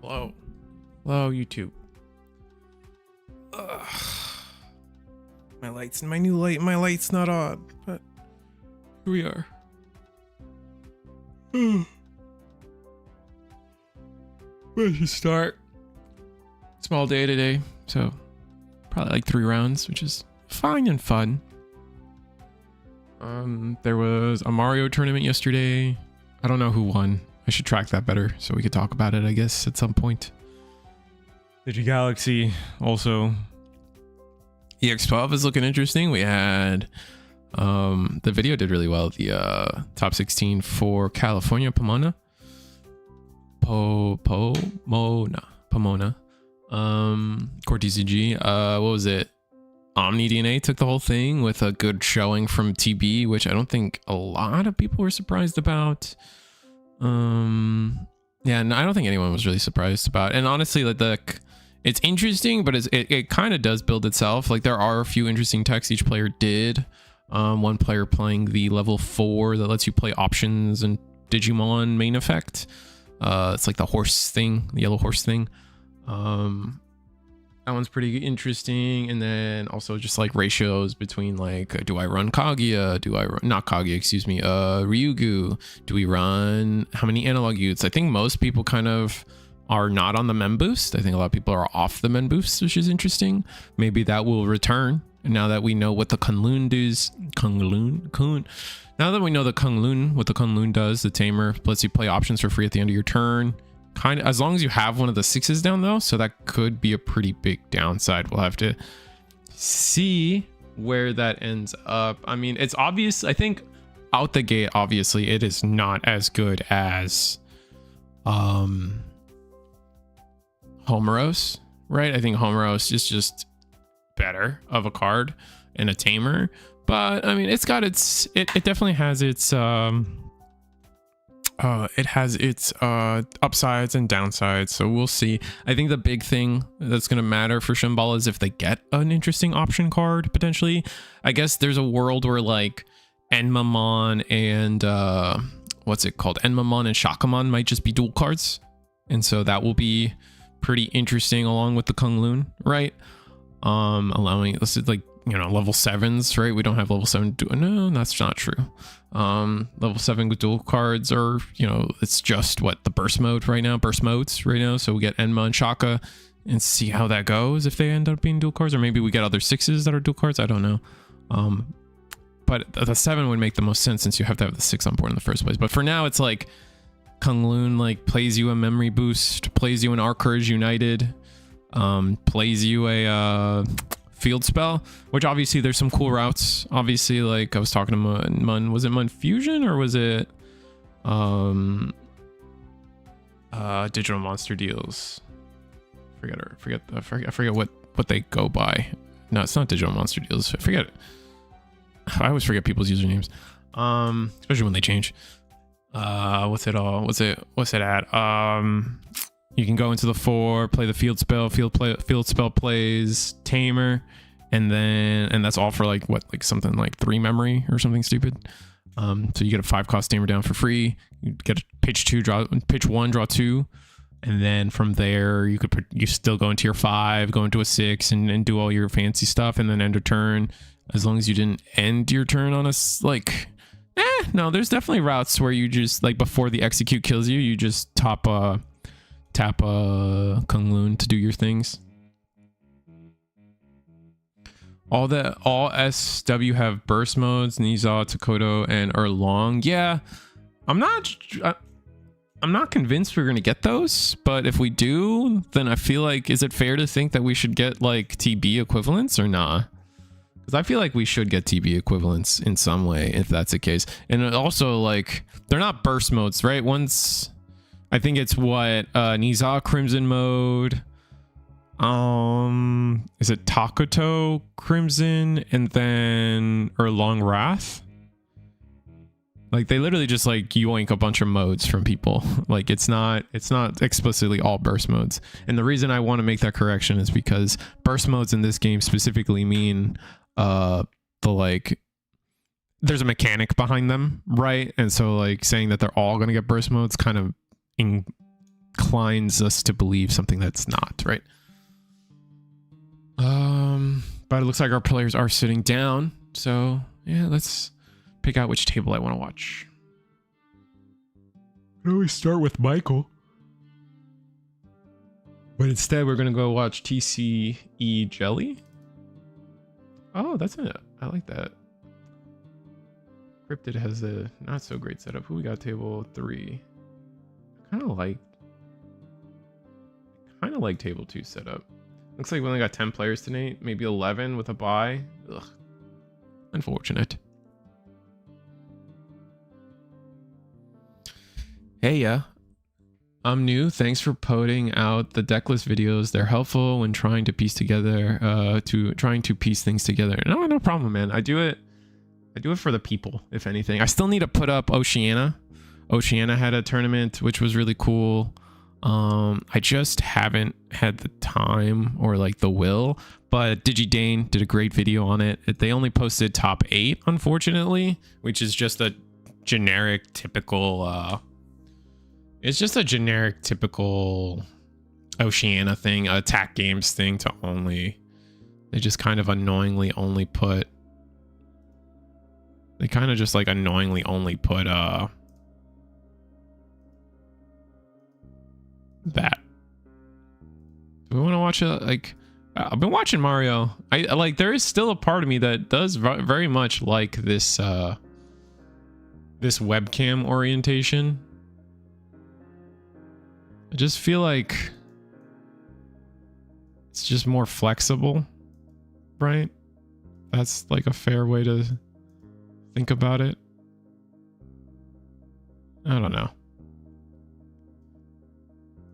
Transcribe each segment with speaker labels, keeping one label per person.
Speaker 1: Hello. Hello, YouTube. Ugh. My lights, my new light, my light's not on, but here we are. Where should start? Small day today, so probably like 3 rounds, which is fine and fun. There was a Mario tournament yesterday. I don't know who won. I should track that better so we could talk about it, I guess, at some point. Digigalaxy also. EX12 is looking interesting. We had the video did really well. The top 16 for California, Pomona. Core TCG. What was it? Omni DNA took the whole thing with a good showing from TB, which I don't think a lot of people were surprised about. Yeah, no, I don't think anyone was really surprised about. And honestly, like it's interesting, but it kind of does build itself. Like there are a few interesting techs each player did. One player playing the level 4 that lets you play options and Digimon main effect. It's like the horse thing, the yellow horse thing. That one's pretty interesting. And then also just like ratios between like, do I run Kaguya? Do I run, not Kaguya, excuse me, Ryugu? Do we run, how many analog units? I think most people kind of are not on the mem boost. I think a lot of people are off the mem boost, which is interesting. Maybe that will return now that we know what the Kunlun does. Now that we know the Kunlun, what the Kunlun does, the tamer lets you play options for free at the end of your turn. Kind of, as long as you have one of the 6s down though, so that could be a pretty big downside. We'll have to see where that ends up. I mean, it's obvious. I think out the gate, obviously, it is not as good as Homeros, right? I think Homeros is just better of a card and a tamer, but I mean, it's got its, it definitely has its upsides and downsides, so we'll see. I think the big thing that's going to matter for SHAMBALA is if they get an interesting option card potentially. I guess there's a world where like Enmamon and what's it called, Enmamon and Shakamon might just be dual cards, and so that will be pretty interesting along with the Kunlun, right? Allowing, this is like, you know, level 7s, right? We don't have level 7 no, that's not true. Level 7 dual cards are, you know, it's just what the burst mode right now, burst modes right now. So we get Enma and Shaka and see how that goes if they end up being dual cards, or maybe we get other 6s that are dual cards. I don't know. But the 7 would make the most sense since you have to have the 6 on board in the first place. But for now, it's like Kunlun like plays you a memory boost, plays you an Arc Courage United, plays you a field spell, which obviously there's some cool routes. Obviously, like I was talking to Mun, was it Mun Fusion or was it Digital Monster Deals? I forget what they go by. No, it's not Digital Monster Deals. I forget it. I always forget people's usernames, especially when they change. What's it at? You can go into the 4, play the field spell. Field spell plays tamer, and that's all for like what, like something like 3 memory or something stupid. So you get a 5-cost tamer down for free. You get a pitch 1, draw 2, and then from there you still go into your 5, go into a 6, and do all your fancy stuff, and then end a turn. As long as you didn't end your turn on a no, there's definitely routes where you just like before the execute kills you, you just tap Kunlun to do your things. All SW have burst modes, Niza, Takoto, and Erlong. Yeah, I'm not convinced we're gonna get those, but if we do, then I feel like, is it fair to think that we should get like TB equivalents or not? Because I feel like we should get TB equivalents in some way if that's the case. And also, like, they're not burst modes, right? Once, I think it's what, Niza Crimson mode. Is it Takoto Crimson and then Erlong Wrath? Like, they literally just like yoink a bunch of modes from people. Like, it's not explicitly all burst modes. And the reason I want to make that correction is because burst modes in this game specifically mean there's a mechanic behind them, right? And so like saying that they're all going to get burst modes kind of inclines us to believe something that's not, right? But it looks like our players are sitting down. So yeah, let's pick out which table I want to watch. I always start with Michael. But instead, we're going to go watch TCG Jelly. Oh, that's it. I like that. Cryptid has a not so great setup. Who we got? Table 3. I kind of like table 2 setup. Looks like we only got 10 players tonight. Maybe 11 with a bye. Ugh. Unfortunate. Hey, yeah. I'm new. Thanks for putting out the decklist videos. They're helpful when trying to piece together, piece things together. No problem, man. I do it for the people, if anything. I still need to put up Oceania. Oceania had a tournament, which was really cool. I just haven't had the time or like the will, but DigiDane did a great video on it. They only posted top 8, unfortunately, which is just a generic, typical, it's just a generic, typical Oceania thing, attack games thing to only, they just kind of annoyingly only put, they kind of just like annoyingly only put, that. Do we want to watch a, like, I've been watching Mario. I like, there is still a part of me that does very much like this, this webcam orientation. I just feel like it's just more flexible, right? That's like a fair way to think about it. I don't know.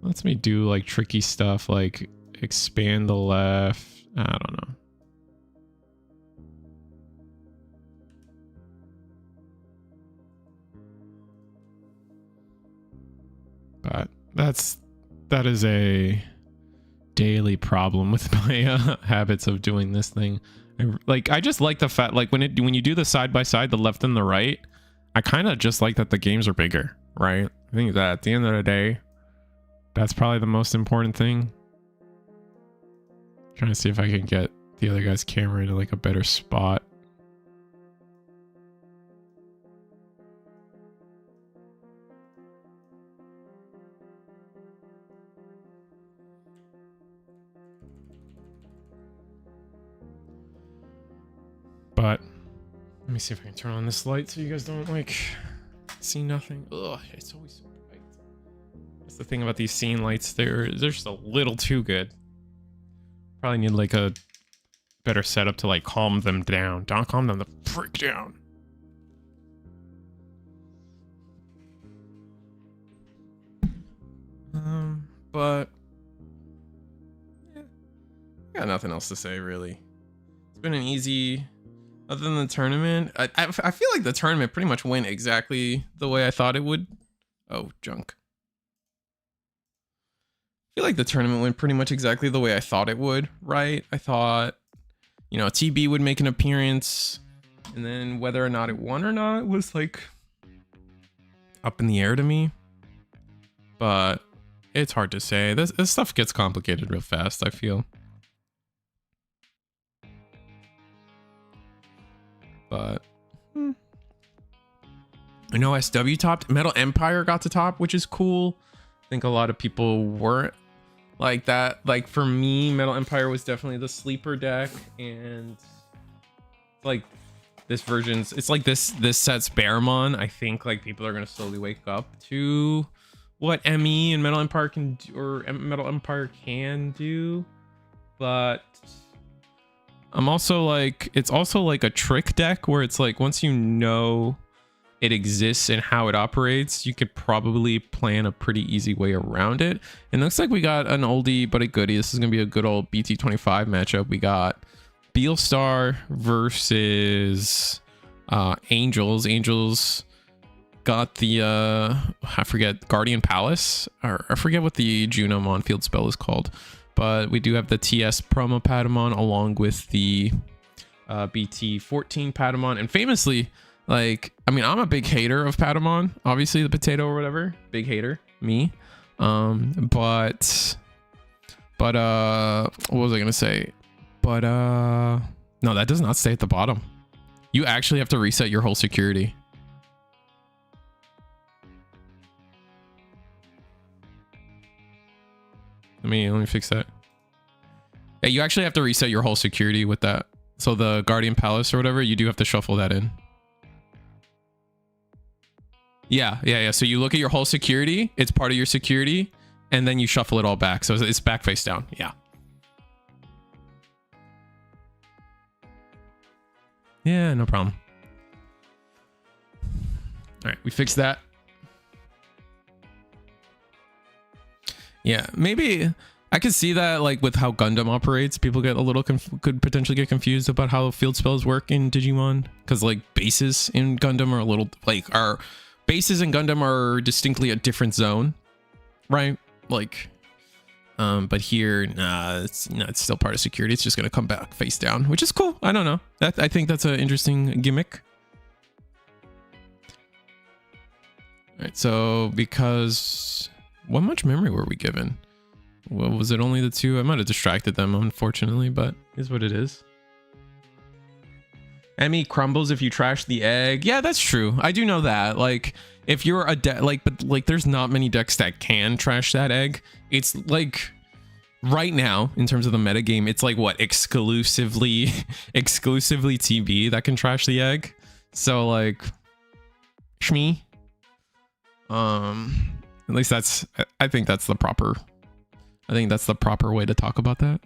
Speaker 1: Lets me do like tricky stuff like expand the left. I don't know. But that is a daily problem with my habits of doing this thing. I just like the fact, like when you do the side by side, the left and the right, I kind of just like that the games are bigger, right? I think that at the end of the day, that's probably the most important thing. Trying to see if I can get the other guy's camera into like a better spot. But let me see if I can turn on this light so you guys don't like see nothing. Ugh, it's always so bright. That's the thing about these scene lights. They're just a little too good. Probably need like a better setup to like calm them down. Don't calm them the frick down. But yeah, I got nothing else to say really. It's been an easy. Other than the tournament, I feel like the tournament pretty much went exactly the way I thought it would. Oh, junk. I feel like the tournament went pretty much exactly the way I thought it would, right? I thought, you know, TB would make an appearance, and then whether or not it won or not was like up in the air to me. But it's hard to say. This stuff gets complicated real fast, I feel. But I know SW topped. Metal Empire got to top, which is cool. I think a lot of people weren't like that. Like for me, Metal Empire was definitely the sleeper deck, and like this version's, it's like this set's Bearmon. I think like people are gonna slowly wake up to what ME and Metal Empire can do, or Metal Empire can do. But I'm also like, it's also like a trick deck where it's like once you know it exists and how it operates, you could probably plan a pretty easy way around it. And it looks like we got an oldie but a goodie. This is gonna be a good old BT25 matchup. We got Beelstar versus Angels. Angels got the I forget, Guardian Palace, or I forget what the Junomon field spell is called. But we do have the TS promo Patamon along with the BT14 Patamon. And famously, like, I mean, I'm a big hater of Patamon, obviously the potato or whatever, big hater, me. But what was I gonna say? But no, that does not stay at the bottom. You actually have to reset your whole security. Let me fix that. Yeah, you actually have to reset your whole security with that. So the Guardian Palace or whatever, you do have to shuffle that in. Yeah. So you look at your whole security, it's part of your security, and then you shuffle it all back. So it's back face down. Yeah. Yeah, no problem. All right, we fixed that. Yeah, maybe I could see that, like with how Gundam operates, people get a little could potentially get confused about how field spells work in Digimon, because like bases in Gundam are a little like our bases in Gundam are distinctly a different zone, right? Like, but here, nah, it's still part of security. It's just gonna come back face down, which is cool. I don't know. I think that's an interesting gimmick. All right, so because what much memory were we given? Well, was it only the 2? I might have distracted them, unfortunately, but is what it is. Emmy crumbles if you trash the egg. Yeah, that's true. I do know that. Like, if you're a but there's not many decks that can trash that egg. It's like right now, in terms of the metagame, it's like what exclusively TB that can trash the egg. So like, shmee. At least that's. I think that's the proper. I think that's the proper way to talk about that.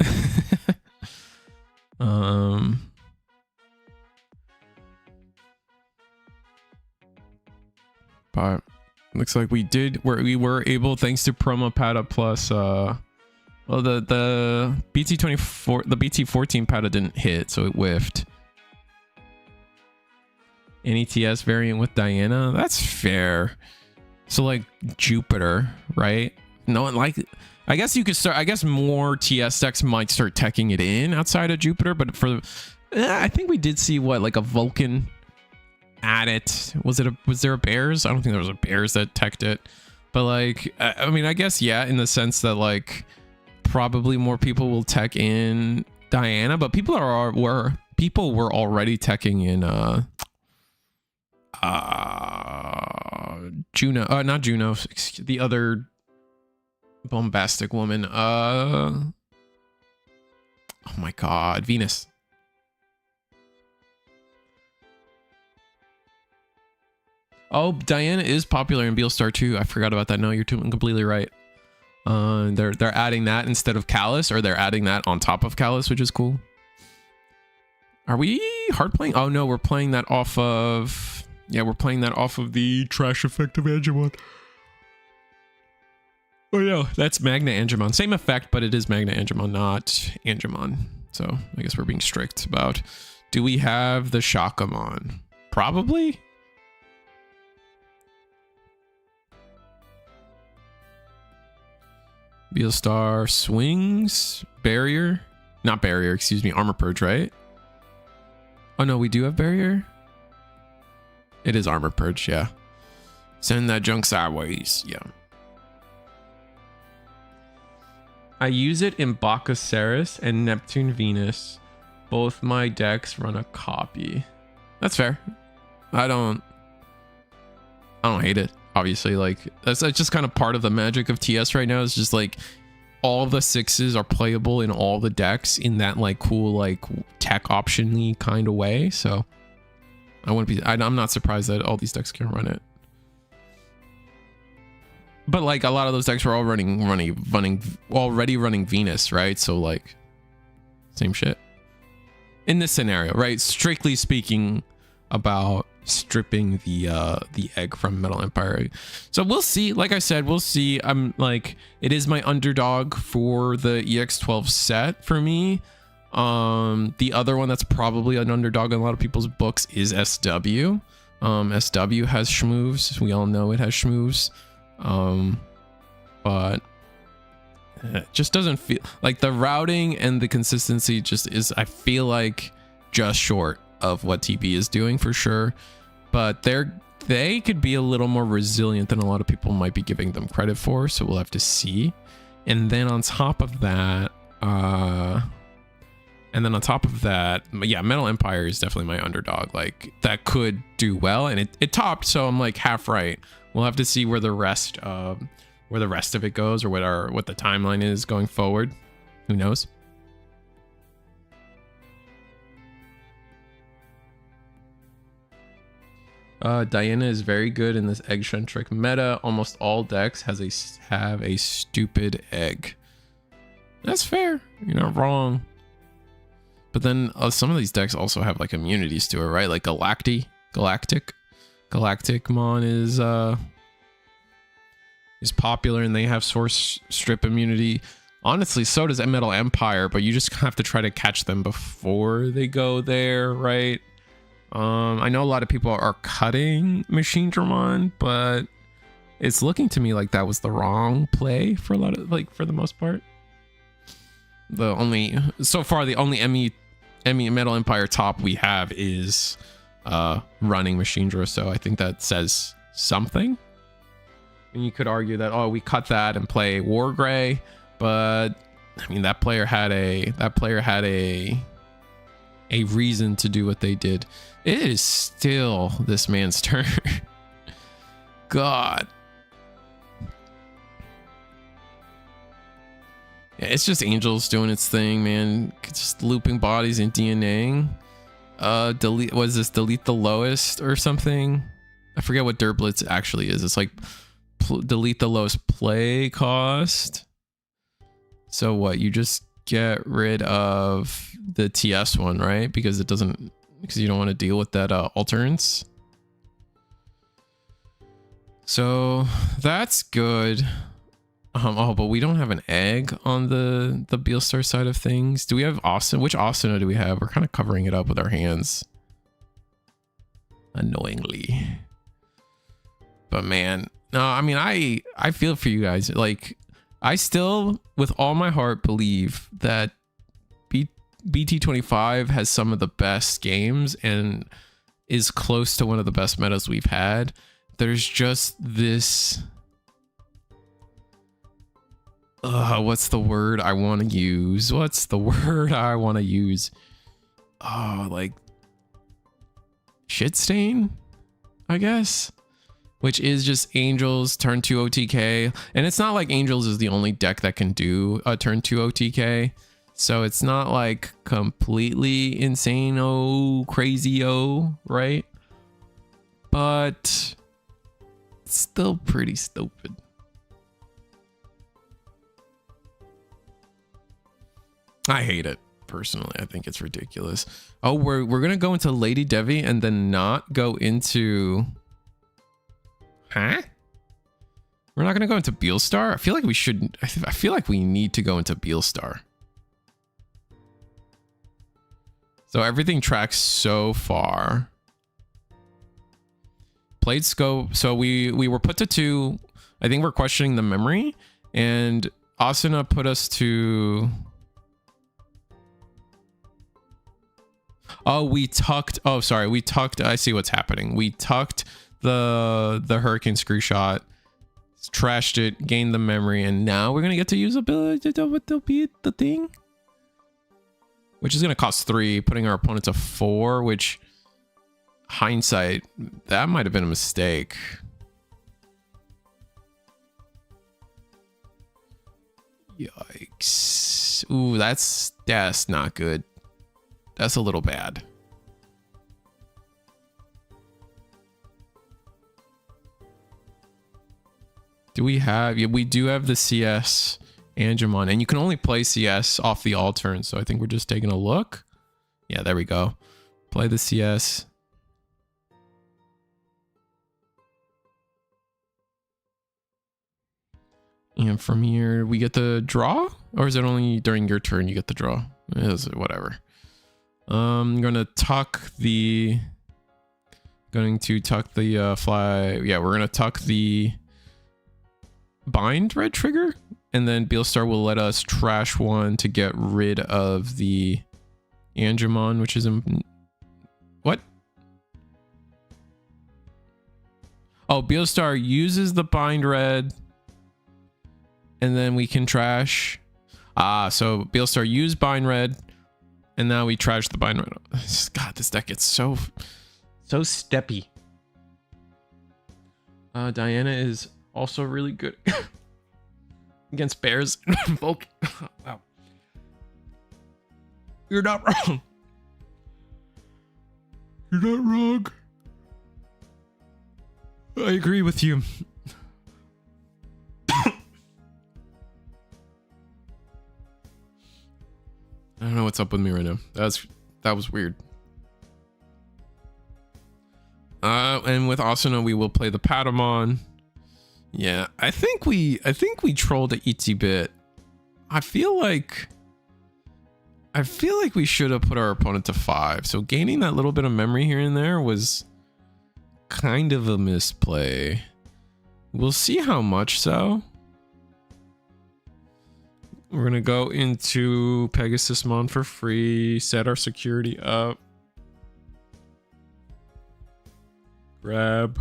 Speaker 1: But looks like we were able, thanks to promo Pada plus well, the BT24, the BT14 Pada didn't hit, so it whiffed. NETS variant with Diana, that's fair. So like Jupiter, right? No one like, I guess you could start, I guess more TS decks might start teching it in outside of Jupiter, but for I think we did see what, like a Vulcan at it. Was there a Bears? I don't think there was a Bears that teched it, but like I mean, I guess yeah, in the sense that like probably more people will tech in Diana, but people were already teching in Juno, not Juno, the other bombastic woman, oh my god, Venus. Oh, Diana is popular in Beelstar too. I forgot about that. No, you're completely right. They're adding that instead of Callus, or they're adding that on top of Callus, which is cool. Are we hard playing? Oh no, we're playing that off of, yeah, we're playing that off of the trash effect of Angemon. Oh no, that's Magna Angemon. Same effect, but it is Magna Angemon, not Angemon. So I guess we're being strict about, do we have the Shakamon? Probably. Beelstar swings, barrier, not barrier, excuse me, armor purge, right? Oh no, we do have barrier. It is armor purge, yeah. Send that junk sideways, yeah. I use it in Bacchaceres and Neptune Venus. Both my decks run a copy. That's fair. I don't hate it. Obviously, like that's just kind of part of the magic of TS right now. It's just like all the 6s are playable in all the decks in that like cool like tech option-y kind of way. So I wouldn't be. I'm not surprised that all these decks can run it. But like a lot of those decks were all already running Venus, right? So like same shit in this scenario, right? Strictly speaking about stripping the egg from Metal Empire. So we'll see. Like I said, we'll see. I'm like, it is my underdog for the EX12 set for me. The other one that's probably an underdog in a lot of people's books is SW. SW has schmoves. We all know it has schmoves. But it just doesn't feel like the routing and the consistency just is, I feel like, just short of what TB is doing for sure. But they could be a little more resilient than a lot of people might be giving them credit for. So we'll have to see. And then on top of that, yeah, Metal Empire is definitely my underdog. Like that could do well, and it topped, so I'm like half right. We'll have to see where the rest of it goes, or what the timeline is going forward. Who knows? Diana is very good in this egg-centric meta. Almost all decks have a stupid egg. That's fair. You're not wrong. But then some of these decks also have like immunities to it, right? Like Galacticmon is popular, and they have Source Strip immunity. Honestly, so does Metal Empire, but you just have to try to catch them before they go there, right? I know a lot of people are cutting Machine Dramon, but it's looking to me like that was the wrong play for a lot of, like, for the most part. The only Metal Empire top we have is running Machine Dra, so I think that says something. And you could argue that, oh, we cut that and play Wargrey, but I mean that player had a reason to do what they did. It is still this man's turn. God. Yeah, it's just Angels doing its thing, man. Just looping bodies and DNAing. Delete the lowest or something? I forget what Derblitz actually is. It's like delete the lowest play cost. So what? You just get rid of the TS one, right? Because you don't want to deal with that alternance. So that's good. Oh, but we don't have an egg on the Beelstar side of things. Do we have Austin? Which Asuna do we have? We're kind of covering it up with our hands. Annoyingly. But man, no, I mean, I feel for you guys. Like, I still, with all my heart, believe that BT25 has some of the best games and is close to one of the best metas we've had. There's just this... what's the word I want to use? Oh, like... shit stain, I guess? Which is just Angels, turn 2 OTK. And it's not like Angels is the only deck that can do a turn 2 OTK. So it's not like completely insane, crazy, right? But it's still pretty stupid. I hate it personally. I think it's ridiculous. Oh, we're gonna go into Lady Devi and then not go into... Huh? We're not gonna go into Beelstar? I feel like we should. I feel like we need to go into Beelstar. So everything tracks so far. Played scope. So we were put to 2. I think we're questioning the memory, and Asuna put us to... Oh, we tucked. Oh, sorry. We tucked. I see what's happening. We tucked the Hurricane Screenshot, trashed it, gained the memory, and now we're gonna get to use the thing, which is gonna cost 3, putting our opponent to 4. Which, hindsight, that might have been a mistake. Yikes! Ooh, that's not good. That's a little bad. Do we have... Yeah, we do have the CS Angemon, and you can only play CS off the all turn, so I think we're just taking a look. Yeah, there we go. Play the CS. And from here, we get the draw? Or is it only during your turn you get the draw? Whatever. I'm gonna tuck the... fly... Yeah, we're gonna tuck the... bind red trigger, and then Beelstar will let us trash one to get rid of the Angemon, which is what? Oh, Beelstar uses the bind red, and then we can trash. Ah, so Beelstar used bind red, and now we trash the bind red. God, this deck gets so steppy. Diana is also really good against bears. Volk. Wow. You're not wrong. You're not wrong. I agree with you. I don't know what's up with me right now. That was weird. And with Asuna, we will play the Patamon. Yeah, I think we trolled a itsy bit. I feel like we should have put our opponent to 5. So gaining that little bit of memory here and there was kind of a misplay. We'll see how much so. We're gonna go into Pegasusmon for free, set our security up, grab.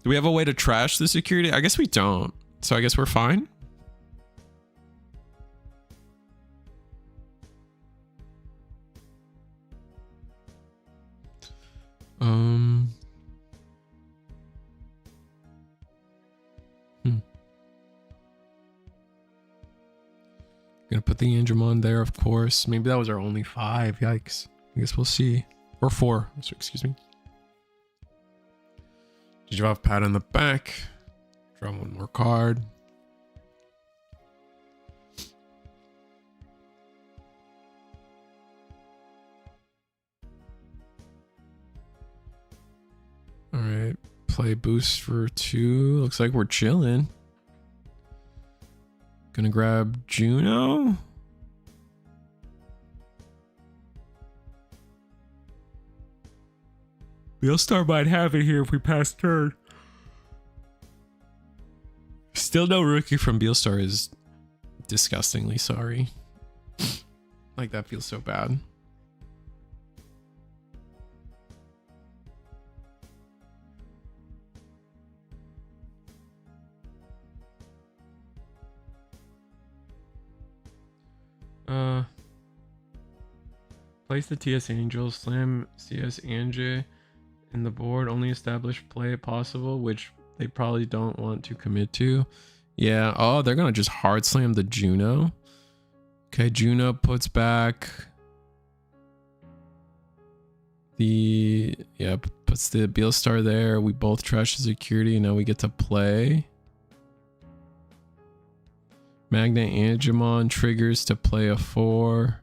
Speaker 1: Do we have a way to trash the security? I guess we don't. So I guess we're fine. Gonna put the Andromon there, of course. Maybe that was our only 5. Yikes. I guess we'll see. Or 4. So, excuse me. Digivolve pad on the back. Draw one more card. All right. Play boost for 2. Looks like we're chilling. Gonna grab Juno. Beelstar might have it here if we pass turn. Still no rookie from Beelstar is disgustingly sorry. Like, that feels so bad. Place the TS Angels, slam CS Ange in the board, only establish play possible, which they probably don't want to commit to. Yeah, oh, they're gonna just hard slam the Juno. Okay, Juno puts back the, yeah, puts the Beelstar there. We both trash the security, and now we get to play. Magna Angemon triggers to play a 4.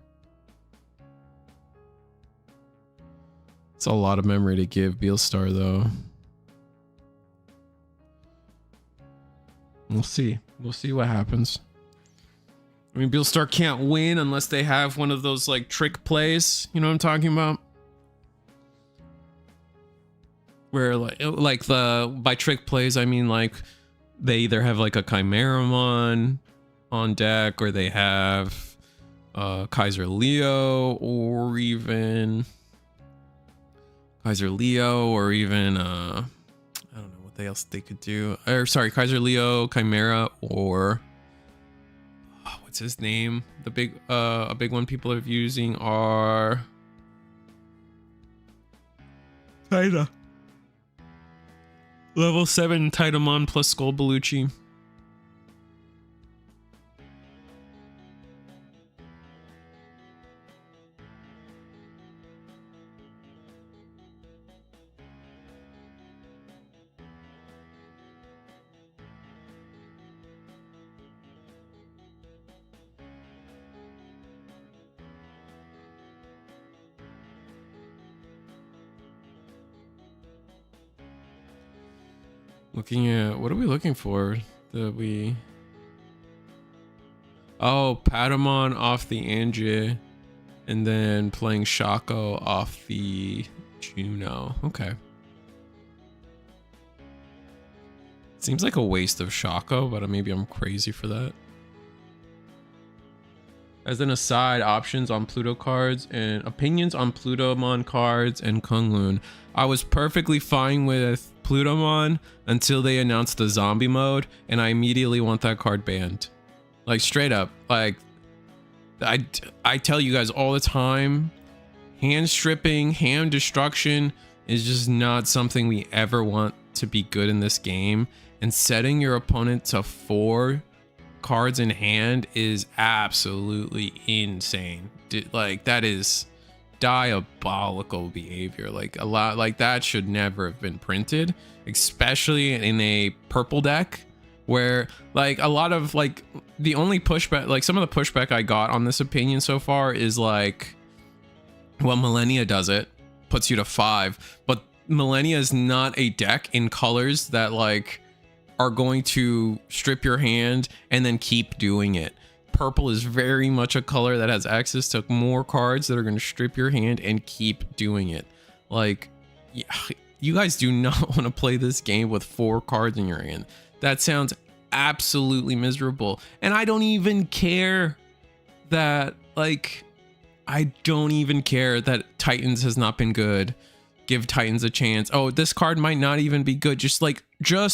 Speaker 1: It's a lot of memory to give Beelstar, though. We'll see. We'll see what happens. I mean, Beelstar can't win unless they have one of those, like, trick plays. You know what I'm talking about? Where, like the, by trick plays, I mean, like, they either have, like, a Chimeramon on deck, or they have Kaiser Leo, or even I don't know what else they could do. Or sorry, Kaiser Leo, Chimera, or what's his name? The big a big one people are using are Taida. Level 7 Tidamon plus Skull Bellucci. Looking at, what are we looking for? Oh, Patamon off the Angie, and then playing Shaco off the Juno. Okay. Seems like a waste of Shaco, but maybe I'm crazy for that. As an aside, options on Pluto cards and opinions on Plutomon cards and Kunlun. I was perfectly fine with Plutomon until they announced the zombie mode, and I immediately want that card banned. Like straight up. Like I tell you guys all the time, hand stripping, hand destruction is just not something we ever want to be good in this game. And setting your opponent to 4 cards in hand is absolutely insane. Like that is diabolical behavior. Like a lot, like that should never have been printed, especially in a purple deck where like a lot of like the only pushback, like some of the pushback I got on this opinion so far is like, well, Millennia does it, puts you to 5, but Millennia is not a deck in colors that like are going to strip your hand and then keep doing it. Purple is very much a color that has access to more cards that are going to strip your hand and keep doing it. Like, you guys do not want to play this game with 4 cards in your hand. That sounds absolutely miserable. And I don't even care that, like, I don't even care that Titans has not been good. Give Titans a chance. Oh, this card might not even be good. Just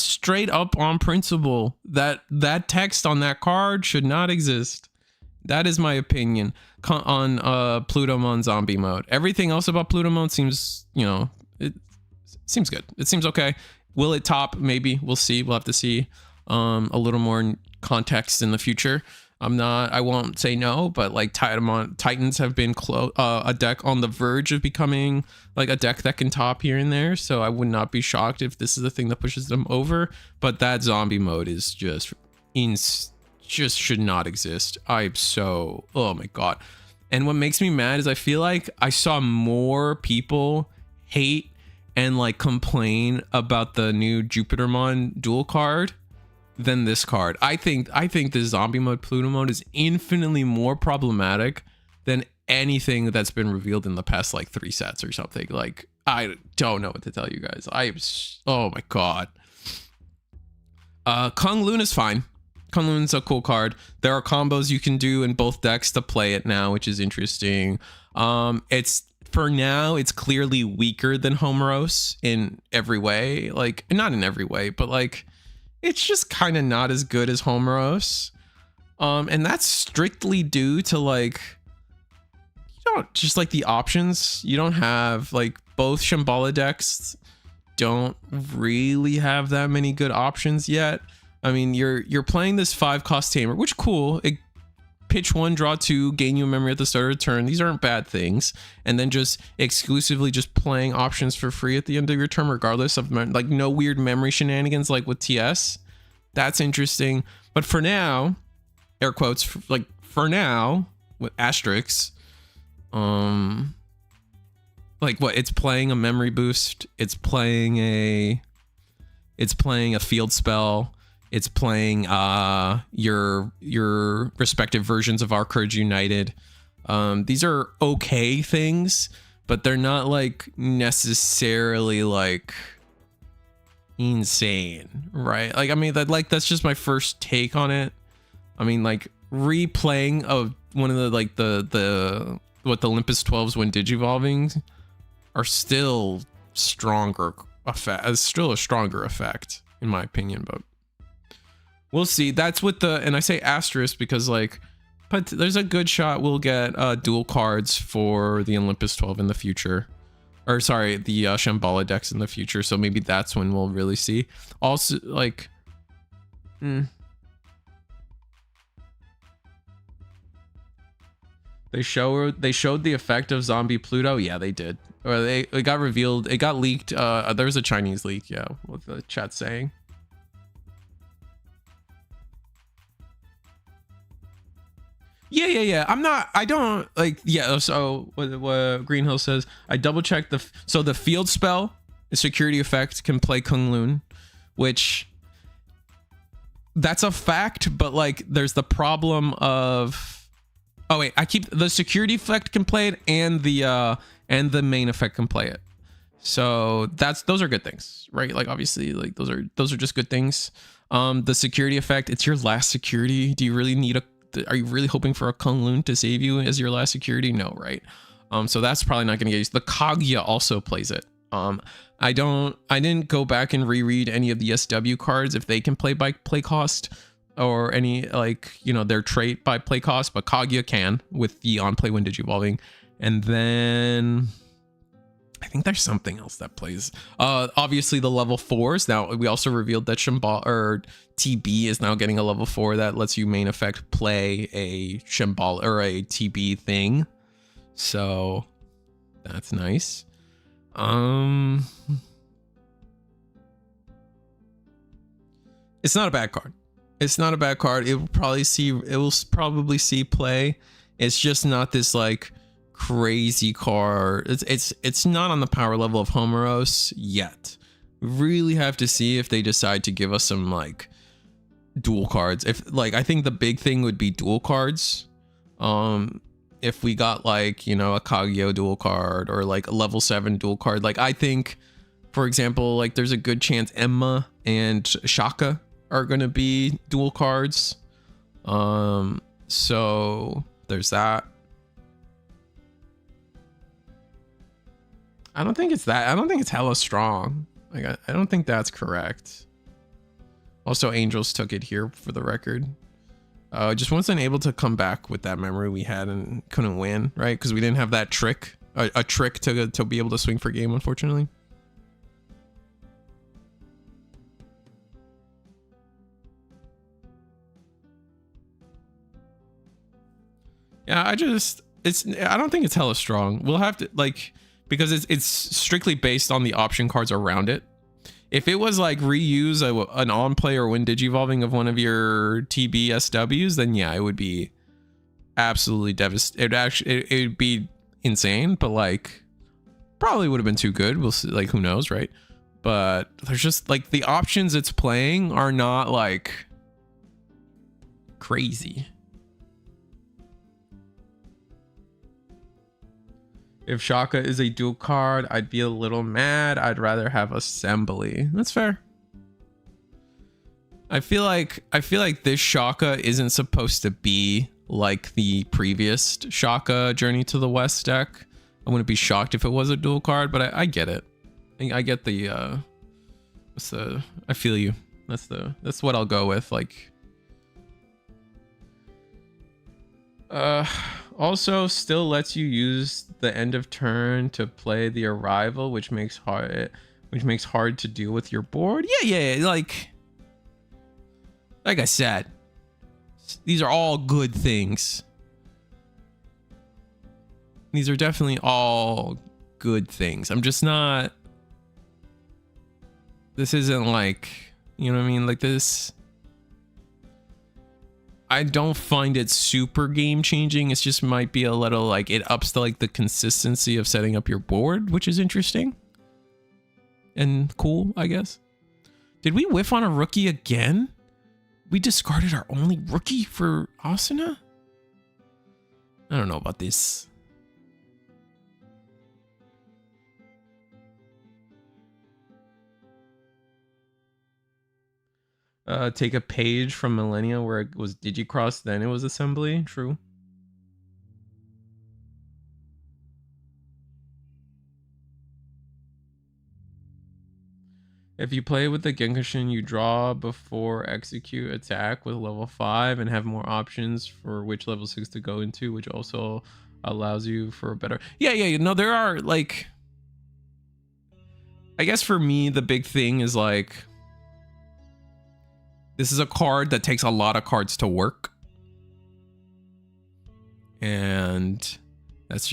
Speaker 1: straight up on principle, that text on that card should not exist. That is my opinion on Plutomon zombie mode. Everything else about Plutomon seems, you know, it seems good. It seems okay. Will it top? Maybe. We'll see. We'll have to see a little more context in the future. I won't say no, but like Titans have been a deck on the verge of becoming like a deck that can top here and there. So I would not be shocked if this is the thing that pushes them over. But that zombie mode is just should not exist. Oh my God. And what makes me mad is I feel like I saw more people hate and like complain about the new Jupitermon dual card than this card. I think the zombie mode Pluto mode is infinitely more problematic than anything that's been revealed in the past like 3 sets or something. Like I don't know what to tell you guys. Oh my God. Kunlun is fine. Kunlun's a cool card. There are combos you can do in both decks to play it now, which is interesting. For now, it's clearly weaker than Homeros in every way. Like not in every way, but like it's just kind of not as good as Homeros. And that's strictly due to like, you don't just like the options. You don't have like both Shambhala decks don't really have that many good options yet. I mean, you're playing this 5-cost tamer, which cool. It pitch 1, draw 2, gain you a memory at the start of the turn. These aren't bad things. And then just exclusively just playing options for free at the end of your turn, regardless of like no weird memory shenanigans like with TS. That's interesting. But for now, air quotes, like for now with asterisks, like what, it's playing a memory boost. It's playing a field spell. It's playing your respective versions of Our Courage United. These are okay things, but they're not like necessarily like insane, right? Like I mean that's just my first take on it. I mean like replaying of one of the like the what the Olympus 12s when digivolving are still stronger effect. Still a stronger effect in my opinion, but we'll see. That's with the, and I say asterisk because like, but there's a good shot we'll get dual cards for the Olympus 12 in the future, or sorry, the Shambhala decks in the future. So maybe that's when we'll really see. Also, like, they showed the effect of Zombie Pluto. Yeah, they did. Or it got revealed. It got leaked. There was a Chinese leak. Yeah, what the chat's saying. Yeah. I don't like, yeah. So what Green Hill says, I double checked the field spell, the security effect can play Kunlun, which that's a fact, but like there's the problem of, oh wait, the security effect can play it and the main effect can play it. So those are good things, right? Like obviously like those are just good things. The security effect, it's your last security. Do you really need are you really hoping for a Kunlun to save you as your last security? No, right? So that's probably not going to get used. The Kaguya also plays it. I didn't go back and reread any of the SW cards if they can play by play cost or any, like, you know, their trait by play cost, but Kaguya can with the on play when Digivolving. And then I think there's something else that plays. Obviously the level 4s. Now we also revealed that Shambhala or TB is now getting a level 4 that lets you main effect play a Shambhala or a TB thing. So that's nice. It's not a bad card. It's not a bad card. It will probably see play. It's just not this like crazy card. It's not on the power level of Homeros yet. We really have to see if they decide to give us some like dual cards. If like, I think the big thing would be dual cards. If we got like, you know, a Kaguya dual card or like a level 7 dual card, like I think, for example, like there's a good chance Emma and Shaka are going to be dual cards. So there's that. I don't think it's hella strong. Like I don't think that's correct. Also, Angels took it here for the record. Just wasn't able to come back with that memory we had and couldn't win, right? Because we didn't have that trick, a trick to be able to swing for game, unfortunately. Yeah, I don't think it's hella strong. We'll have to like, because it's strictly based on the option cards around it. If it was like reuse an on play or when Digivolving of one of your TB SWs, then yeah, it would be absolutely devastating. It would be insane, but like probably would have been too good. We'll see, like who knows, right? But there's just like the options it's playing are not like crazy. If Shaka is a dual card, I'd be a little mad. I'd rather have Assembly. That's fair. I feel like this Shaka isn't supposed to be like the previous Shaka Journey to the West deck. I wouldn't be shocked if it was a dual card, but I get it. I get the I feel you. That's what I'll go with. Like also still lets you use the end of turn to play the arrival, which makes hard to deal with your board. Yeah, like I said, these are all good things. These are definitely all good things. I'm just not, this isn't like, you know what I mean? Like this, I don't find it super game changing. It's just might be a little like it ups the like the consistency of setting up your board, which is interesting and cool, I guess. Did we whiff on a rookie again? We discarded our only rookie for Asuna? I don't know about this. Take a page from Millennia where it was Digicross, then it was Assembly. True. If you play with the Genkushin, you draw before execute attack with level 5 and have more options for which level 6 to go into, which also allows you for a better... Yeah, no, there are, like... I guess for me, the big thing is, like... This is a card that takes a lot of cards to work. And that's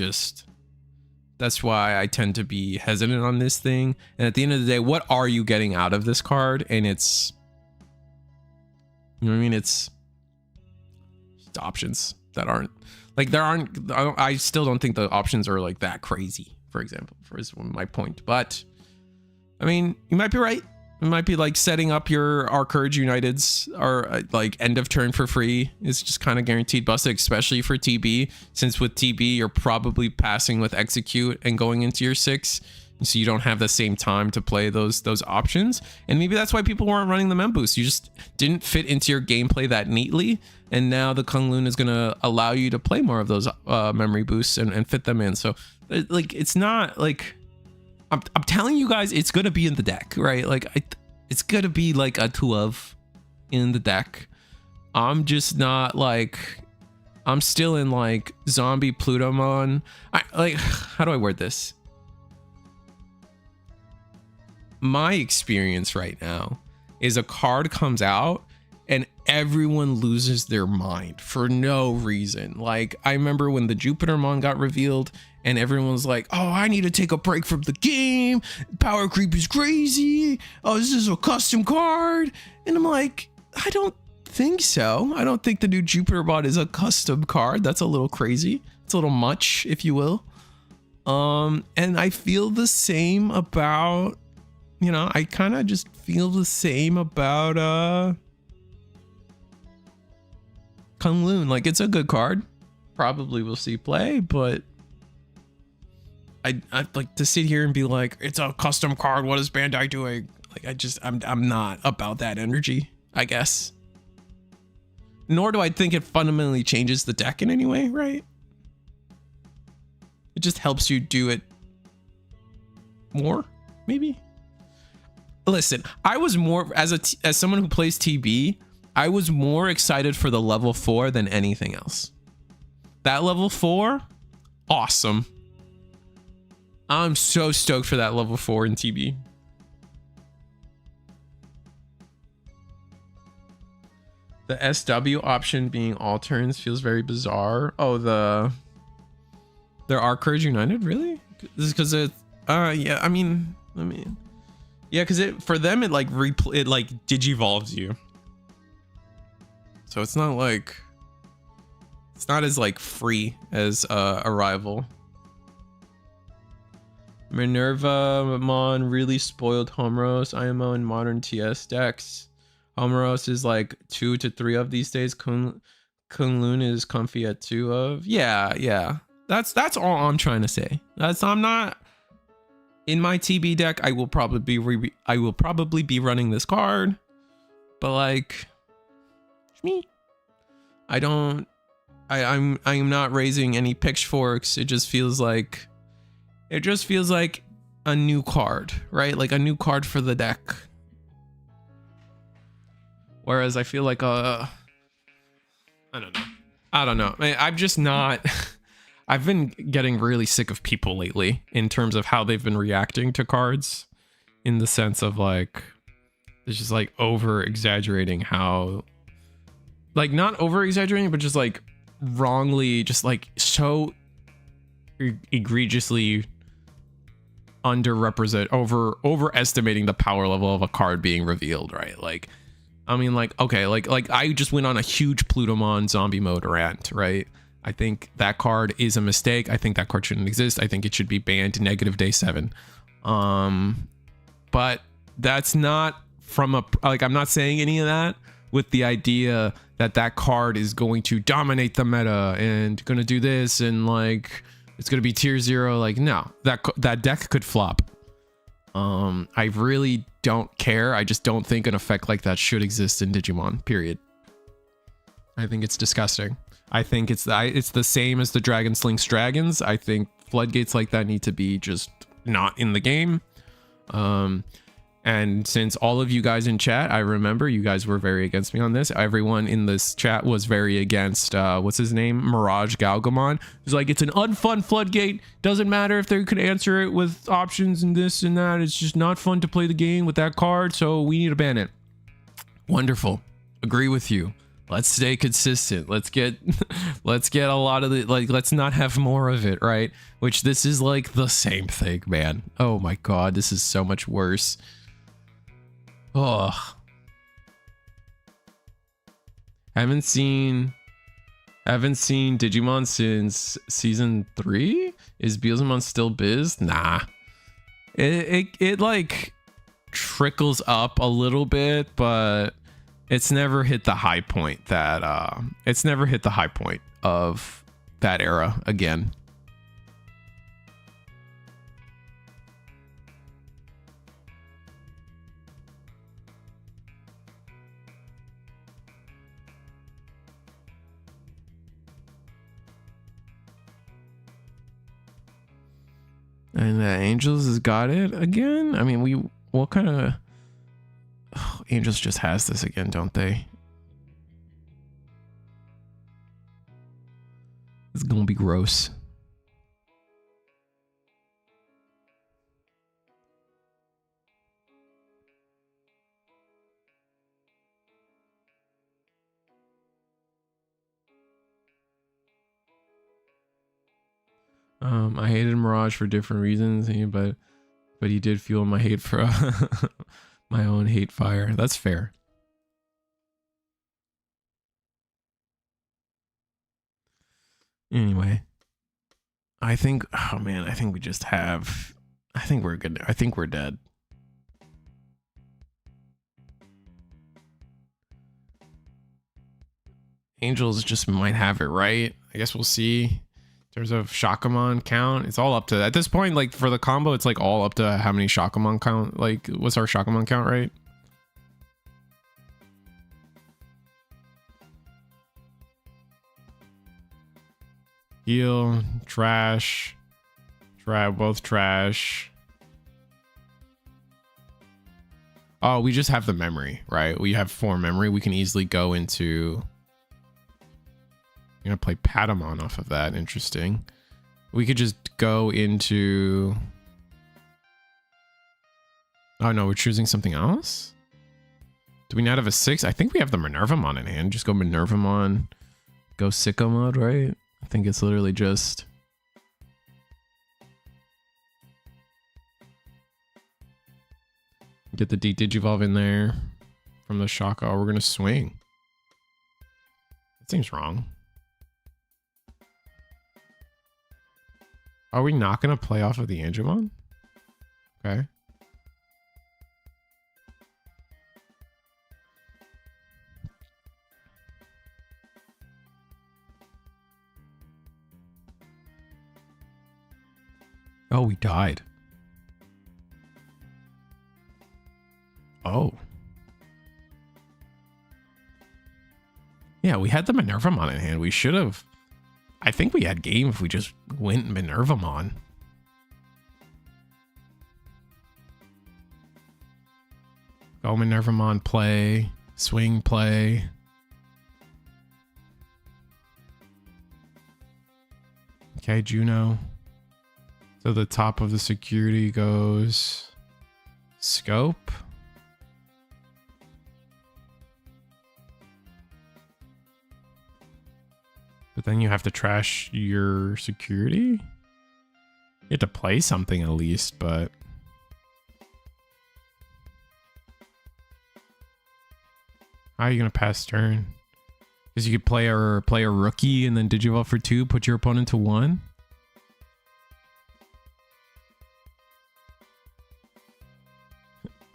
Speaker 1: why I tend to be hesitant on this thing. And at the end of the day, what are you getting out of this card? And it's, you know what I mean? It's options that aren't like, I still don't think the options are like that crazy, for example, is my point. But I mean, you might be right. It might be like setting up our Courage Uniteds or like end of turn for free is just kind of guaranteed busted, especially for TB. Since with TB, you're probably passing with execute and going into your 6. so you don't have the same time to play those options. And maybe that's why people weren't running the mem boost. You just didn't fit into your gameplay that neatly, and now the Kunlun is going to allow you to play more of those memory boosts and fit them in. So like, it's not like, I'm telling you guys, it's going to be in the deck, right? Like it's going to be like a 12 in the deck. I'm just not like, I'm still in like zombie Plutomon. Like, how do I word this? My experience right now is a card comes out and everyone loses their mind for no reason. Like, I remember when the Jupitermon got revealed and everyone was like, oh, I need to take a break from the game. Power creep is crazy. Oh, this is a custom card. And I'm like, I don't think so. I don't think the new Jupiterbot is a custom card. That's a little crazy. It's a little much, if you will. And I feel the same about, you know, I kind of just feel the same about Kunlun. Like, it's a good card. Probably will see play, but I'd like to sit here and be like, it's a custom card. What is Bandai doing? Like, I'm not about that energy, I guess. Nor do I think it fundamentally changes the deck in any way, right? It just helps you do it more, maybe. Listen, I was more, as someone who plays TB, I was more excited for the level 4 than anything else. That level 4, awesome. I'm so stoked for that level 4 in TB. The SW option being all turns feels very bizarre. Oh, there are Courage United, really? This is because it, yeah, I mean, yeah, because for them it like digivolves you. So it's not like, it's not as like free as Arrival. Minerva Mon really spoiled Homeros, IMO, and modern TS decks. Homeros is like 2 to 3 of these days. Kunlun is comfy at 2 of. Yeah. That's all I'm trying to say. I'm not in my TB deck. I will probably be running this card, but like me, I'm not raising any pitchforks. It just feels like a new card, right? Like a new card for the deck. Whereas I feel like I don't know. I'm just not. I've been getting really sick of people lately in terms of how they've been reacting to cards, in the sense of like, it's just like over exaggerating how, like, not over exaggerating, but just like wrongly, just like so egregiously overestimating the power level of a card being revealed, right? Like, I mean, like, okay, like I just went on a huge Plutomon zombie mode rant, right? I think that card is a mistake. I think that card shouldn't exist. I think it should be banned -day 7. But that's not from a, like, I'm not saying any of that with the idea that that card is going to dominate the meta and going to do this and like it's going to be tier 0. Like, no, that deck could flop. I really don't care. I just don't think an effect like that should exist in Digimon, period. I think it's disgusting. I think it's the same as the Dragon Slinks Dragons. I think floodgates like that need to be just not in the game. And since all of you guys in chat, I remember you guys were very against me on this. Everyone in this chat was very against, what's his name? Mirage Galgamon. He's like, it's an unfun floodgate. Doesn't matter if they could answer it with options and this and that. It's just not fun to play the game with that card. So we need to ban it. Wonderful. Agree with you. Let's stay consistent. Let's get a lot of the, like, let's not have more of it, right? Which this is like the same thing, man. Oh my God, this is so much worse. Oh, haven't seen Digimon since season 3. Is Beelzemon still biz? Nah, it like trickles up a little bit, but it's never hit the high point that of that era again. And Angels has got it again. I mean, what kind of... Oh, Angels just has this again, don't they? It's gonna be gross. I hated Mirage for different reasons, but he did fuel my hate for my own hate fire. That's fair. Anyway, I think, oh man, I think we just have, I think we're good. I think we're dead. Angels just might have it, right? I guess we'll see. In terms of Shakamon count, it's all up to, at this point, like for the combo, it's like all up to how many Shakamon count. Like, what's our Shakamon count, right? Heal, trash, both trash. Oh, we just have the memory, right? We have 4 memory. We can easily go into... I'm gonna play Patamon off of that. Interesting. We could just go into... Oh no, we're choosing something else? Do we not have a 6? I think we have the Minervamon in hand. Just go Minervamon. Go Sicko mode, right? I think it's literally just... Get the Digivolve in there from the Shaka. Oh, we're gonna swing. That seems wrong. Are we not gonna play off of the Angemon? Okay. Oh, we died. Oh. Yeah, we had the Minervamon in hand. We should have... I think we had game if we just went Minervamon. Go Minervamon, play. Swing, play. Okay, Juno. So the top of the security goes... Scope. But then you have to trash your security? You have to play something at least, but... How are you going to pass turn? Because you could play a rookie and then Digivolve for 2, put your opponent to 1?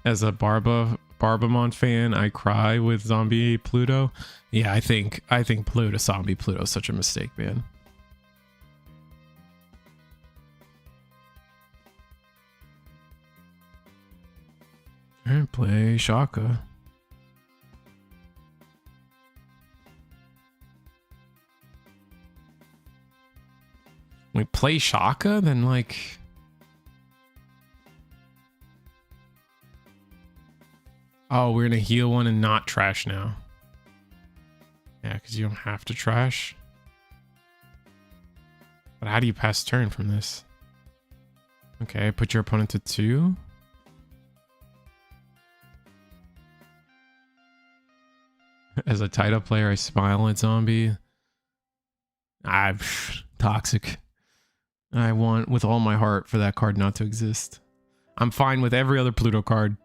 Speaker 1: As a Barbamon fan, I cry with Zombie Pluto. Yeah, I think Pluto, Zombie Pluto is such a mistake, man. Alright, play Shaka. We play Shaka, then like... Oh, we're gonna heal one and not trash now. Yeah, because you don't have to trash. But how do you pass turn from this? Okay, put your opponent to 2. As a title player, I smile at Zombie. I'm toxic. I want with all my heart for that card not to exist. I'm fine with every other Pluto card.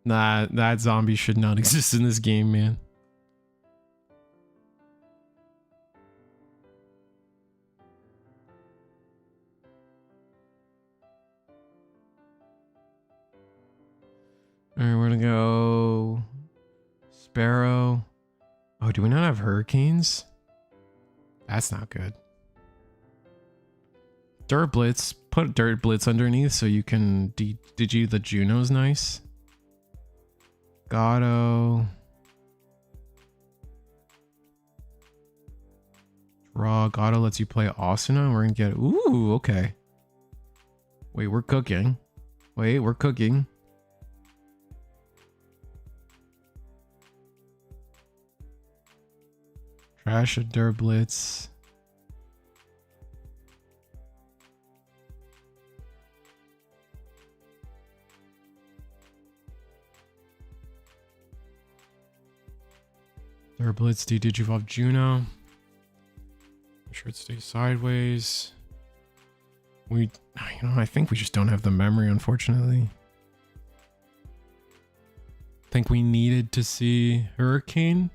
Speaker 1: Nah, that zombie should not exist in this game, man. Alright, we're gonna go... Sparrow. Oh, do we not have Hurricanes? That's not good. Dirt Blitz. Put Dirt Blitz underneath so you can digi the Juno's nice. Gato. Draw. Gato lets you play Asuna. We're gonna get... Ooh, okay. Wait, we're cooking. Wait, we're cooking. Trash a Durblitz. Durblitz, Digivolve Juno. Make sure it stays sideways. I think we just don't have the memory, unfortunately. Think we needed to see Hurricane.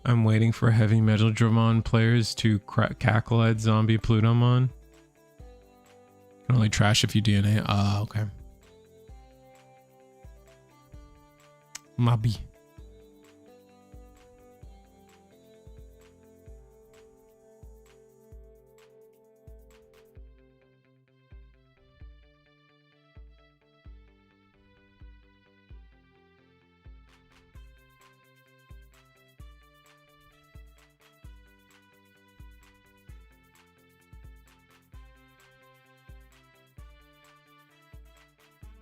Speaker 1: I'm waiting for heavy metal Dramon players to cackle at zombie Plutomon. Can only trash if you DNA. Ah, okay. Mabi.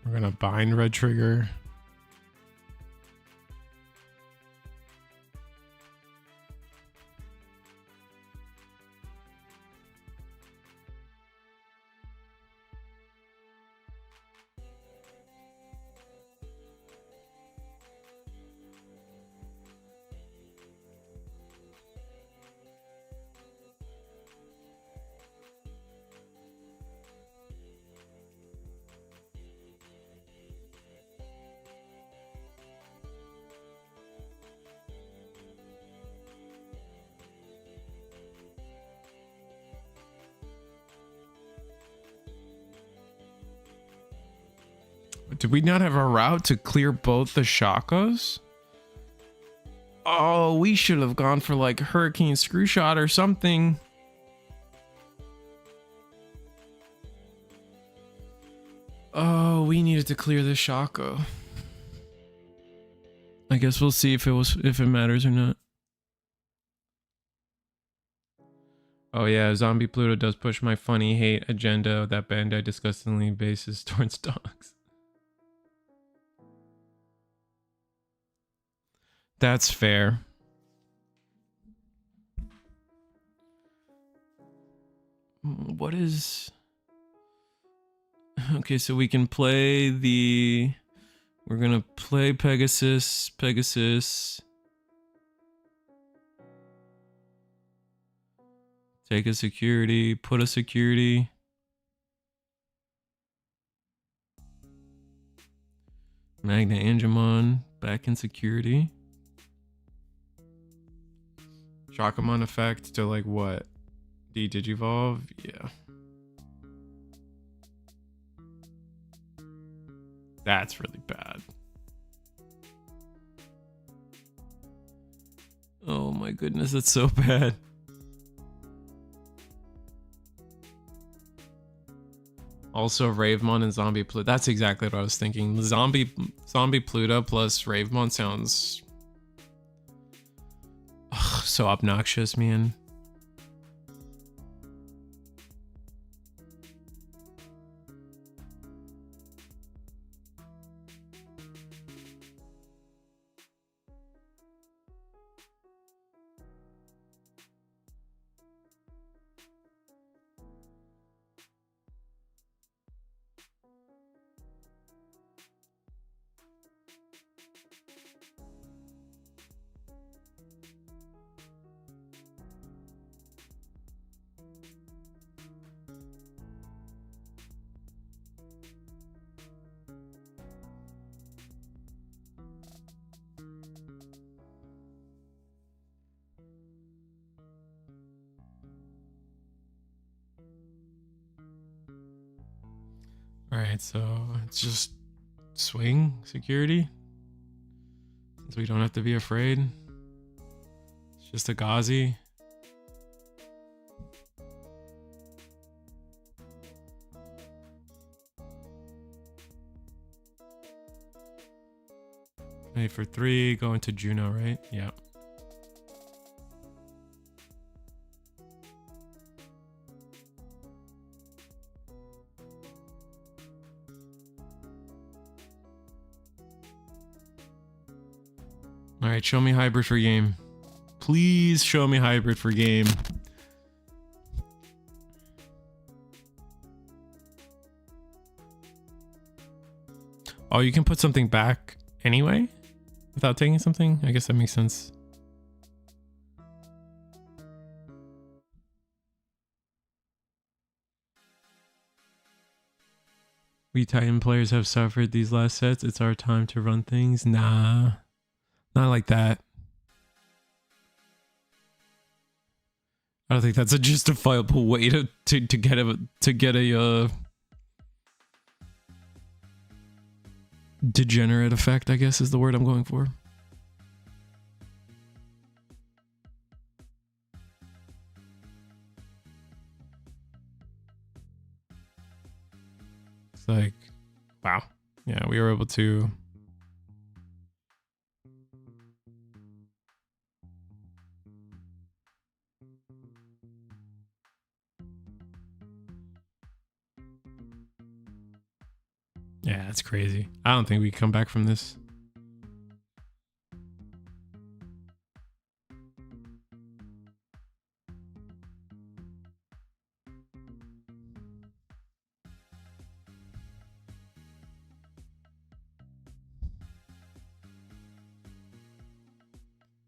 Speaker 1: We're gonna bind red trigger. Did we not have a route to clear both the Shakos? Oh, we should have gone for like Hurricane Screw Shot or something. Oh, we needed to clear the Shako. I guess we'll see if it matters or not. Oh yeah, Zombie Pluto does push my funny hate agenda that Bandai disgustingly bases towards dogs. That's fair. What is... Okay, so we can play the... We're gonna play Pegasus. Take a security, put a security. Magna Angemon, back in security. Shakamon effect to like what? Digivolve? Yeah. That's really bad. Oh my goodness, that's so bad. Also, Ravemon and Zombie Pluto. That's exactly what I was thinking. Zombie Pluto plus Ravemon sounds so obnoxious, man. Alright, so it's just swing security. Since we don't have to be afraid. It's just a Ghazi. Play for 3, go into Juno, right? Yeah. Alright, show me hybrid for game. Please show me hybrid for game. Oh, you can put something back anyway? Without taking something? I guess that makes sense. We Titan players have suffered these last sets. It's our time to run things. Nah. Not like that. I don't think that's a justifiable way to get a degenerate effect, I guess is the word I'm going for. It's like, wow. Yeah, we were able to. Yeah, that's crazy. I don't think we can come back from this.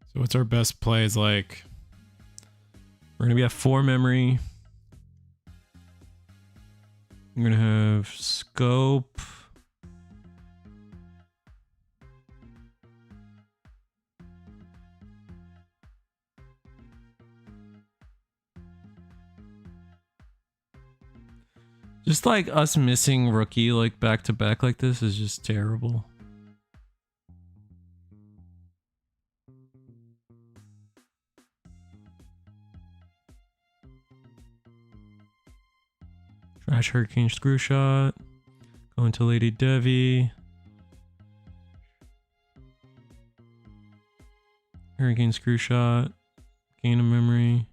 Speaker 1: So what's our best plays like? We're gonna be at 4 memory. I'm gonna have scope. Just like us missing rookie like back to back like this is just terrible. Trash Hurricane Screw Shot. Going to Lady Devi. Hurricane Screw Shot. Gain a memory.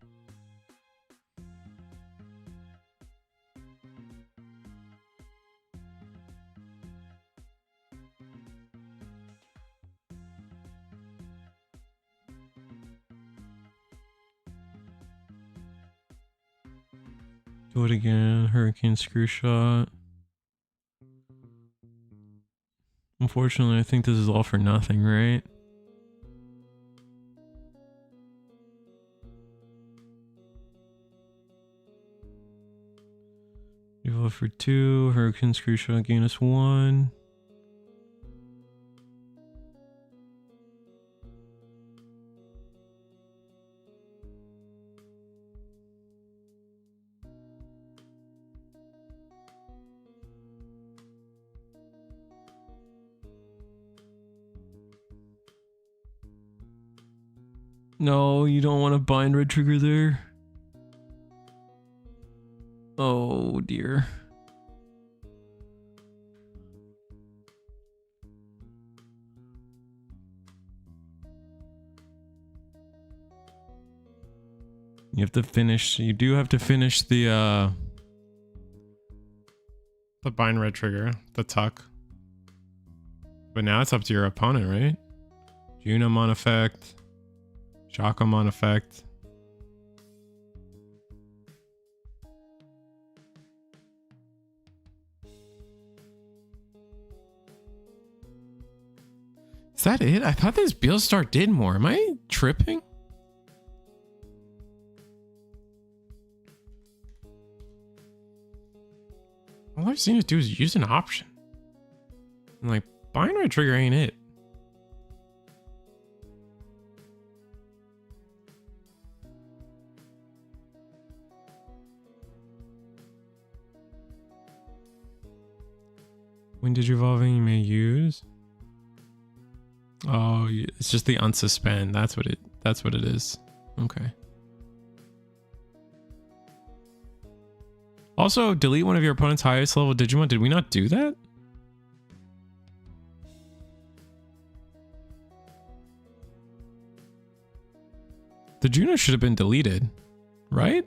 Speaker 1: Do it again. Hurricane Screw Shot. Unfortunately, I think this is all for nothing, right? Evo for 2. Hurricane Screw Shot. Gain us 1. No, you don't want to bind red trigger there. Oh dear. You have to finish, you do have to finish the bind red trigger, the tuck. But now it's up to your opponent, right? Junum on effect. Shockum on effect. Is that it? I thought this Beelstar did more. Am I tripping? All I've seen it do is use an option. I'm like, bind red trigger ain't it. When digivolving you may use. Oh, it's just the unsuspend. That's what it is. Okay. Also, delete one of your opponent's highest level Digimon. Did we not do that? The Juno should have been deleted, right?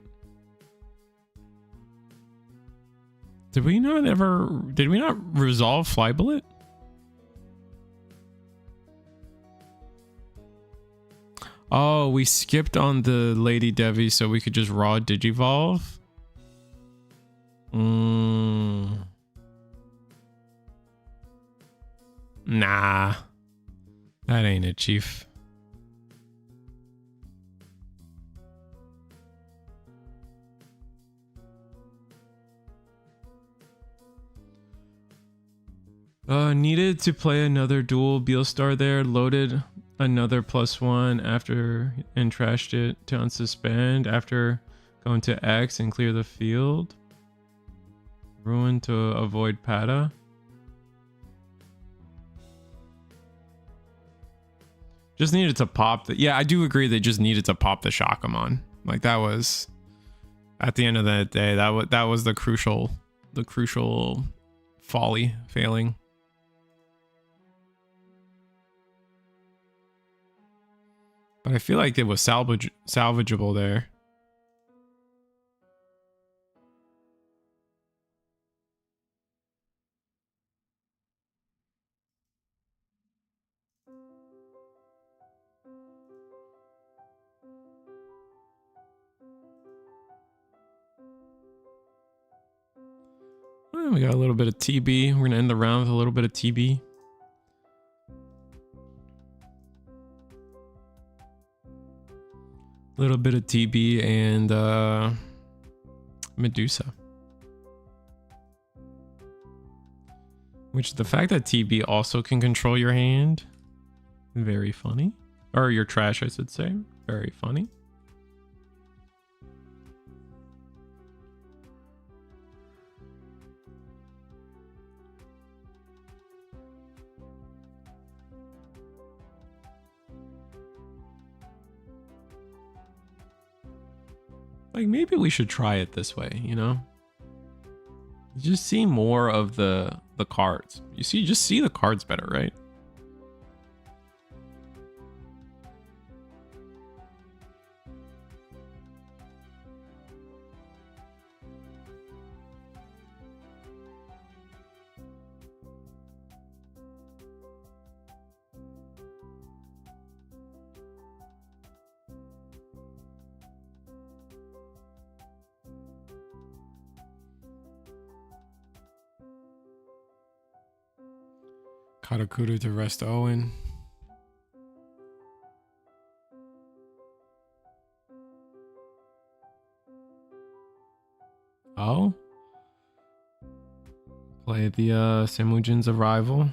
Speaker 1: Did we not resolve Fly Bullet? Oh, we skipped on the Lady Devi so we could just raw Digivolve? Nah. That ain't it, Chief. Needed to play another dual Beelstar there. Loaded another +1 after and trashed it to unsuspend after going to X and clear the field. Ruin to avoid Pada. Just needed to pop the... Yeah, I do agree they just needed to pop the Shakamon. Like that was... At the end of the day, that was the crucial failing. But I feel like it was salvageable there. Well, we got a little bit of TB. We're gonna end the round with a little bit of TB. Little bit of TB and Medusa. Which the fact that TB also can control your hand, very funny. Or your trash, I should say. Very funny. Like maybe we should try it this way, you know? You just see more of the cards. You just see the cards better, right? Katakuru to rest Owen. Oh? Play the Samujin's arrival.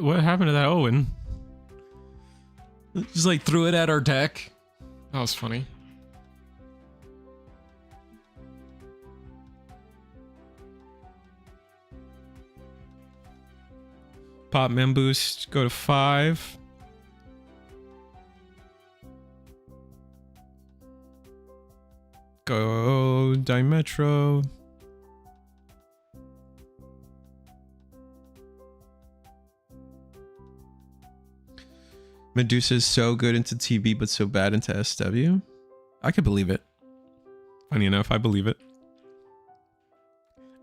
Speaker 1: What happened to that Owen? Just like threw it at our deck. That was funny. Pop Mem Boost, go to 5. Go Dimetro. Medusa is so good into TB, but so bad into SW. I could believe it. Funny enough, I believe it.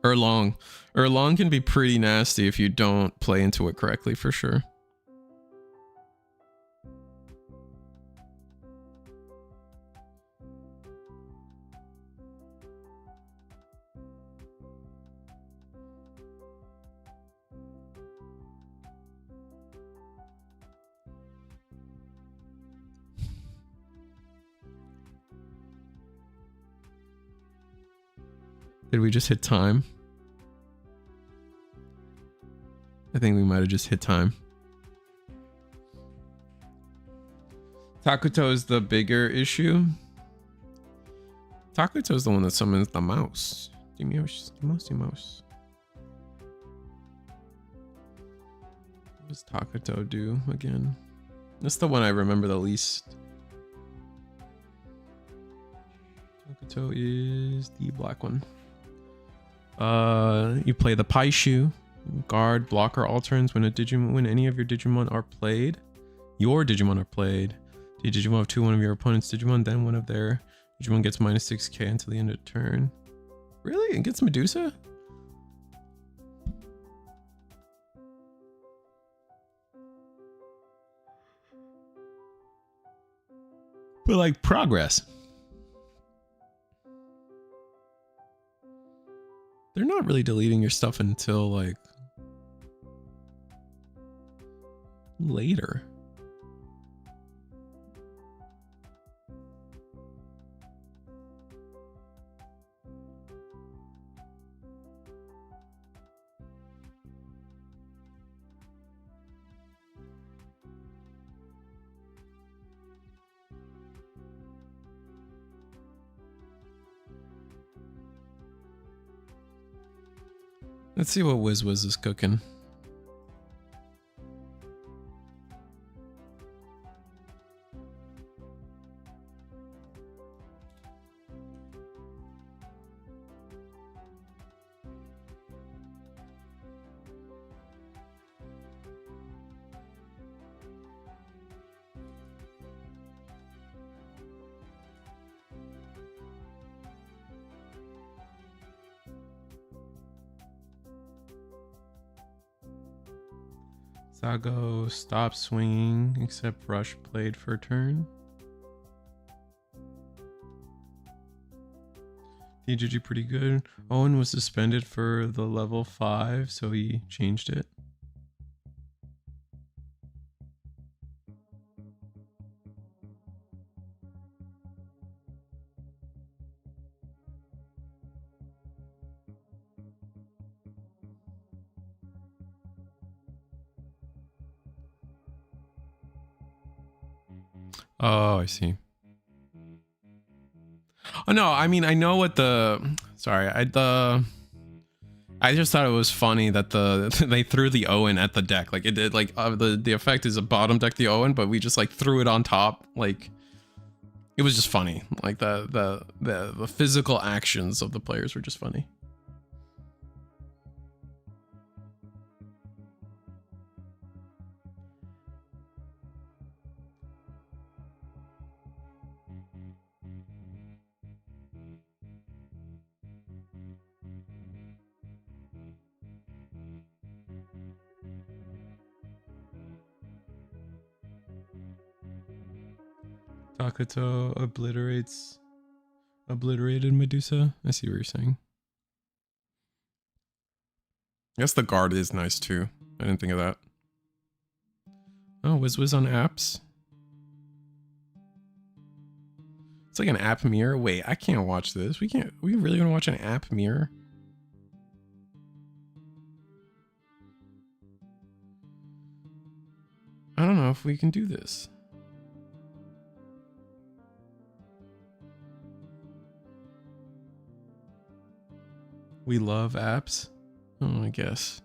Speaker 1: Erlong can be pretty nasty if you don't play into it correctly, for sure. Did we just hit time? I think we might have just hit time. Takuto is the bigger issue. Takuto is the one that summons the mouse. The mouse. What does Takuto do again? That's the one I remember the least. Takuto is the black one. You play the Paishu. Guard, blocker, all turns when any of your Digimon are played. Your Digimon are played. The Digimon of one of your opponent's Digimon, then one of their Digimon gets minus 6k until the end of turn. Really? It gets Medusa? But like progress. They're not really deleting your stuff until like later. Let's see what Wiz is cooking. Sago stop swinging except Rush played for a turn. TCG pretty good. Owen was suspended for the level 5, so he changed it. Oh, I see. Oh no, I mean I know what the I just thought it was funny that they threw the Owen at the deck. Like it did like the effect is a bottom deck the Owen, but we just like threw it on top. Like it was just funny. Like the physical actions of the players were just funny. Takuto obliterated Medusa. I see what you're saying. I guess the guard is nice too. I didn't think of that. Oh, Wiz on apps. It's like an app mirror. Wait, I can't watch this. We really want to watch an app mirror? I don't know if we can do this. We love apps. Oh, I guess.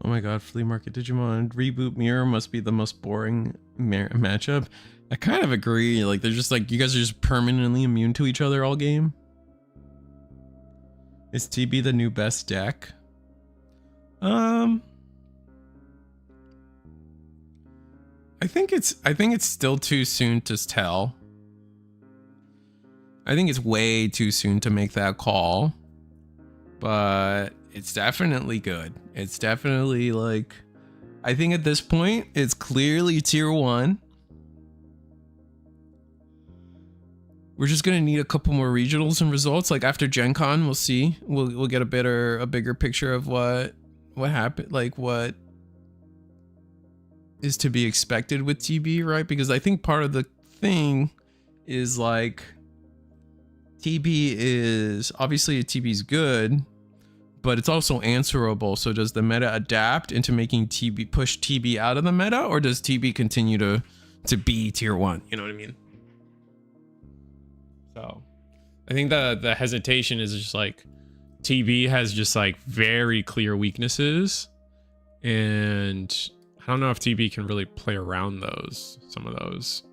Speaker 1: Oh my god, Flea Market Digimon. Reboot Mirror must be the most boring matchup. I kind of agree. Like, they're just like, you guys are just permanently immune to each other all game. Is TB the new best deck? I think it's still too soon to tell. I think it's way too soon to make that call. But it's definitely good. It's definitely like, I think at this point it's clearly tier 1. We're just gonna need a couple more regionals and results. Like after Gen Con, we'll see. We'll get a bigger picture of what happened, like what is to be expected with TB, right? Because I think part of the thing is like TB is obviously TB is good, but it's also answerable. So does the meta adapt into making TB push TB out of the meta, or does TB continue to be tier 1? You know what I mean? So I think the hesitation is just like TB has just like very clear weaknesses, and I don't know if TB can really play around some of those.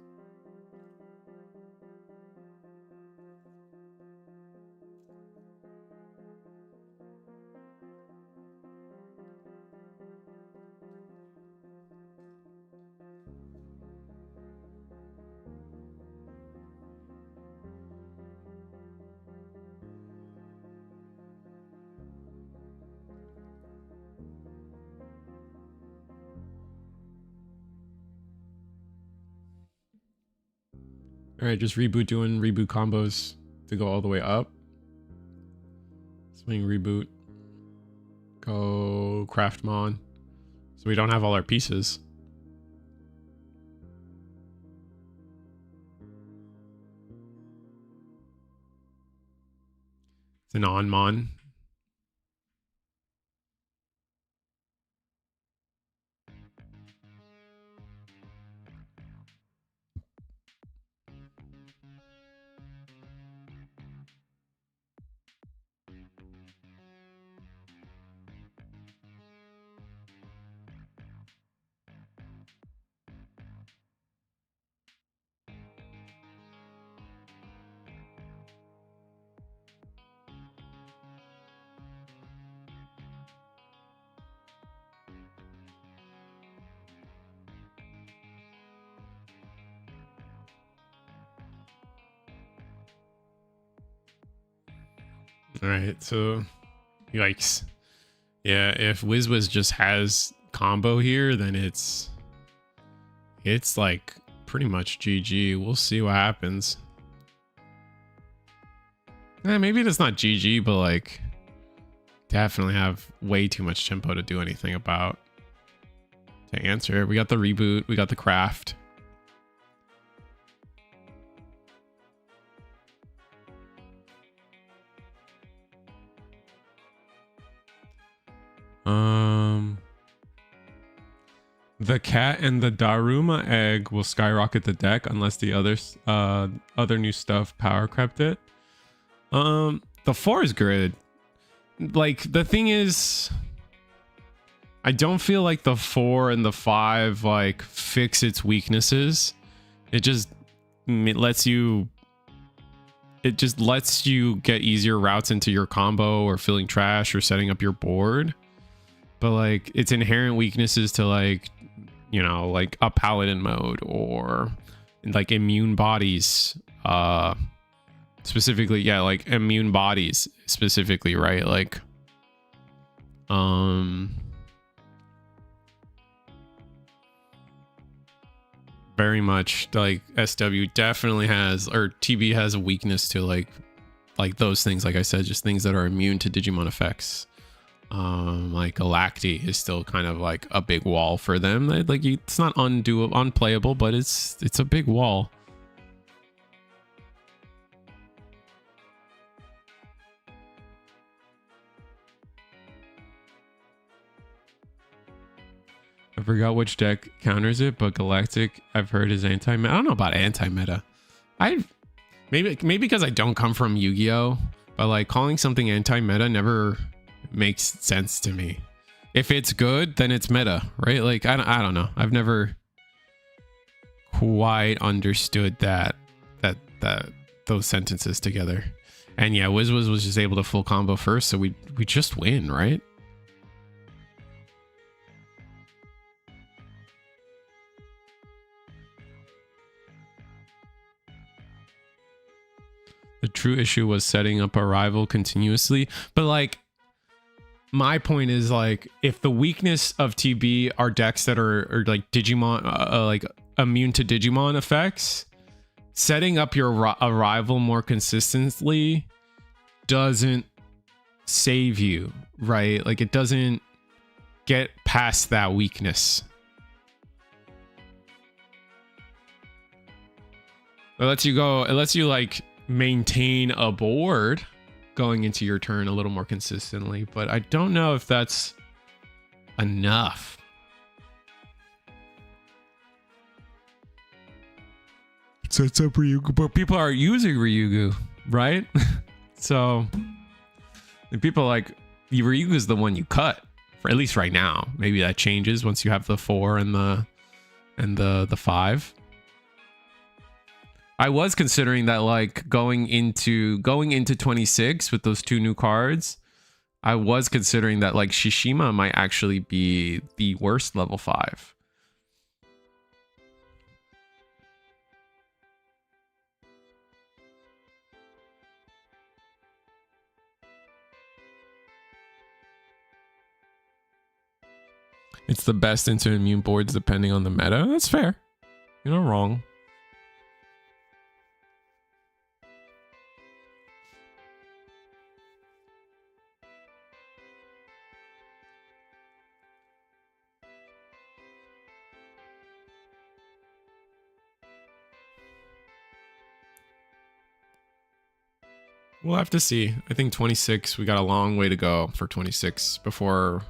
Speaker 1: All right, just doing reboot combos to go all the way up. Swing reboot. Go Craftmon. So we don't have all our pieces. It's an Onmon. All right, so yikes. Yeah, if WizWiz just has combo here, then it's like pretty much GG. We'll see what happens. Maybe it's not GG, but like definitely have way too much tempo to do anything about. To answer, we got the reboot, we got the craft. The cat and the Daruma egg will skyrocket the deck unless the other new stuff power crept it. The 4 is good. Like the thing is, I don't feel like the 4 and the 5 like fix its weaknesses. It just lets you get easier routes into your combo or filling trash or setting up your board. But like its inherent weaknesses to like, you know, like a paladin mode or like immune bodies, specifically, yeah, like immune bodies specifically, right? Like very much like SW definitely has, or TB has a weakness to like those things, like I said, just things that are immune to Digimon effects. Like Galacti is still kind of like a big wall for them. Like it's not unplayable, but it's a big wall. I forgot which deck counters it, but Galactic I've heard is anti-meta. I don't know about anti-meta. Maybe because I don't come from Yu-Gi-Oh, but like calling something anti-meta never makes sense to me. If it's good, then it's meta, right? Like I don't know. I've never quite understood that those sentences together. And yeah, Wiz was just able to full combo first, so we just win, right? The true issue was setting up a rival continuously. But like, my point is like, if the weakness of TB are decks that are like Digimon, like immune to Digimon effects, setting up your a rival more consistently doesn't save you, right? Like it doesn't get past that weakness. It lets you go, it lets you like maintain a board going into your turn a little more consistently, but I don't know if that's enough. It sets up Ryugu, but people are using Ryugu, right? So people like Ryugu is the one you cut, for at least right now. Maybe that changes once you have the 4 and the 5. I was considering that, like, going into 26 with those 2 new cards, I was considering that like Shishima might actually be the worst level 5. It's the best into immune boards depending on the meta. That's fair. You're not wrong. We'll have to see. I think 26, we got a long way to go for 26 before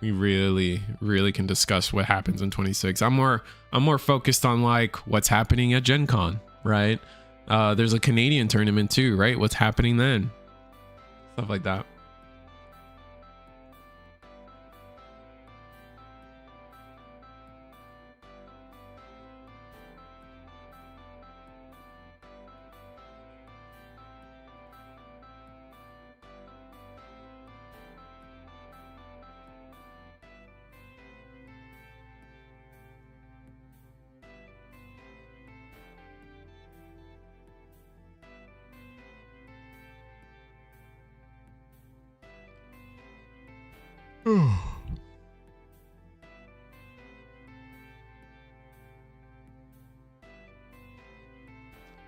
Speaker 1: we really can discuss what happens in 26. I'm more focused on like what's happening at Gen Con, right? There's a Canadian tournament too, right? What's happening then? Stuff like that.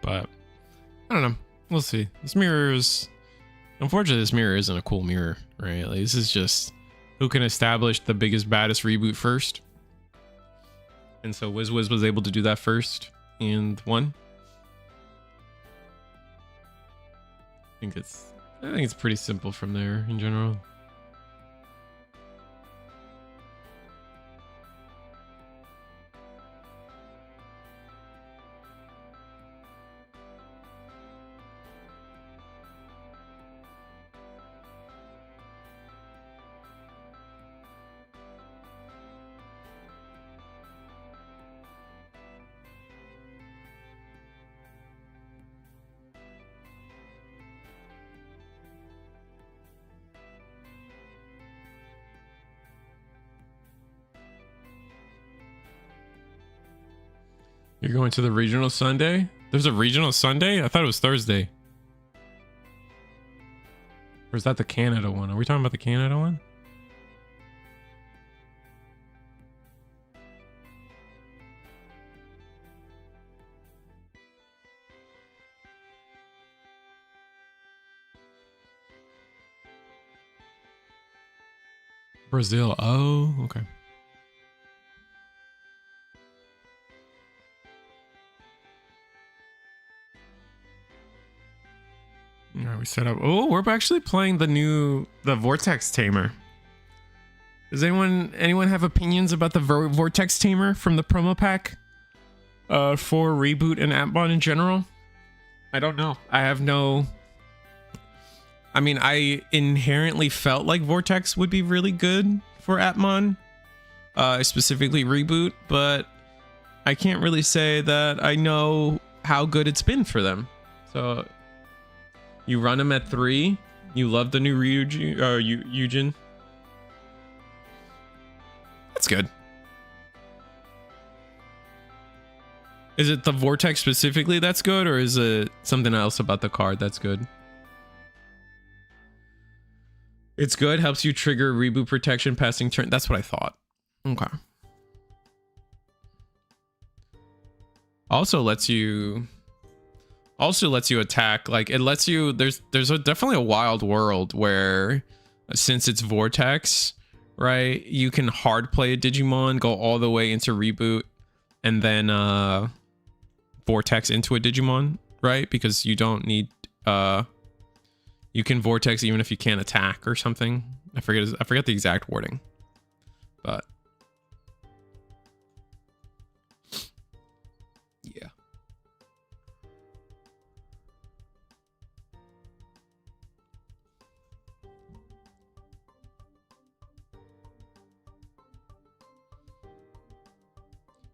Speaker 1: But I don't know. We'll see. This mirror is, unfortunately, this mirror isn't a cool mirror, right? Like, this is just who can establish the biggest, baddest reboot first. And so Wiz was able to do that first and won. I think it's pretty simple from there in general. You're going to the regional Sunday? There's a regional Sunday? I thought it was Thursday. Or is that the Canada one? Are we talking about the Canada one? Brazil. Oh, okay. All right, we set up. Oh, we're actually playing the Vortex Tamer. Does anyone have opinions about the Vortex Tamer from the promo pack for Reboot and Atmon in general? I don't know. I have no. I mean, I inherently felt like Vortex would be really good for Atmon, specifically Reboot, but I can't really say that I know how good it's been for them. So you run them at 3. You love the new Eugen. That's good. Is it the Vortex specifically that's good, or is it something else about the card that's good? It's good, helps you trigger reboot protection passing turn. That's what I thought. Okay. Also lets you attack. Like, it lets you, there's definitely a wild world where, since it's Vortex, right, you can hard play a Digimon, go all the way into reboot, and then Vortex into a Digimon, right? Because you don't need you can Vortex even if you can't attack or something. I forget the exact wording, but yeah.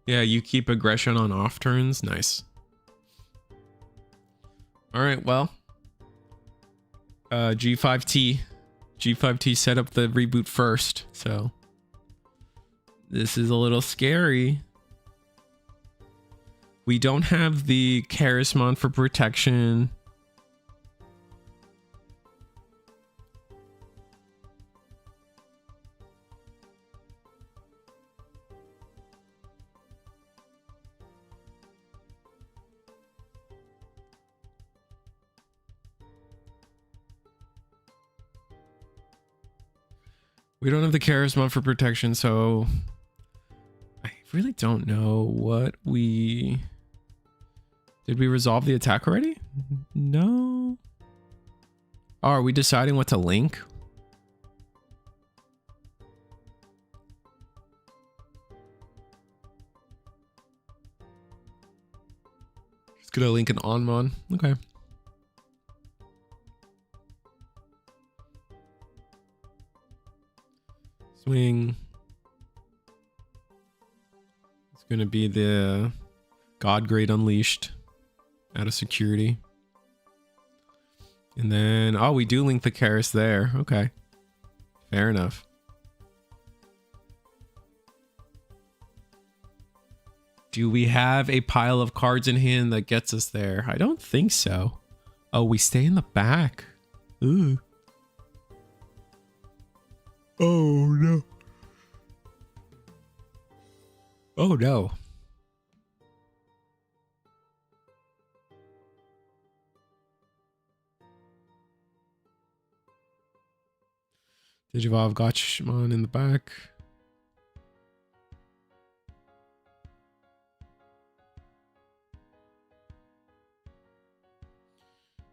Speaker 1: Yeah, you keep aggression on off turns. Nice. All right, well, G5T set up the reboot first, so this is a little scary. We don't have the Charismon for protection. We don't have the Charisma for protection, so I really don't know what we... Did we resolve the attack already? No. Oh, are we deciding what to link? Just gonna link an Onmon. Okay. Swing. It's gonna be the God Grade Unleashed out of security. And then, oh, we do link the Karis there. Okay. Fair enough. Do we have a pile of cards in hand that gets us there? I don't think so. Oh, we stay in the back. Ooh. Oh no. Oh no. Digivolve Gotchmon in the back.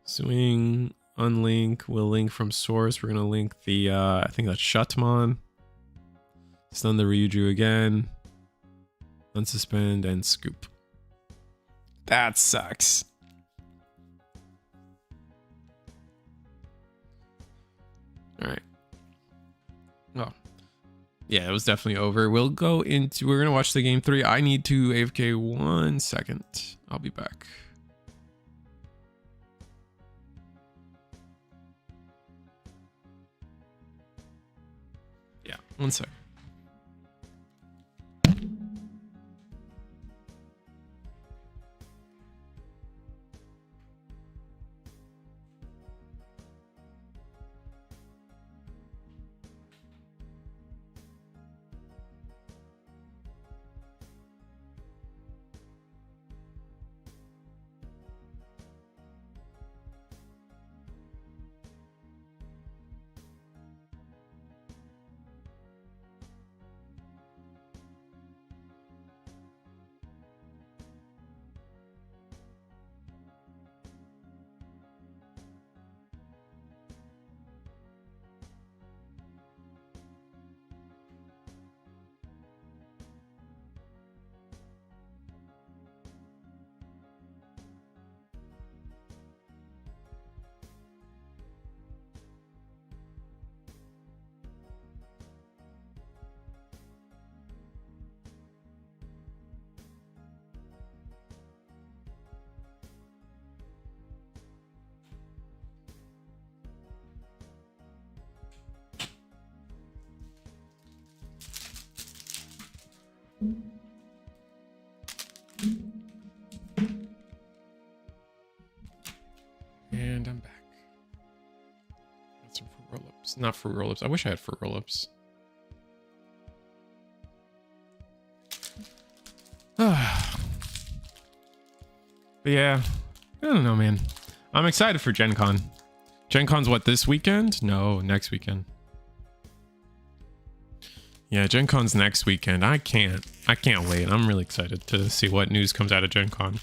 Speaker 1: Swing, unlink, we'll link from source. We're gonna link the I think that's Shutmon. Stun the Ryuju again. Unsuspend and scoop. That sucks. Alright. Oh. Yeah, it was definitely over. We're gonna watch the game 3. I need to AFK 1 second. I'll be back. Yeah, 1 sec. not fruit roll-ups. I wish I had fruit roll-ups. But yeah, I don't know, man. I'm excited for Gen Con. Gen Con's what, this weekend? No, next weekend. Yeah, Gen Con's next weekend. I can't wait. I'm really excited to see what news comes out of Gen Con.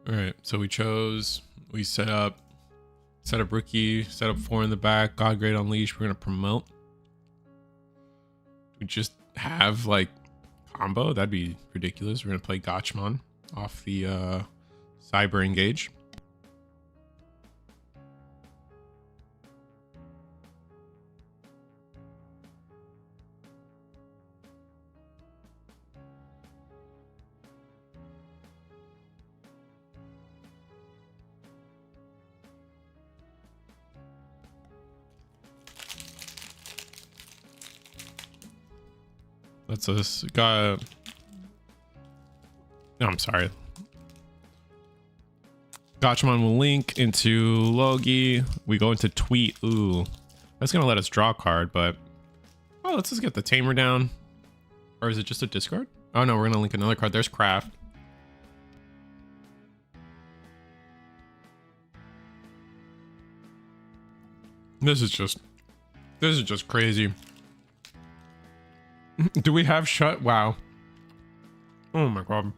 Speaker 1: All right, so we set up rookie, set up 4 in the back, God Grade Unleashed. We're gonna promote. We just have like combo. That'd be ridiculous. We're gonna play Gachmon off the Cyber Engage. That's us. No, I'm sorry. Gachmon will link into Logi. We go into Tweet. Ooh, that's gonna let us draw a card, but oh, let's just get the Tamer down. Or is it just a discard? Oh no, we're gonna link another card. There's Craft. This is just crazy. Do we have shut? Wow. Oh my god.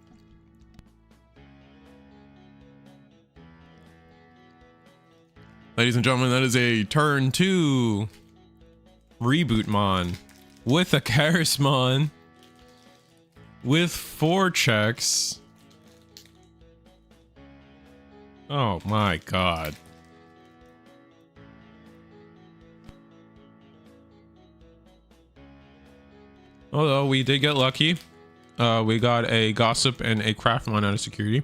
Speaker 1: Ladies and gentlemen, that is a turn 2 Rebootmon with a Charismon with 4 checks. Oh my god. Although we did get lucky. We got a Gossip and a Craftmon out of security.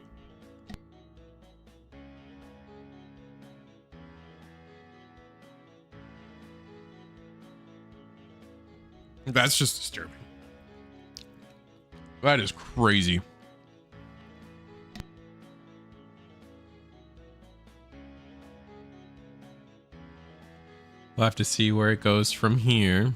Speaker 1: That's just disturbing. That is crazy. We'll have to see where it goes from here.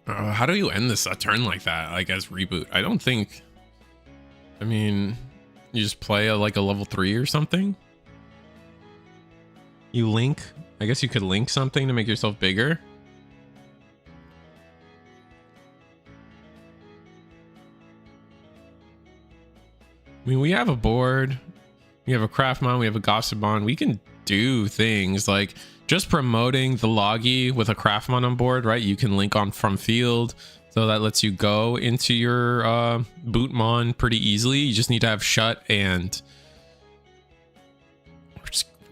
Speaker 1: How do you end this a turn like that, like as reboot? I don't think. I mean, you just play like a level 3 or something. You link. I guess you could link something to make yourself bigger. I mean, we have a board. We have a Craftmon. We have a Gossipmon. We can do things like just promoting the Logi with a Craftmon on board, right? You can link on from field, so that lets you go into your Bootmon pretty easily. You just need to have shut and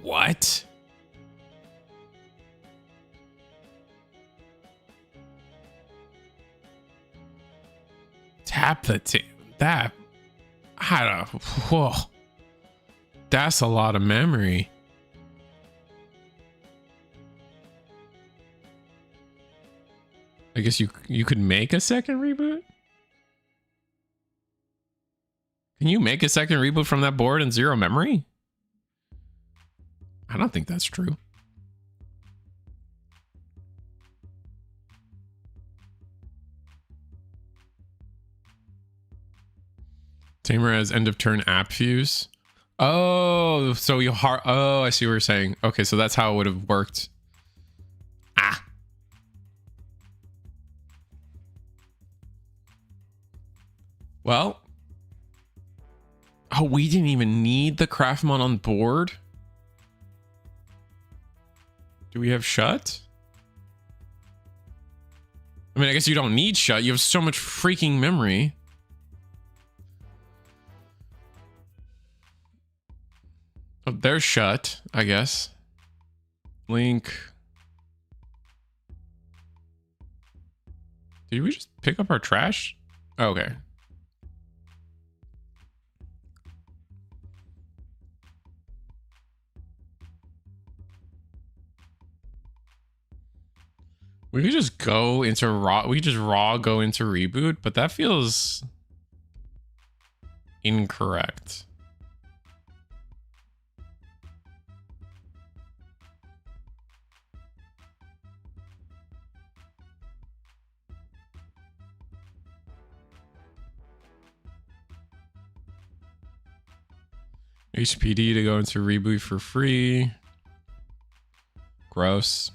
Speaker 1: what? Tap the that. I don't. Whoa, that's a lot of memory. I guess you could make a second reboot? Can you make a second reboot from that board in 0 memory? I don't think that's true. Tamer has end of turn app fuse. Oh, so you oh, I see what you're saying. Okay, so that's how it would have worked. Ah. Well, oh, we didn't even need the Craftmon on board. Do we have Shut? I mean, I guess you don't need Shut. You have so much freaking memory. Oh, there's Shut, I guess. Link. Did we just pick up our trash? Oh, okay. We could just go into raw. We could just raw go into reboot, but that feels incorrect. HPD to go into reboot for free. Gross.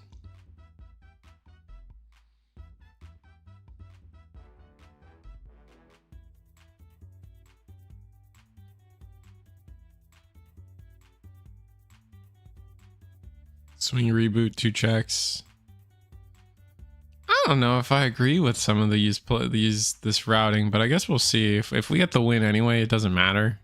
Speaker 1: Swing reboot, 2 checks. I don't know if I agree with some of this routing, but I guess we'll see. If we get the win anyway, it doesn't matter.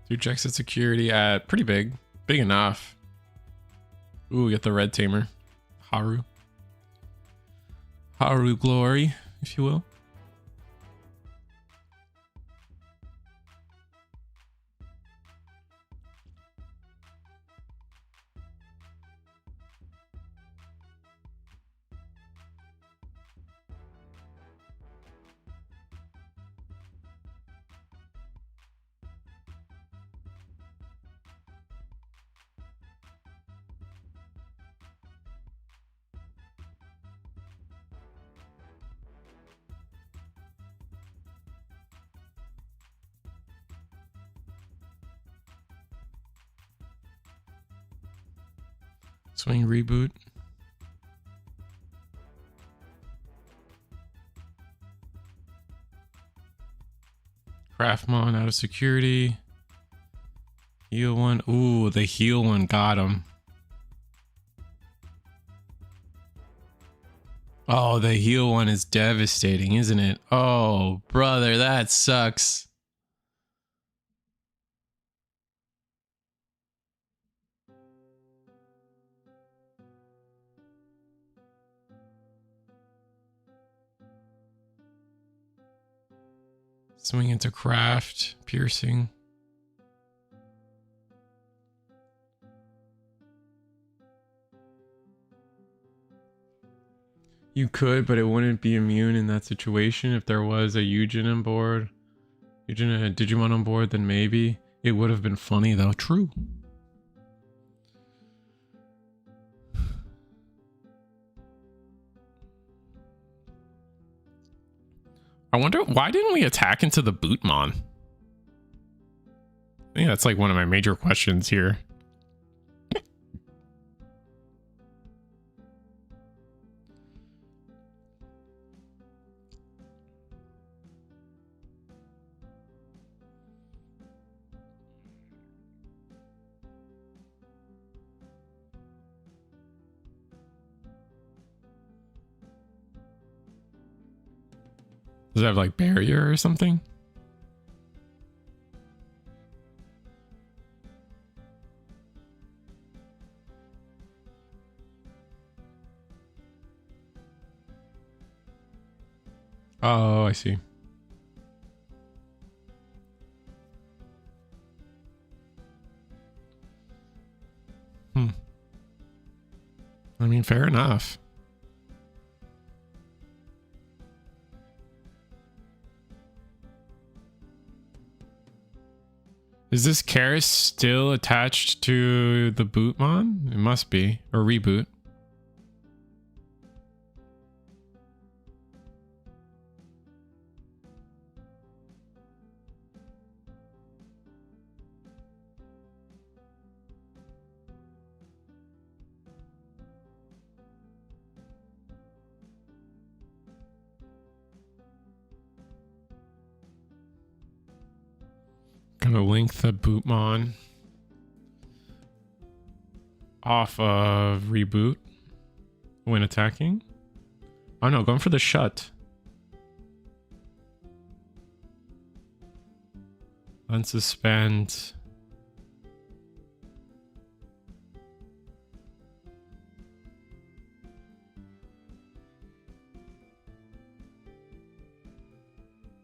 Speaker 1: Two checks at security at pretty big enough. Ooh, we get the red tamer. Haru glory, if you will. Swing reboot. Craftmon out of security. Heal one. Ooh, the heal one got him. Oh, the heal one is devastating, isn't it? Oh, brother, that sucks. Swing into craft, piercing. You could, but it wouldn't be immune in that situation. If there was a Eugen on board, Eugen and a Digimon on board, then maybe. It would have been funny though. True. I wonder, why didn't we attack into the Bootmon? I think that's like one of my major questions here. Does it have like barrier or something? Oh, I see. I mean, fair enough. Is this Karis still attached to the Bootmon? It must be. Or reboot. Gonna link the Bootmon off of reboot when attacking. Oh no, going for the shut. Unsuspend.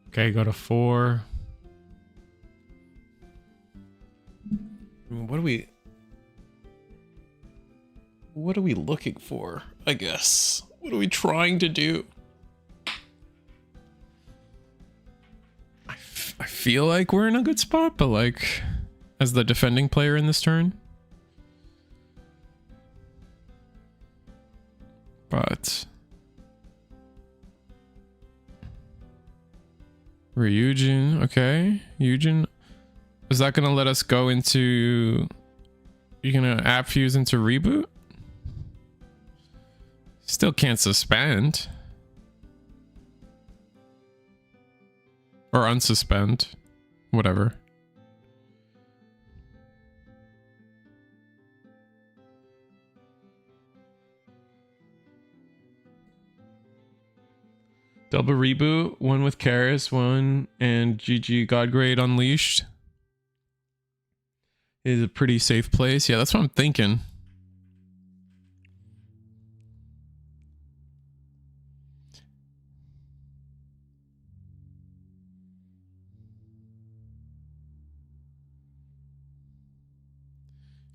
Speaker 1: Okay, go to 4. What are we looking for? I guess. What are we trying to do? I feel like we're in a good spot, but like as the defending player in this turn. But Ryujin, okay. Yujin, is that gonna let us go into? You're gonna app fuse into reboot? Still can't suspend. Or unsuspend. Whatever. Double reboot, one with Karis, one and GG Godgrade Unleashed. Is a pretty safe place. Yeah, that's what I'm thinking.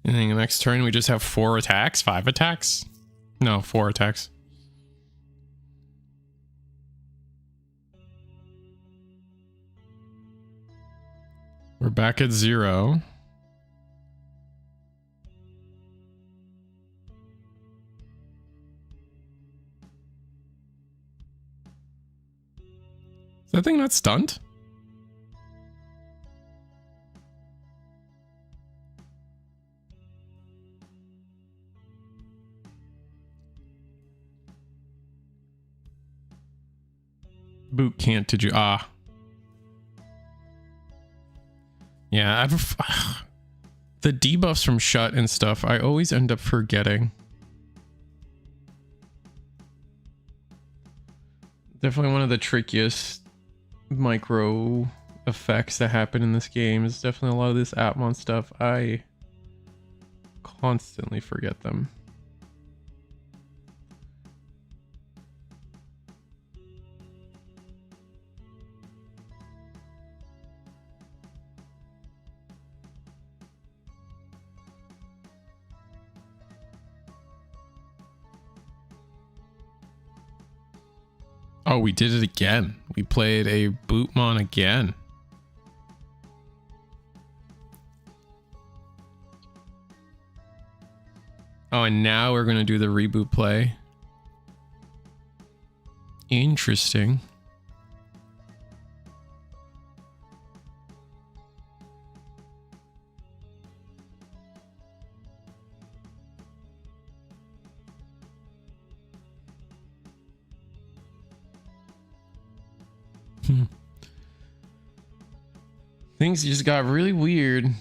Speaker 1: And then the next turn we just have 4 attacks, 5 attacks? No, 4 attacks. We're back at 0. Is that thing not stunned? Boot can't did you yeah, the debuffs from shut and stuff I always end up forgetting. Definitely one of the trickiest micro effects that happen in this game is definitely a lot of this Atmon stuff. I constantly forget them. Oh, we did it again. We played a Bootmon again. Oh, and now we're going to do the reboot play. Interesting. Things just got really weird.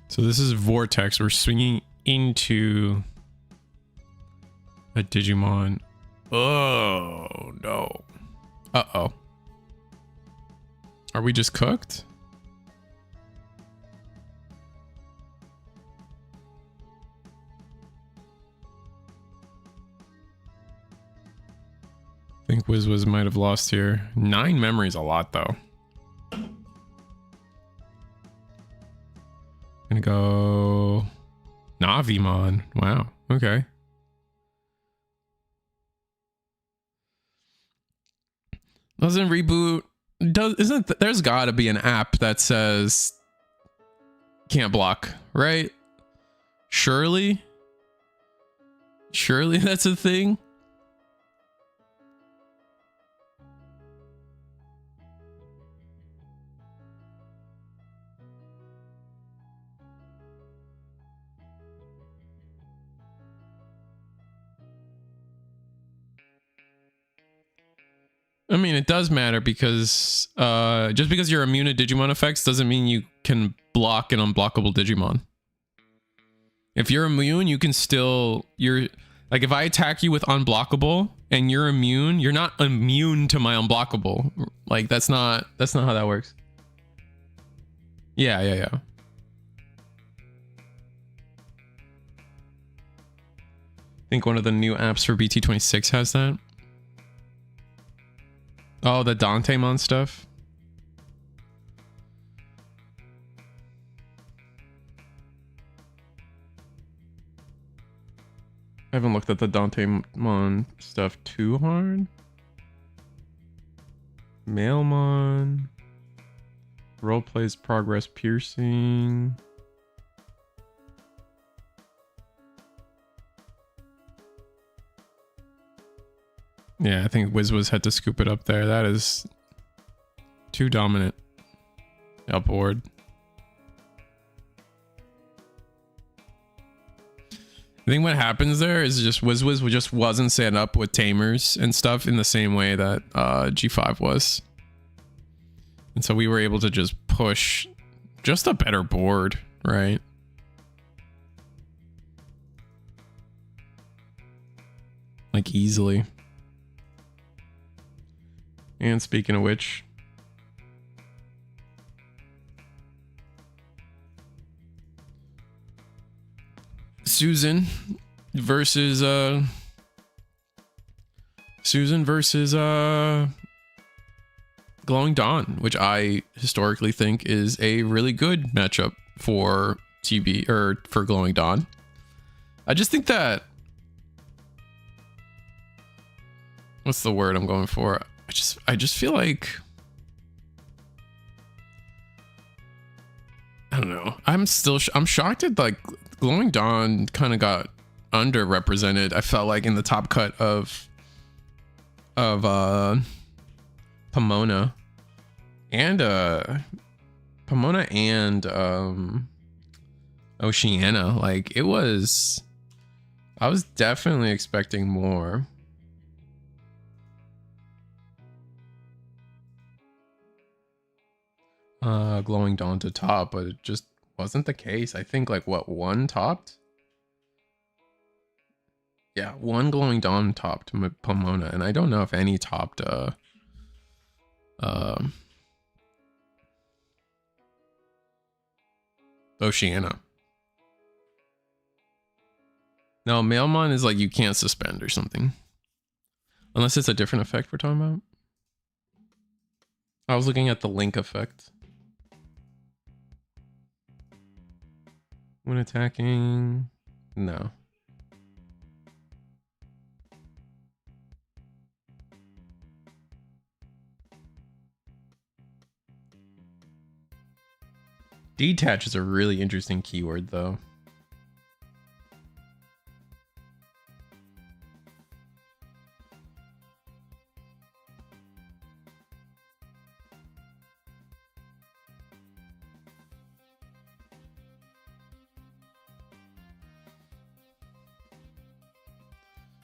Speaker 1: So this is Vortex. We're swinging into a Digimon. Oh, no. Uh-oh. Are we just cooked? I think Wiz might have lost here. 9 memories, a lot though. Gonna go Navimon. Wow. Okay. Doesn't reboot. There's gotta be an app that says can't block, right? Surely that's a thing. I mean, it does matter because just because you're immune to Digimon effects doesn't mean you can block an unblockable Digimon. If you're immune, you can still, like if I attack you with unblockable and you're immune, you're not immune to my unblockable. Like that's not how that works. Yeah. I think one of the new apps for BT26 has that. Oh, the Dantemon stuff. I haven't looked at the Dantemon stuff too hard. Mailmon. Roleplays progress piercing. Yeah, I think WizWiz had to scoop it up there. That is too dominant. Upward. I think what happens there is just WizWiz just wasn't set up with tamers and stuff in the same way that G5 was. And so we were able to just push just a better board, right? Like easily. And speaking of which, Susan versus Glowing Dawn, which I historically think is a really good matchup for TB or for Glowing Dawn. I just think that, what's the word I'm going for? I just feel like, I don't know. I'm shocked at like Glowing Dawn kind of got underrepresented. I felt like in the top cut of Pomona and Oceania. Like I was definitely expecting more. Glowing Dawn to top, but it just wasn't the case. I think like what, one topped? Yeah, one Glowing Dawn topped Pomona, and I don't know if any topped Oceania. No, Mailmon is like you can't suspend or something. Unless it's a different effect we're talking about. I was looking at the link effect. When attacking, no. Detach is a really interesting keyword though.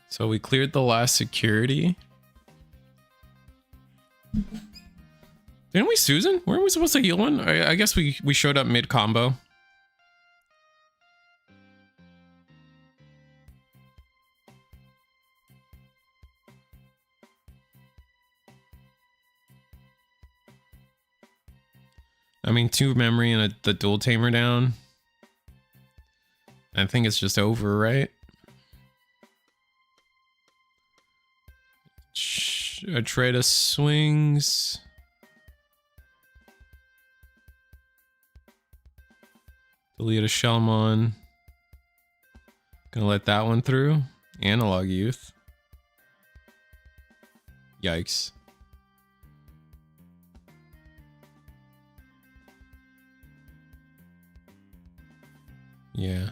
Speaker 1: So we cleared the last security. Didn't we Susan? Weren't we supposed to heal one? I guess we showed up mid combo. I mean, 2 memory and the dual tamer down. I think it's just over, right? Atreus swings. Delete a Shelmon. Gonna let that one through. Analog Youth. Yikes. Yeah.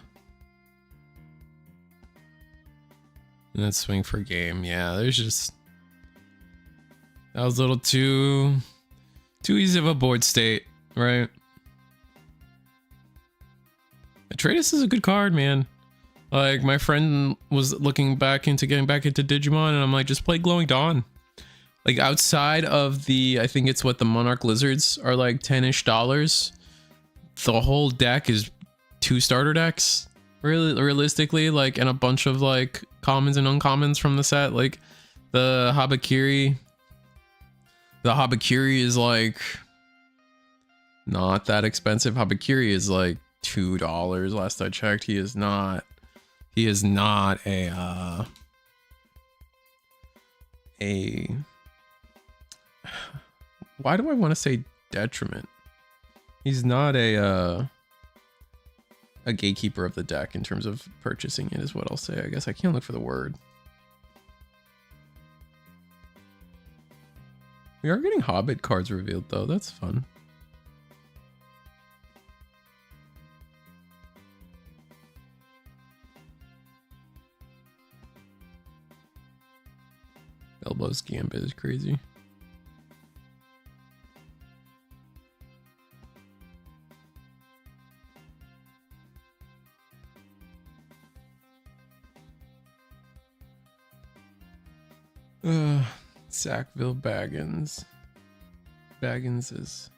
Speaker 1: And then swing for game. Yeah, there's just... That was a little too easy of a board state, right? Atreides is a good card, man. Like, my friend was looking back into getting back into Digimon, and I'm like, just play Glowing Dawn. Like, outside of the, I think it's what the Monarch Lizards are like $10-ish. The whole deck is 2 starter decks, really, realistically, like, and a bunch of like commons and uncommons from the set. Like, the Habakiri is like not that expensive. Habakiri is like $2 last I checked. He is not a why do I want to say detriment? He's not a gatekeeper of the deck in terms of purchasing it, is what I'll say. I guess I can't look for the word. We are getting Hobbit cards revealed though. That's fun. Elbow's Gambit is crazy. Sackville Baggins. Baggins is...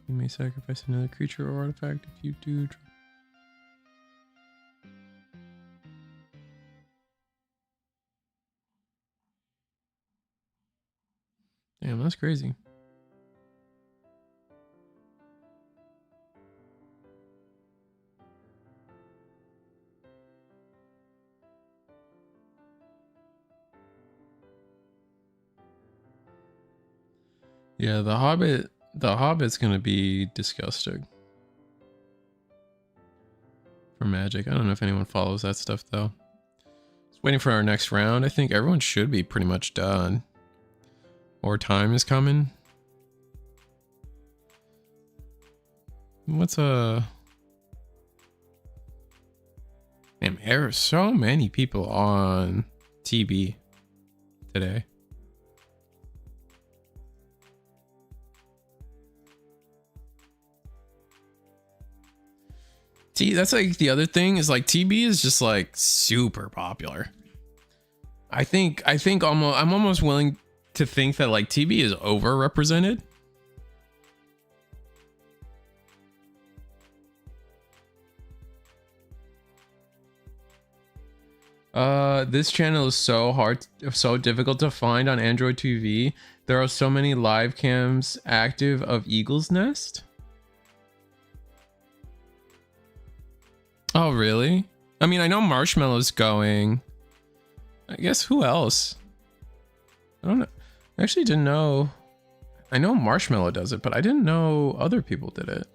Speaker 1: You may sacrifice another creature or artifact if you do. Damn, that's crazy. Yeah, the Hobbit's gonna be disgusting for Magic. I don't know if anyone follows that stuff though. Just waiting for our next round. I think everyone should be pretty much done. Or time is coming. What's Damn, there are so many people on TB today. That's like the other thing is like TB is just like super popular. I think I'm almost willing to think that like TB is overrepresented. This channel is so difficult to find on Android TV. There are so many live cams active of Eagle's Nest. Oh, really? I mean, I know Marshmallow's going. I guess who else? I don't know. I actually didn't know. I know Marshmallow does it, but I didn't know other people did it.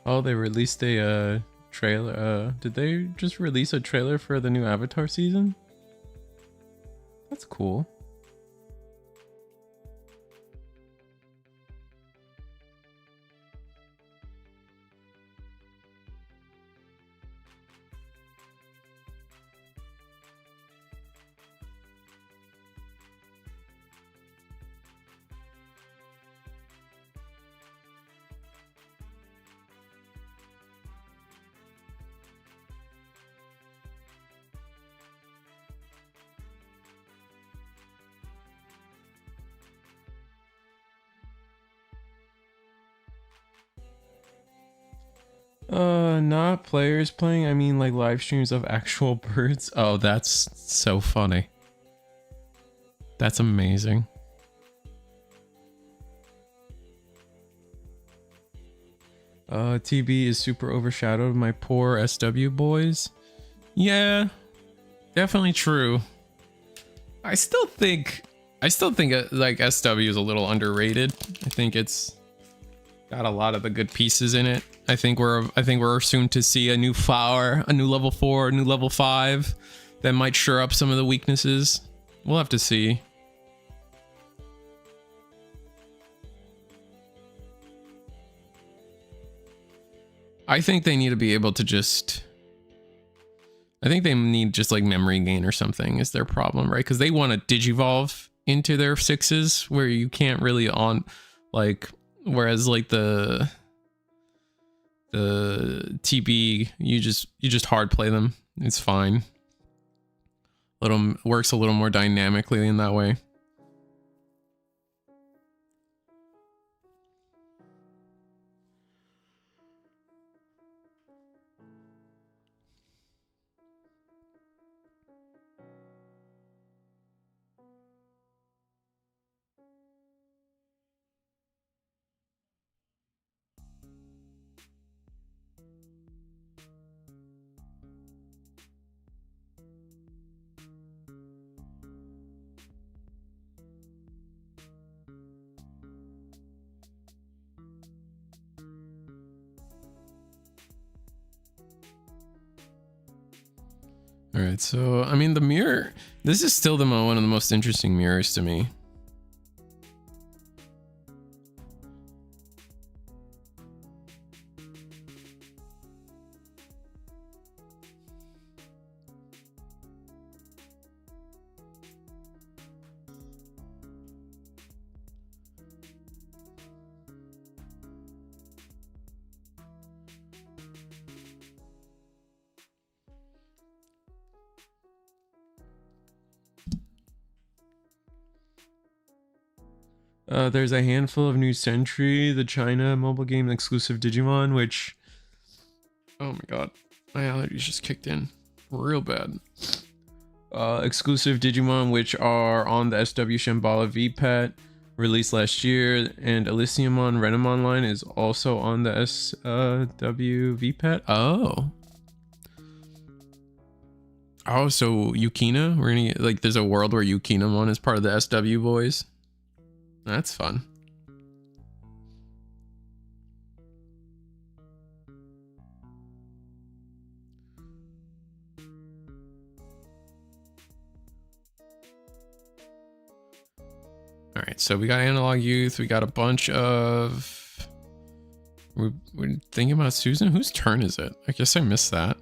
Speaker 1: Oh, they released a trailer. Did they just release a trailer for the new Avatar season? That's cool. Not players playing, I mean like live streams of actual birds. Oh, that's so funny. That's amazing. TB is super overshadowed. My poor SW boys. Yeah, definitely true. I still think like SW is a little underrated. I think it's got a lot of the good pieces in it. I think we're soon to see a new flower, a new level 4, a new level 5 that might shore up some of the weaknesses. We'll have to see. I think they need to be able to just... I think they need just like memory gain or something is their problem, right? Because they want to digivolve into their 6s where you can't really on like, whereas like the TB, you just hard play them. It's fine. Works a little more dynamically in that way. All right, so I mean the mirror, this is still one of the most interesting mirrors to me. There's a handful of new Sentry, the China mobile game exclusive Digimon, which, oh my god, my allergies just kicked in real bad. Exclusive Digimon, which are on the SW Shambala VPAT, released last year, and Elysiumon Renamon line is also on the SW VPAT. Oh, so Yukina, we're gonna like, there's a world where Yukinamon is part of the SW boys. That's fun. All right, so we got Analog Youth. We got a bunch of... We're thinking about Susan. Whose turn is it? I guess I missed that.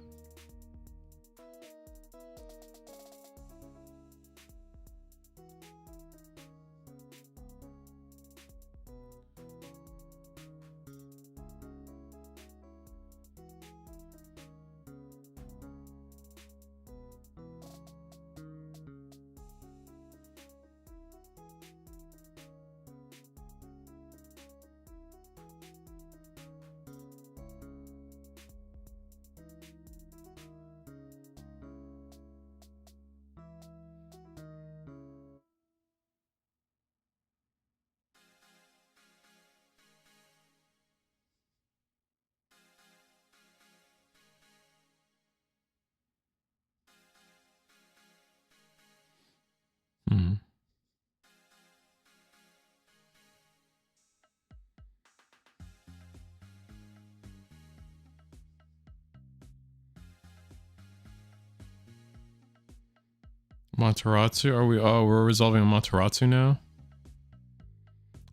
Speaker 1: Materatsu? Are we? Oh, we're resolving Materatsu now?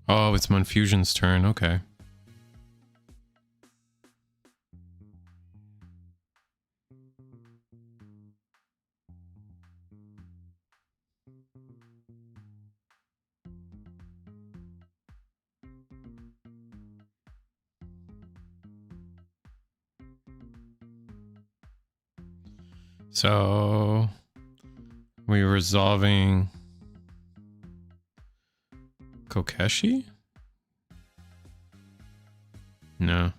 Speaker 1: Oh, it's Monfusion's turn. Okay. So we're resolving Kokeshi? No.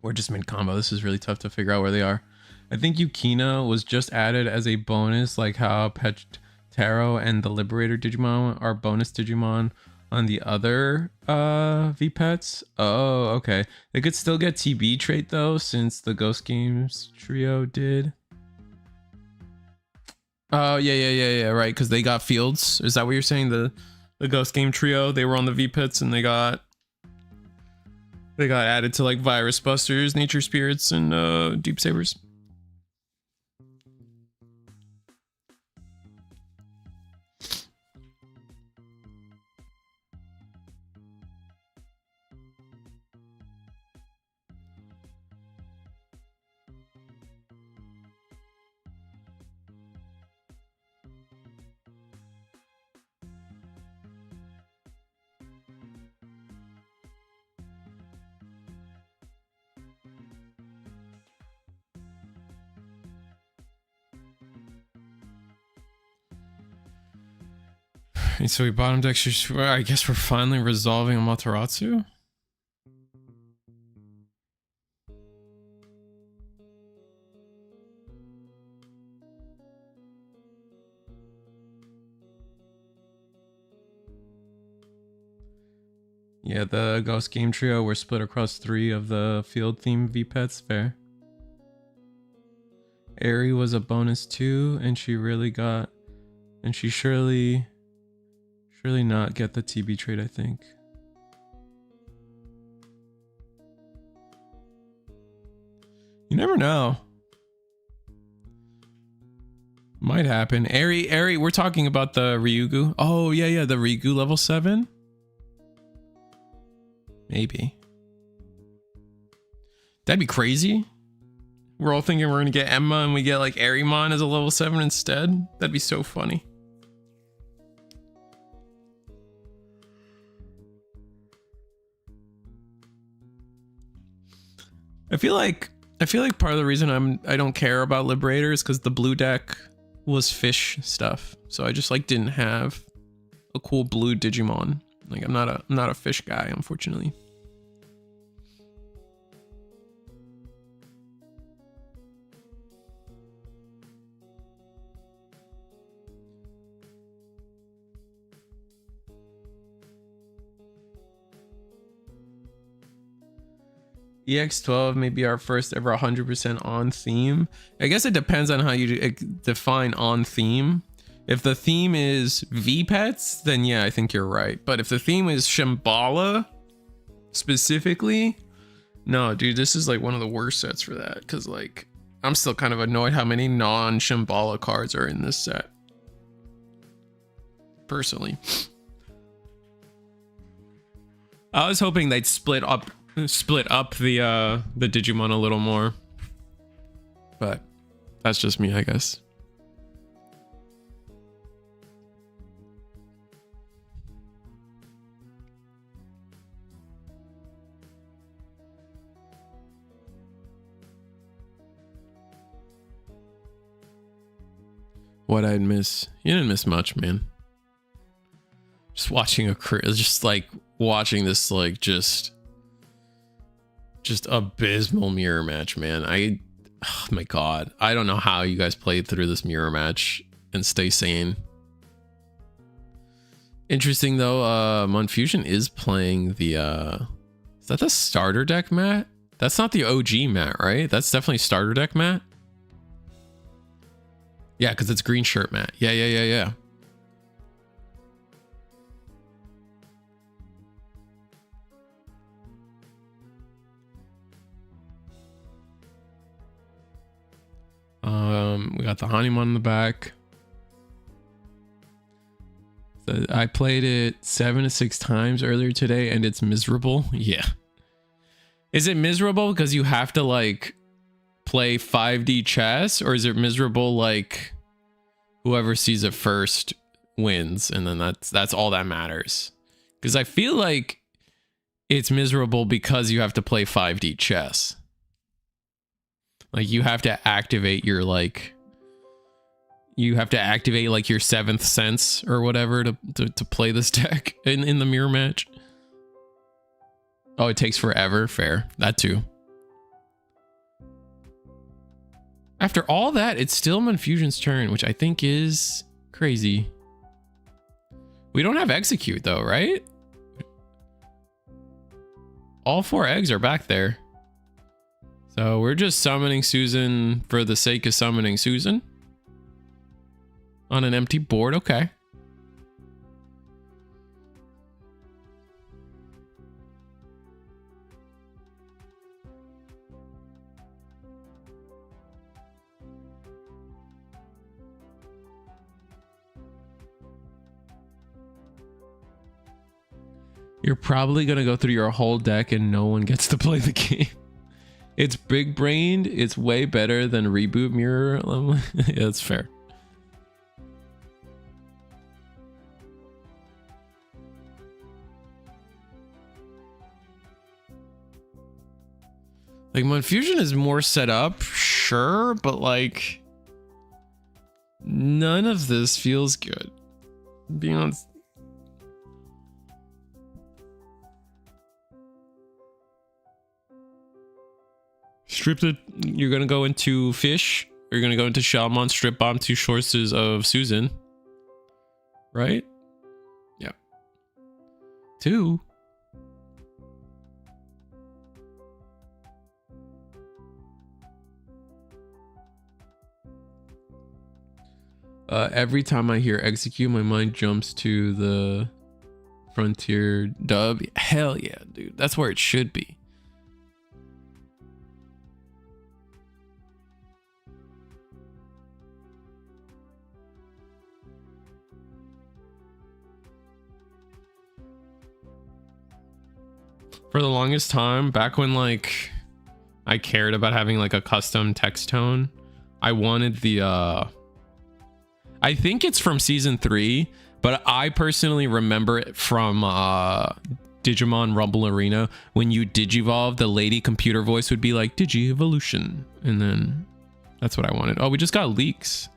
Speaker 1: We're just mid-combo. This is really tough to figure out where they are. I think Yukina was just added as a bonus, like how Petaro and the Liberator Digimon are bonus Digimon on the other VPETs. Oh, okay. They could still get TB trait though, since the Ghost Games trio did. Oh, yeah, right, because they got fields. Is that what you're saying? The Ghost Game trio, they were on the VPETs and they got added to like Virus Busters, Nature Spirits, and Deep Sabers. So we bottom deck. I guess we're finally resolving Amaterasu. Yeah, the Ghost Game trio were split across 3 of the field theme VPETs. Fair. Aerie was a bonus too, and she really got, and she surely not get the TB trade, I think. You never know. Might happen. Aerie, we're talking about the Ryugu. Oh, yeah, the Ryugu level 7? Maybe. That'd be crazy. We're all thinking we're gonna get Emma and we get like Aerimon as a level 7 instead. That'd be so funny. I feel like part of the reason I don't care about Liberator is because the blue deck was fish stuff. So I just like didn't have a cool blue Digimon. Like I'm not a fish guy, unfortunately. EX12 may be our first ever 100% on theme. I guess it depends on how you define on theme. If the theme is VPETs, then yeah, I think you're right. But if the theme is Shambala specifically, no, dude, this is like one of the worst sets for that. Because like, I'm still kind of annoyed how many non-Shambala cards are in this set. Personally. I was hoping they'd split up the Digimon a little more, but that's just me, I guess. What I'd miss? You didn't miss much, man. Just watching watching this like just abysmal mirror match, man. Oh my god, I don't know how you guys played through this mirror match and stay sane. Interesting though, Monfusion is playing the is that the starter deck mat? That's not the OG mat, right? That's definitely starter deck mat. Yeah, because it's green shirt mat. Yeah. We got the Hanimon in the back. So I played it 7 to 6 times earlier today and it's miserable. Yeah. Is it miserable because you have to like play 5D chess, or is it miserable like whoever sees it first wins and then that's all that matters? Because I feel like it's miserable because you have to play 5D chess. Like you have to activate your like your 7th sense or whatever to play this deck in the mirror match. Oh, it takes forever. Fair. That too. After all that, it's still Monfusion's turn, which I think is crazy. We don't have execute though, right? All 4 eggs are back there. So we're just summoning Susan for the sake of summoning Susan. On an empty board, okay. You're probably going to go through your whole deck and no one gets to play the game. It's big brained. It's way better than Reboot Mirror. Yeah, that's fair. Like, Mon Fusion is more set up, sure, but like, none of this feels good. Being honest. Stripped it. You're gonna go into Fish. You're gonna go into Shalmon, strip bomb 2 sources of Susan. Right? Yeah. 2. Every time I hear execute, my mind jumps to the Frontier dub. Hell yeah, dude. That's where it should be. For the longest time, back when like I cared about having like a custom text tone, I wanted the I think it's from season 3, but I personally remember it from Digimon Rumble Arena. When you digivolve, the lady computer voice would be like Digi-Evolution, and then that's what I wanted. Oh, we just got leaks.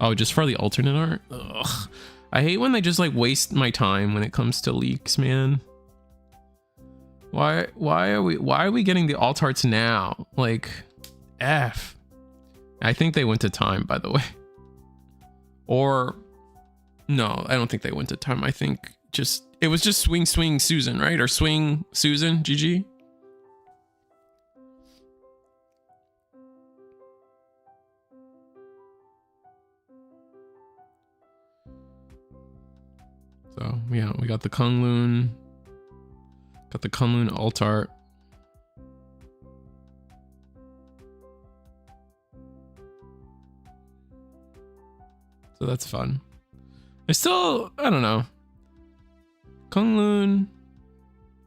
Speaker 1: Oh, just for the alternate art? Ugh. I hate when they just like waste my time when it comes to leaks, man. Why are we getting the alt arts now? Like, F. I think they went to time, by the way. Or no, I don't think they went to time. I think it was just swing Susan, right? Or swing Susan, GG. So yeah, we got the Kunlun. Got the Kunlun alt art. So that's fun. I don't know. Kunlun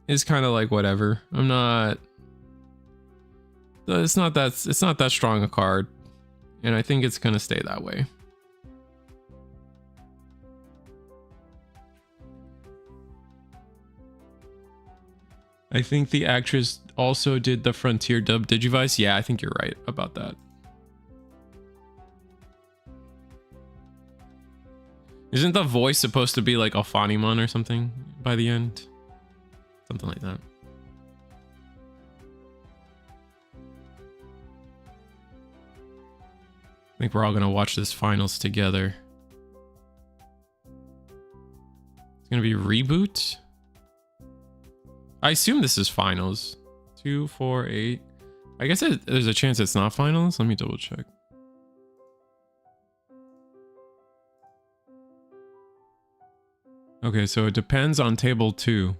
Speaker 1: is kind of like whatever. It's not that strong a card, and I think it's gonna stay that way. I think the actress also did the Frontier dub Digivice. Yeah, I think you're right about that. Isn't the voice supposed to be like Alphanimon or something by the end? Something like that. I think we're all gonna watch this finals together. It's gonna be Reboot. I assume this is finals. 2, 4, 8. I guess there's a chance it's not finals. Let me double check. Okay, so it depends on table 2.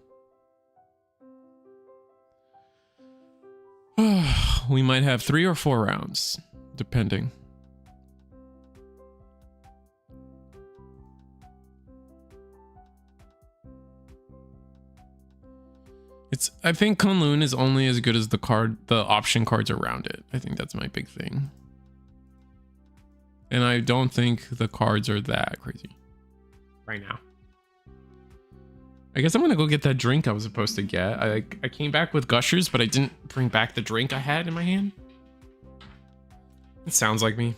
Speaker 1: We might have 3 or 4 rounds, depending. I think Kunlun is only as good as the option cards around it. I think that's my big thing. And I don't think the cards are that crazy right now. I guess I'm gonna go get that drink I was supposed to get. I came back with Gushers, but I didn't bring back the drink I had in my hand. It sounds like me.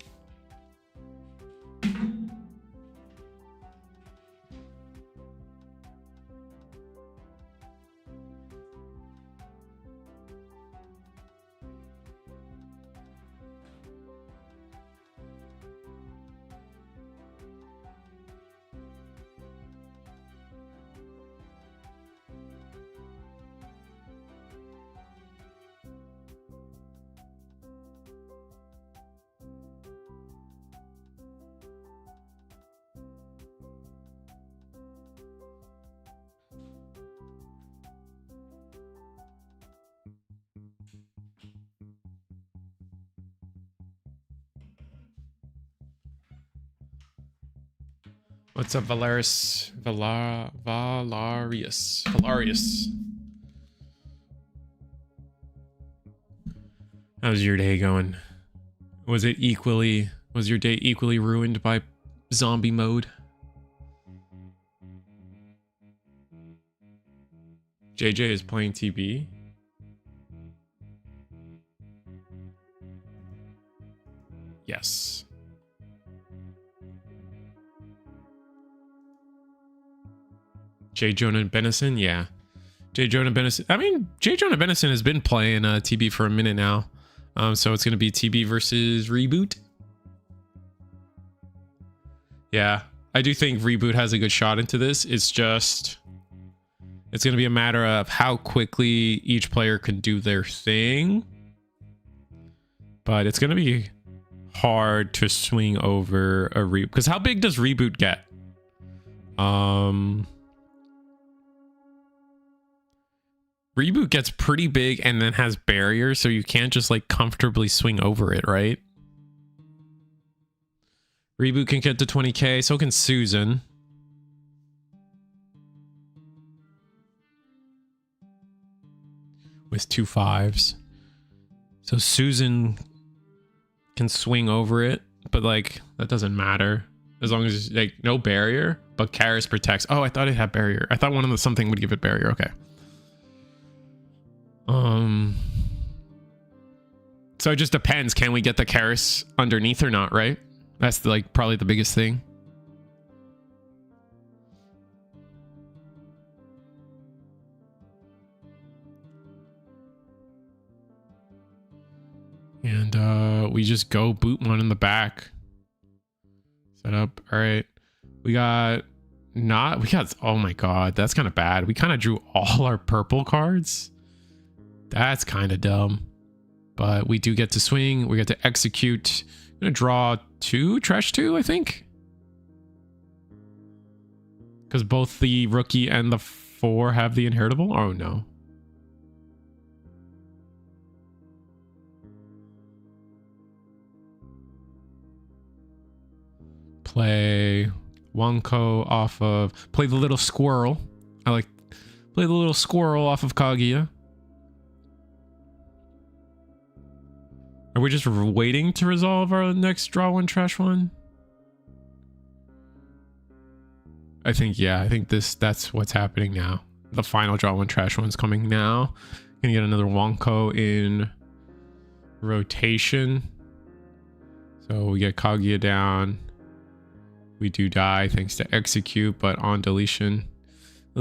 Speaker 1: What's up, Valarius? Valarius. How's your day going? Was your day equally ruined by zombie mode? JJ is playing TB. Yes. J. Jonah Benison, yeah. J. Jonah Benison. I mean, J. Jonah Benison has been playing TB for a minute now. So it's going to be TB versus Reboot. Yeah, I do think Reboot has a good shot into this. It's going to be a matter of how quickly each player can do their thing. But it's going to be hard to swing over a Reboot. Because how big does Reboot get? Reboot gets pretty big and then has barriers, so you can't just like comfortably swing over it, right? Reboot can get to 20k, so can Susan. With 2 5s. So Susan can swing over it, but like that doesn't matter. As long as like no barrier, but Karis protects. Oh, I thought it had barrier. I thought one of the something would give it barrier. Okay. So it just depends. Can we get the Karis underneath or not, right? That's like probably the biggest thing. And we just go boot one in the back. Set up. All right. We got, oh my God, that's kind of bad. We kind of drew all our purple cards. That's kind of dumb, but we do get to swing. We get to execute. I'm gonna draw 2, trash 2, I think, because both the rookie and the 4 have the inheritable. Oh no. Play Wonko off of, play the little squirrel. I like play the little squirrel off of Kaguya. Are we just waiting to resolve our next draw 1, trash 1? I think, yeah, I think that's what's happening now. The final draw 1, trash 1's coming now. Gonna get another Wonko in rotation. So we get Kaguya down. We do die thanks to execute, but on deletion. I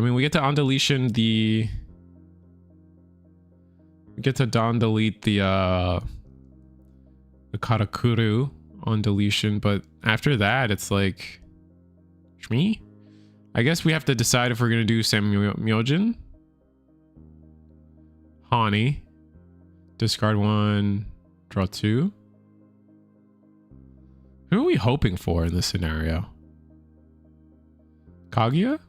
Speaker 1: mean, we get to on deletion the... We get to don delete the Karakuru on deletion, but after that, it's like... Shmi? I guess we have to decide if we're going to do Samyojin. Hani. Discard 1, draw 2. Who are we hoping for in this scenario? Kaguya?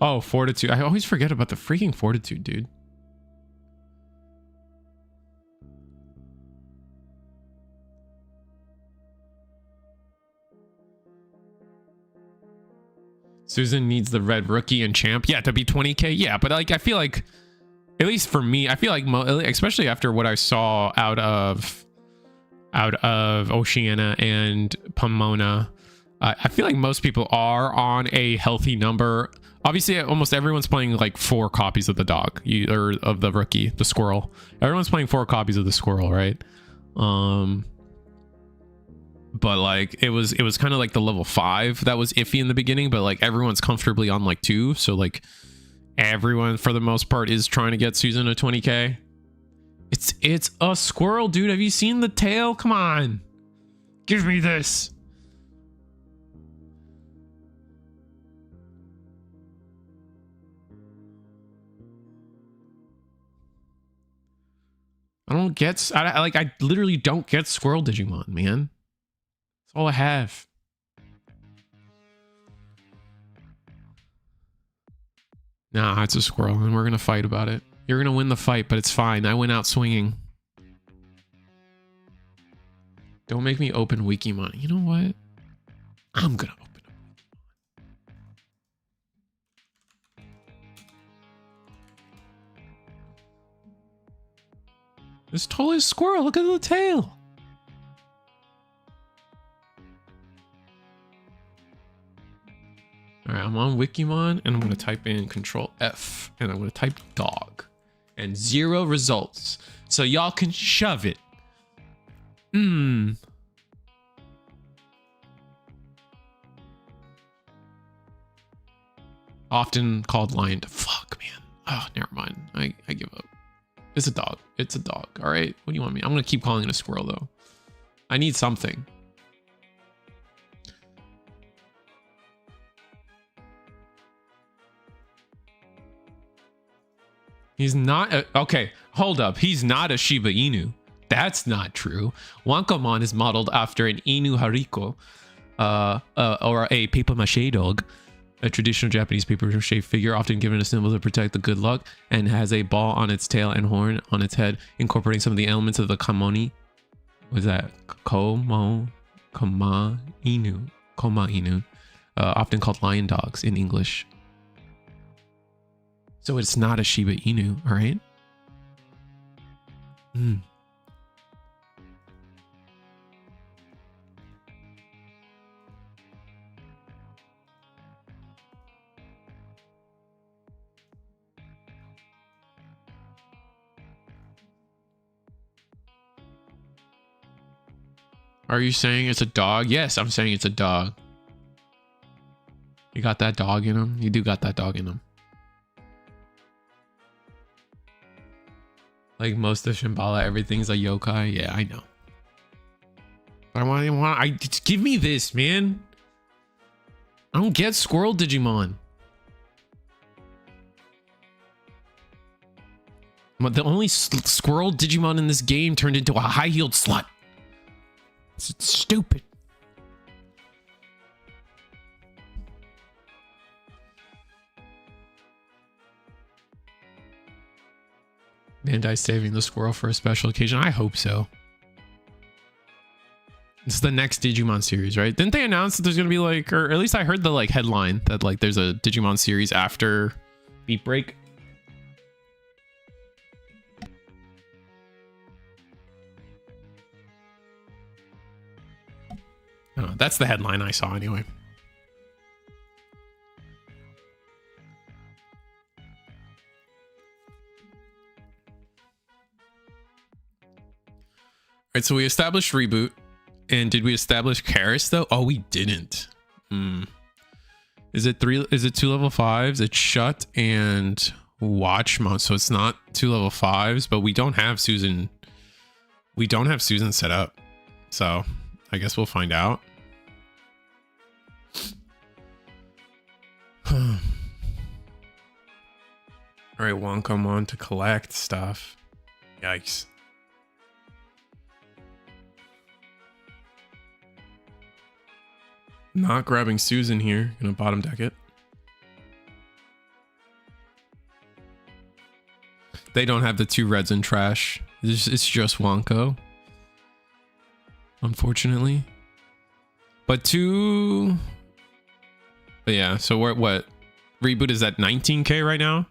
Speaker 1: Oh, Fortitude. I always forget about the freaking Fortitude, dude. Susan needs the red rookie and champ. Yeah, to be 20k. Yeah, but like I feel like, at least for me, I feel like especially after what I saw out of Oceania and Pomona, I feel like most people are on a healthy number. Obviously, almost everyone's playing like 4 copies of the dog, or of the rookie, the squirrel. Everyone's playing 4 copies of the squirrel, right? But like it was kind of like the level 5 that was iffy in the beginning, but like everyone's comfortably on like 2, so like everyone for the most part is trying to get Susan to 20k. It's a squirrel, dude. Have you seen the tail? Come on, give me this. I literally don't get squirrel Digimon, man. That's all I have. Nah, it's a squirrel, and we're gonna fight about it. You're gonna win the fight, but it's fine. I went out swinging. Don't make me open Wikimon. You know what? I'm gonna open up. This totally a squirrel. Look at the tail. All right, I'm on Wikimon and I'm gonna type in Control F and I'm gonna type dog and 0 results. So y'all can shove it. Often called lion. Fuck, man. Oh, never mind. I give up. It's a dog. It's a dog. All right. What do you want me? I'm gonna keep calling it a squirrel though. I need something. He's not okay, hold up. He's not a Shiba Inu. That's not true. Wankamon is modeled after an Inu Hariko, or a paper mache dog, a traditional Japanese paper mache figure often given a symbol to protect the good luck, and has a ball on its tail and horn on its head, incorporating some of the elements of the kamoni. What is that? Koma Inu, often called lion dogs in English. So it's not a Shiba Inu, all right? Are you saying it's a dog? Yes, I'm saying it's a dog. You got that dog in him? You do got that dog in him. Like most of Shambhala, everything's a yokai. Yeah, I know. But I just give me this, man. I don't get squirrel Digimon. But the only squirrel Digimon in this game turned into a high-heeled slut. It's stupid. Bandai saving the squirrel for a special occasion. I hope so. It's the next Digimon series, right? Didn't they announce that there's gonna be like, or at least I heard the like headline that like there's a Digimon series after Beat Break. Oh, that's the headline I saw anyway. All right, so we established Reboot. And did we establish Karis though? Oh, we didn't. Is it 2 level 5s? It's Shut and Watchmon. So it's not 2 level 5s, but we don't have Susan. We don't have Susan set up. So I guess we'll find out. All right, Wankamon to collect stuff. Yikes. Not grabbing Susan here. Gonna bottom deck it. They don't have the 2 reds in trash. It's just Wonko. Unfortunately. But yeah, so we're what? Reboot is at 19k right now?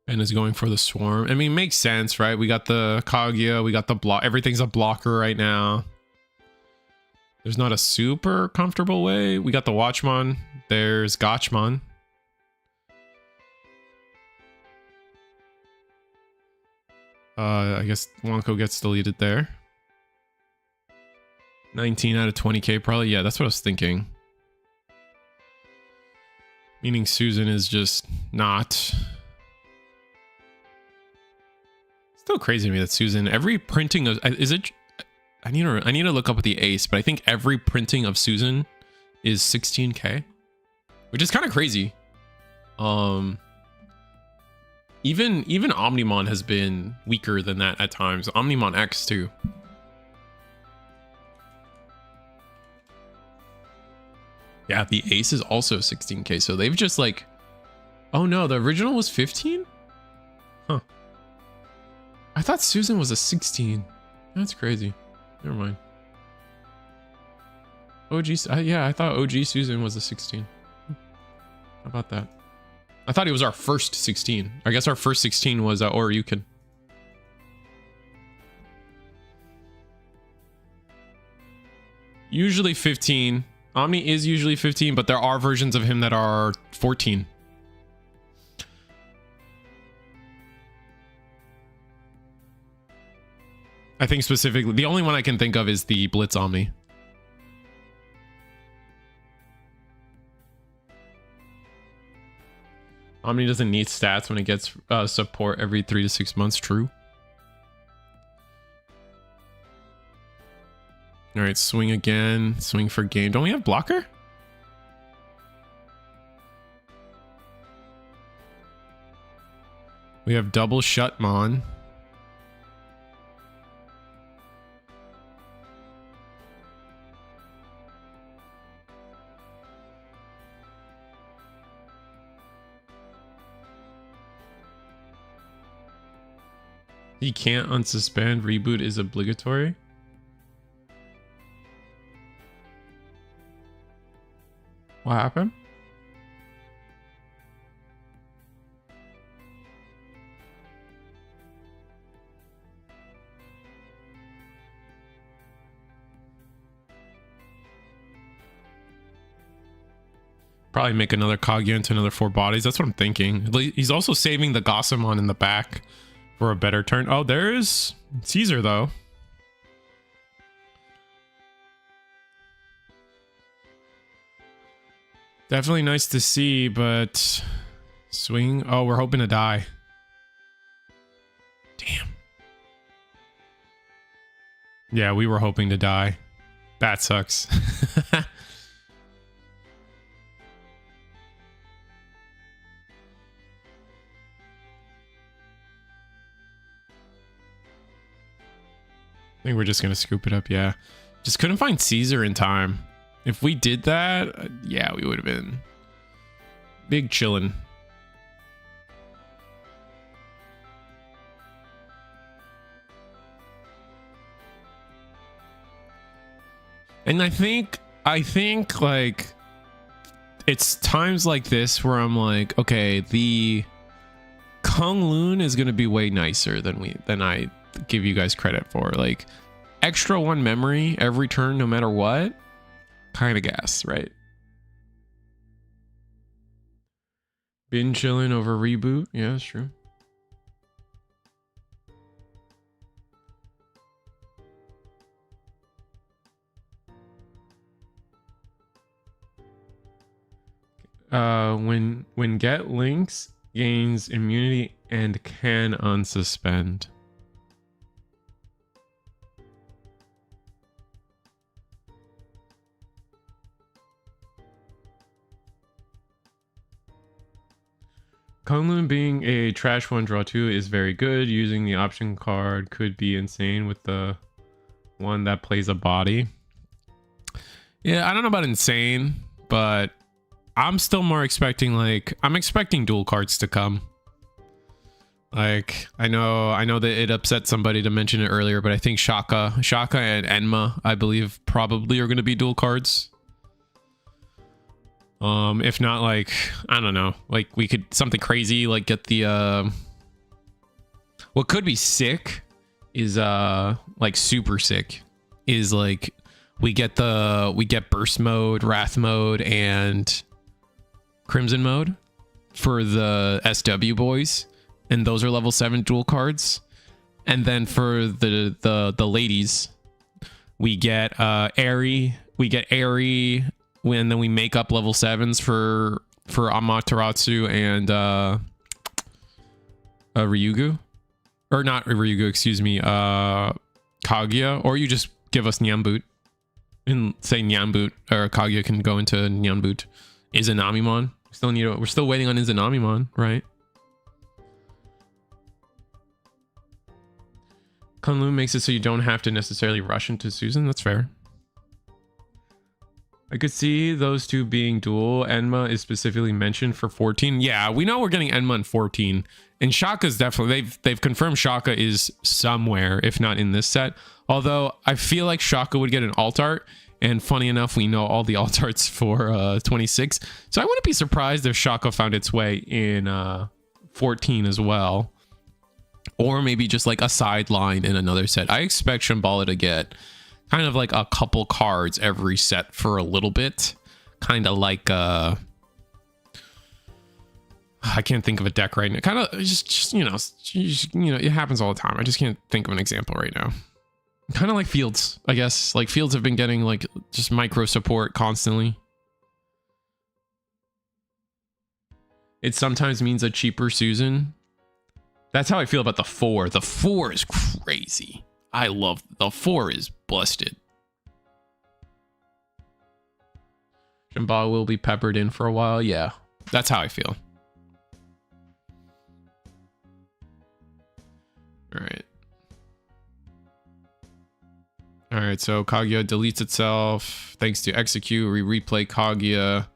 Speaker 1: And is going for the swarm. I mean, it makes sense, right? We got the Kaguya, we got the block. Everything's a blocker right now. There's not a super comfortable way. We got the Watchmon. There's Gotchmon. I guess Wonko gets deleted there. 19 out of 20k probably. Yeah, that's what I was thinking. Meaning Susan is just not... Still crazy to me that Susan, every printing of, is it, I need to look up at the ace, but I think every printing of Susan is 16k, which is kind of crazy. Even Omnimon has been weaker than that at times. Omnimon X too. Yeah, the ace is also 16k, so they've just like, oh no, the original was 15? Huh. I thought Susan was a 16. That's crazy. Never mind. OG, yeah, I thought OG Susan was a 16. How about that? I thought he was our first 16. I guess our first 16 was Oryukin. Usually 15. Omni is usually 15, but there are versions of him that are 14. I think specifically, the only one I can think of is the Blitz Omni. Omni doesn't need stats when it gets support every 3 to 6 months. True. All right, swing again. Swing for game. Don't we have blocker? We have double Shutmon. He can't unsuspend. Reboot is obligatory. What happened? Probably make another Kaguya into another 4 bodies. That's what I'm thinking. He's also saving the Gossamon in the back for a better turn. Oh, there's Caesar though. Definitely nice to see, but swing. Oh, we're hoping to die. Damn. Yeah, we were hoping to die. That sucks. I think we're just gonna scoop it up. Yeah, just couldn't find Caesar in time. If we did that, yeah, we would have been big chillin'. And I think like it's times like this where I'm like, okay, the Kung Loon is gonna be way nicer than I give you guys credit for. Like extra 1 memory every turn, no matter what. Kind of gas, right? Been chilling over reboot. Yeah, that's true. When get links gains immunity and can unsuspend. Kunlun being a trash 1 draw 2 is very good. Using the option card could be insane with the one that plays a body. Yeah, I don't know about insane, but I'm still more expecting, like, I'm expecting dual cards to come. Like, I know that it upset somebody to mention it earlier, but I think Shaka and Enma, I believe, probably are going to be dual cards. If not, like, I don't know, like we could something crazy, like get the what could be sick is like super sick is like we get burst mode, wrath mode, and crimson mode for the SW boys, and those are level 7 dual cards. And then for the ladies, we get Airy, when then we make up level 7s for Amaterasu and Ryugu, or not Ryugu, excuse me, Kaguya, or you just give us Nyanboot and say Nyanboot, or Kaguya can go into Nyanboot. Izanamimon, we're still waiting on Izanamimon, right? Kunlun makes it so you don't have to necessarily rush into Susan. That's fair. I could see those two being dual. Enma is specifically mentioned for 14. Yeah, we know we're getting Enma in 14. And Shaka's definitely, they've confirmed Shaka is somewhere, if not in this set. Although I feel like Shaka would get an alt art. And funny enough, we know all the alt arts for 26. So I wouldn't be surprised if Shaka found its way in 14 as well. Or maybe just like a sideline in another set. I expect Shambhala to get kind of like a couple cards every set for a little bit. Kind of like I can't think of a deck right now. Kind of just you know, it happens all the time. I just can't think of an example right now. Kind of like Fields, I guess. Like Fields have been getting like just micro support constantly. It sometimes means a cheaper Susan. That's how I feel about the 4. The 4 is crazy. I love the 4 is busted. Shambhala will be peppered in for a while. Yeah, that's how I feel. All right. All right, so Kaguya deletes itself thanks to execute. We replay Kaguya.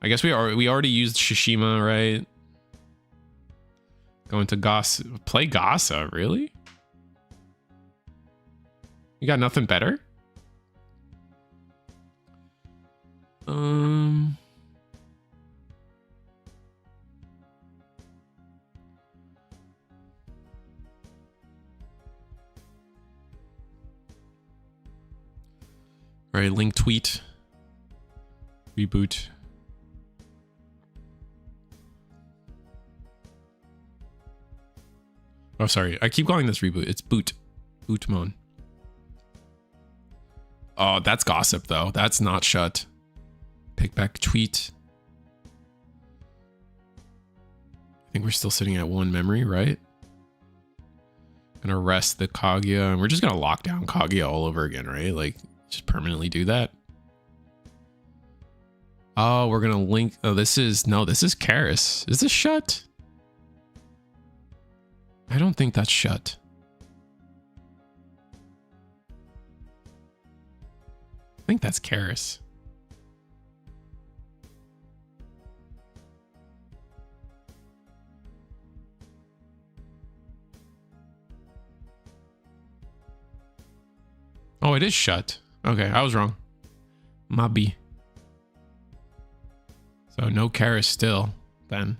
Speaker 1: I guess we already used Shishima, right? Going to Gasa. Play Gasa, really? You got nothing better? All right, link tweet. Reboot. Oh, sorry. I keep calling this reboot. It's boot. Bootmon. Oh, that's gossip, though. That's not shut. Pick back tweet. I think we're still sitting at 1 memory, right? Gonna rest the Kaguya. And we're just gonna lock down Kaguya all over again, right? Like, just permanently do that. Oh, we're gonna link. Oh, this is Karis. Is this shut? I don't think that's shut. I think that's Karis. Oh, it is shut. Okay, I was wrong. Mabi. So no Karis still, then.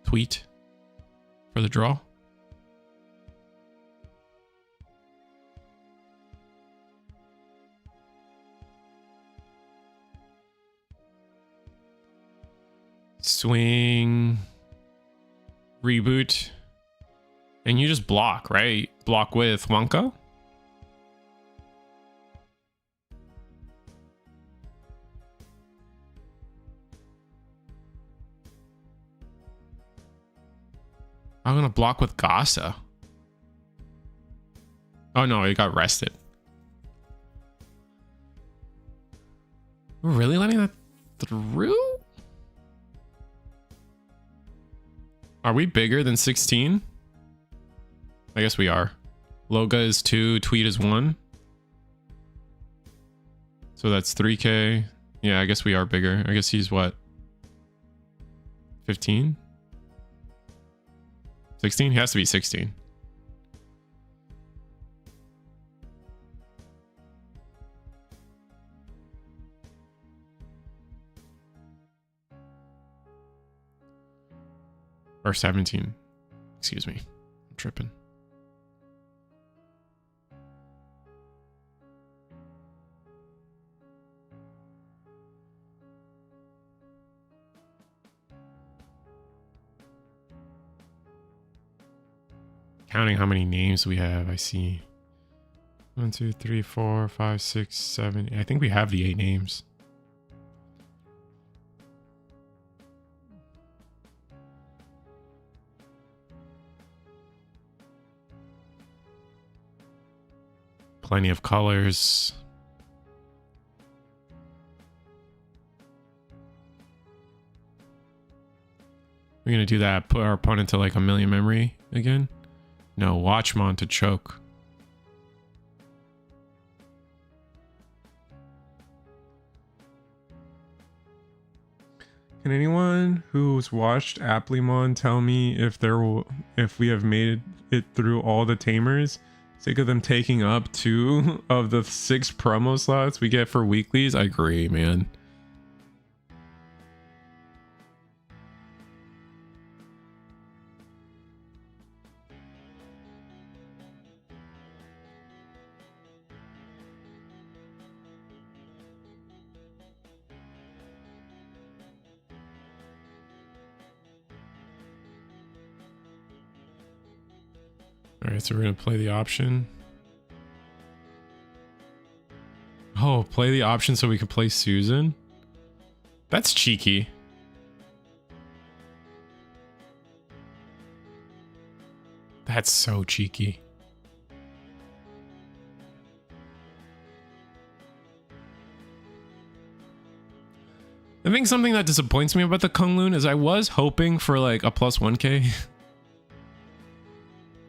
Speaker 1: Tweet for the draw. Swing. Reboot. And you just block, right? Block with Wonka. I'm gonna block with Gasa. Oh no, it got rested. We're really letting that through? Are we bigger than 16? I guess we are. Loga is 2, tweet is 1. So that's 3K. Yeah, I guess we are bigger. I guess he's what? 15? 16? He has to be 16. Or 17. Excuse me. I'm tripping. Counting how many names we have, I see 1, 2, 3, 4, 5, 6, 7. I think we have the 8 names. Plenty of colors. We're gonna do that. Put our opponent to like 1,000,000 memory again. No, Watchmon to choke.
Speaker 2: Can anyone who's watched Applemon tell me if we have made it through all the tamers? Sick of them taking up 2 of the 6 promo slots we get for weeklies. I agree, man. All right, so we're gonna play the option. Oh, play the option so we can play Susan? That's cheeky. That's so cheeky. I think something that disappoints me about the Kunlun is I was hoping for like a plus 1k.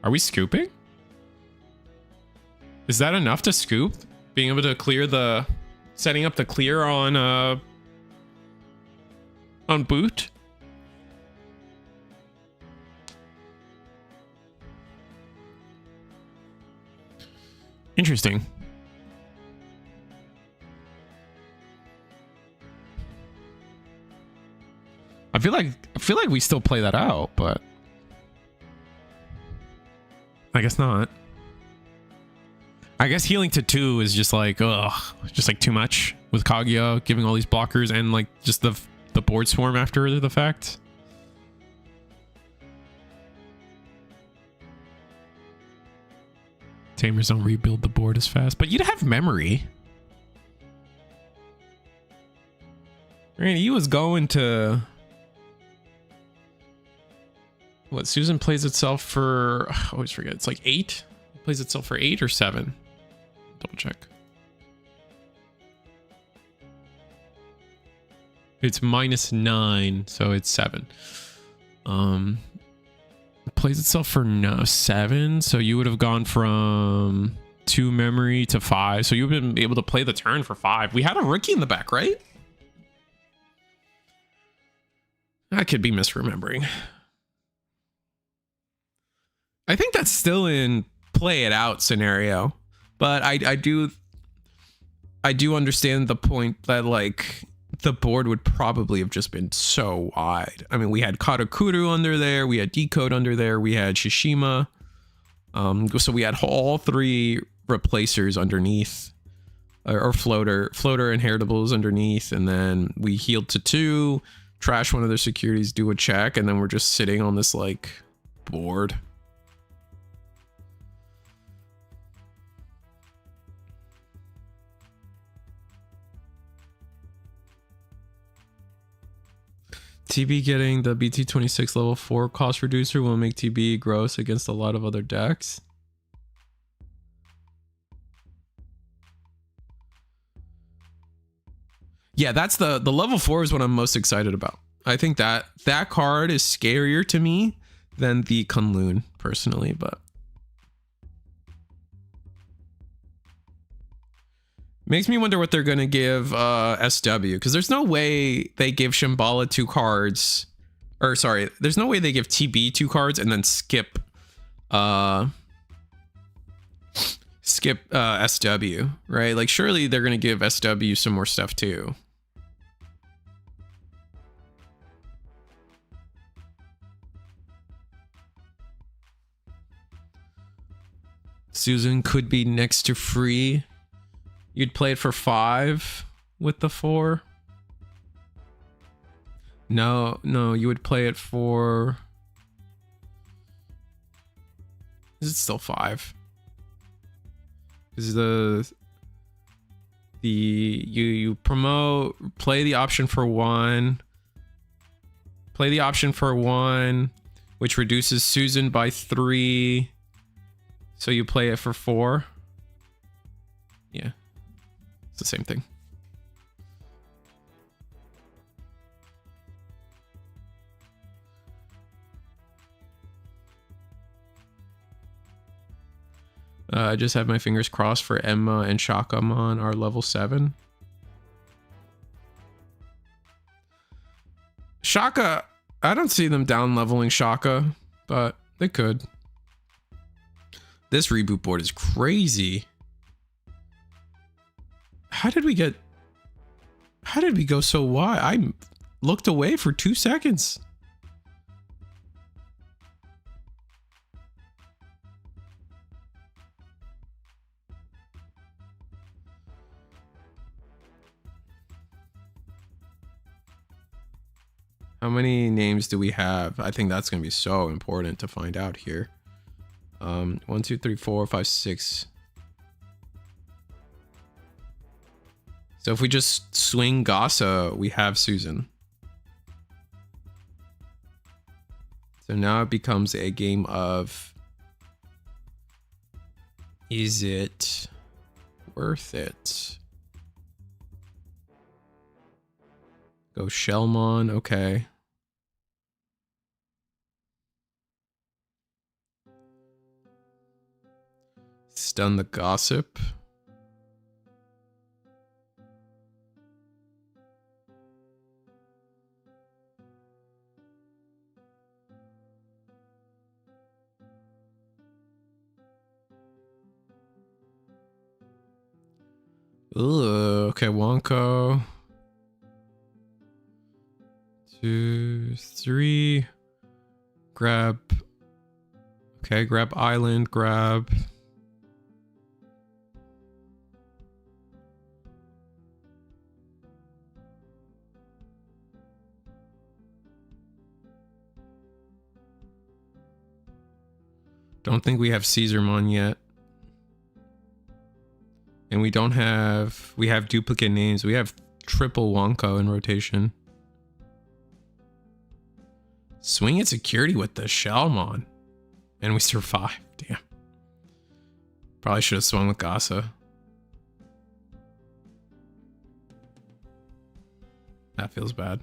Speaker 2: Are we scooping? Is that enough to scoop? Being able to clear the... setting up the clear on boot? Interesting. I feel like we still play that out, but I guess not. I guess healing to 2 is just like, ugh, just like too much with Kaguya giving all these blockers and like just the board swarm after the fact. Tamers don't rebuild the board as fast, but you'd have memory. Randy, he was going to... What, Susan plays itself for... I always forget. It's like 8? It plays itself for 8 or 7? Double check. It's -9, so it's 7. It plays itself for 7, so you would have gone from 2 memory to 5. So you've been able to play the turn for 5. We had a rookie in the back, right? I could be misremembering. I think that's still in play it out scenario, but I do understand the point that like the board would probably have just been so wide. I mean, we had Katakuru under there, we had Decode under there, we had Shishima, so we had all 3 replacers underneath, or floater inheritables underneath, and then we healed to 2, trash one of their securities, do a check, and then we're just sitting on this like board. TB getting the BT26 level 4 cost reducer will make TB gross against a lot of other decks. Yeah, that's the level 4 is what I'm most excited about. I think that card is scarier to me than the Kunlun personally, but makes me wonder what they're going to give SW, because there's no way they give Shambhala 2 cards, or sorry, there's no way they give TB 2 cards and then skip SW, right? Like surely they're going to give SW some more stuff too. Susan could be next to free. You'd play it for 5 with the 4. No, you would play it for... Is it still 5? Is you promote, play the option for 1. Play the option for 1, which reduces Susan by 3. So you play it for 4. Yeah. It's the same thing. I just have my fingers crossed for Emma and Shakamon are level 7. Shaka, I don't see them down leveling Shaka, but they could. This reboot board is crazy. How did we go so wide? I looked away for 2 seconds. How many names do we have? I think that's going to be so important to find out here. 1, 2, 3, 4, 5, 6. So if we just swing Gasa, we have Susan. So now it becomes a game of, is it worth it? Go Shellmon, okay. Stun the Gossip. Ugh, okay, Wonko. 2, 3. Grab. Okay, grab Island, grab. Don't think we have Caesarmon yet. And we don't have, we have duplicate names. We have triple Wonko in rotation. Swing at security with the Shellmon. And we survive. Damn. Probably should have swung with Gasa. That feels bad.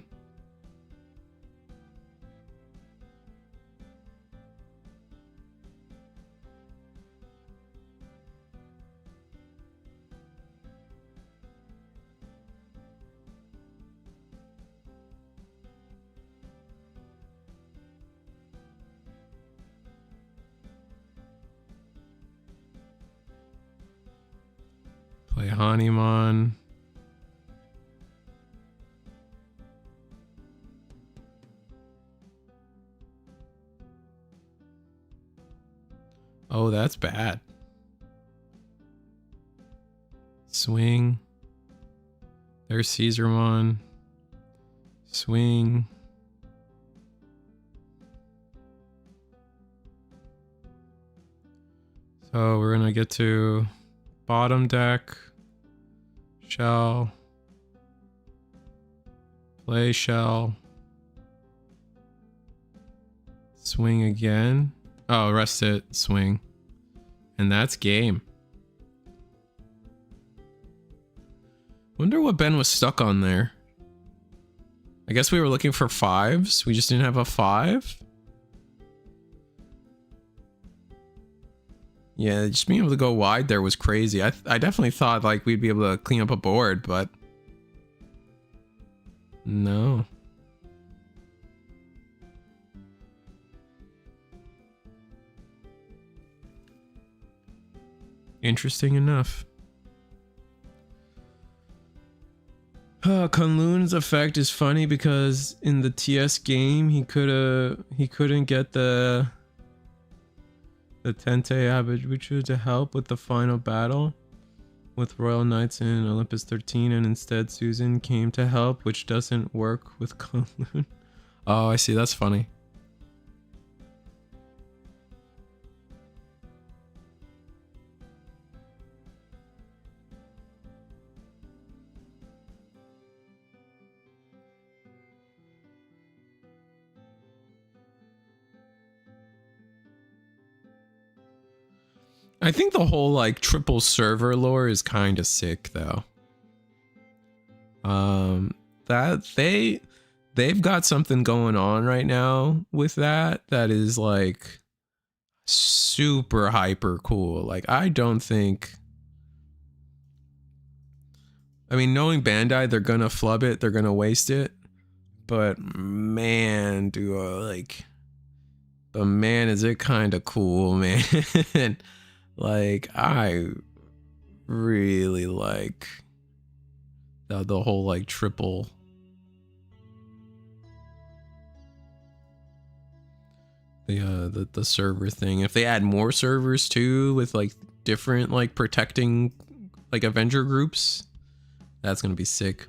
Speaker 2: Play Hanimon. Oh, that's bad. Swing. There's Caesarmon. Swing. So we're gonna get to bottom deck. Shell. Play Shell. Swing again. Oh, rest it. Swing. And that's game. Wonder what Ben was stuck on there. I guess we were looking for 5s. We just didn't have a 5. Yeah, just being able to go wide there was crazy. I definitely thought like we'd be able to clean up a board, but no. Interesting enough. Kunlun's effect is funny because in the TS game he couldn't get the Tente Abijuchu to help with the final battle with Royal Knights in Olympus 13, and instead Susan came to help, which doesn't work with Kunlun. Oh, I see. That's funny. I think the whole like triple server lore is kind of sick though. That they've got something going on right now with that is like super hyper cool. Like I don't think, I mean, knowing Bandai, they're gonna flub it, they're gonna waste it, But man, but man, is it kind of cool, man. Like, I really like the whole like triple the server thing. If they add more servers too with like different like protecting like Avenger groups, that's gonna be sick.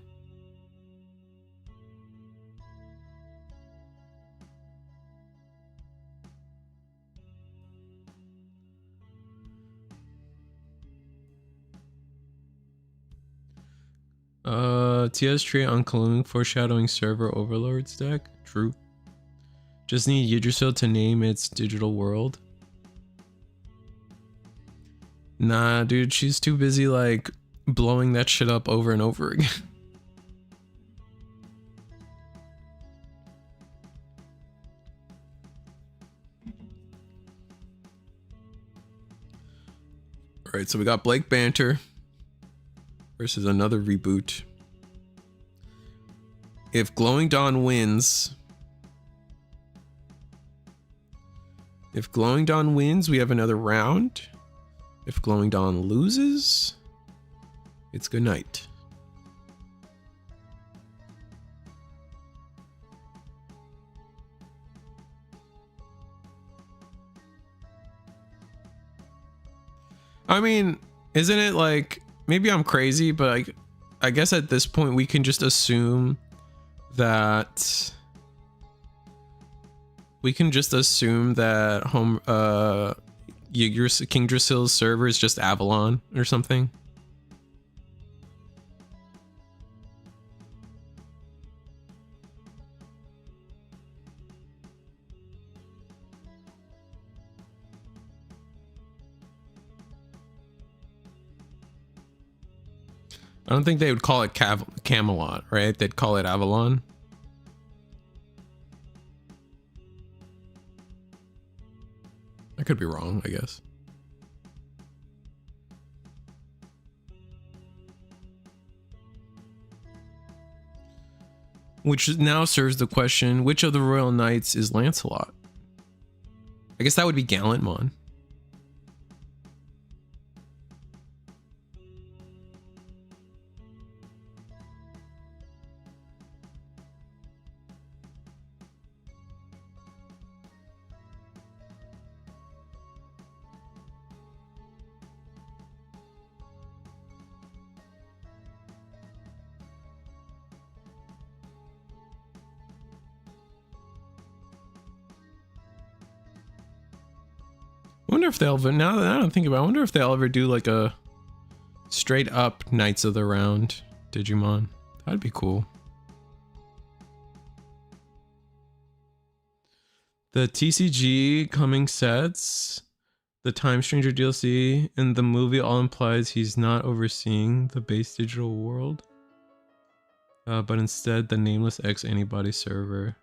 Speaker 2: TS tree on Cologne foreshadowing server overlords deck. True. Just need Yggdrasil to name its digital world. Nah, dude, she's too busy like blowing that shit up over and over again. Alright, so we got Blake Banter versus another reboot. If Glowing Dawn wins... If Glowing Dawn wins, we have another round. If Glowing Dawn loses, it's good night. I mean, isn't it like, maybe I'm crazy, but like, I guess at this point we can just assume that Yggdrasil's server is just Avalon or something. I don't think they would call it Camelot, right? They'd call it Avalon. I could be wrong, I guess. Which now serves the question, which of the Royal Knights is Lancelot? I guess that would be Gallantmon. I wonder if they'll, now that I don't think about it, I wonder if they'll ever do like a straight up Knights of the Round Digimon. That'd be cool. The TCG coming sets, the Time Stranger DLC, and the movie all implies he's not overseeing the base digital world, but instead the Nameless X Antibody server.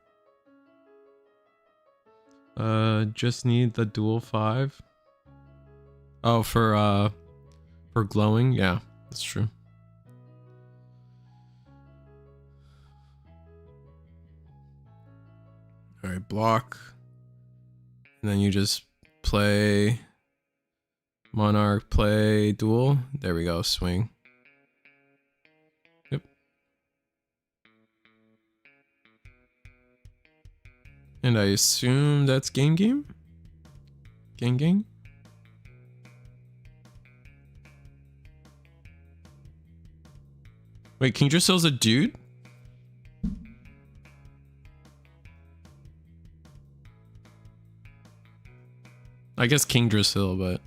Speaker 2: Just need the dual 5. Oh, for glowing, yeah, that's true. All right, block, and then you just play Monarch, play duel. There we go, swing. Yep. And I assume that's game? Gang? Wait, King Drasil's a dude? I guess King Drasil, but...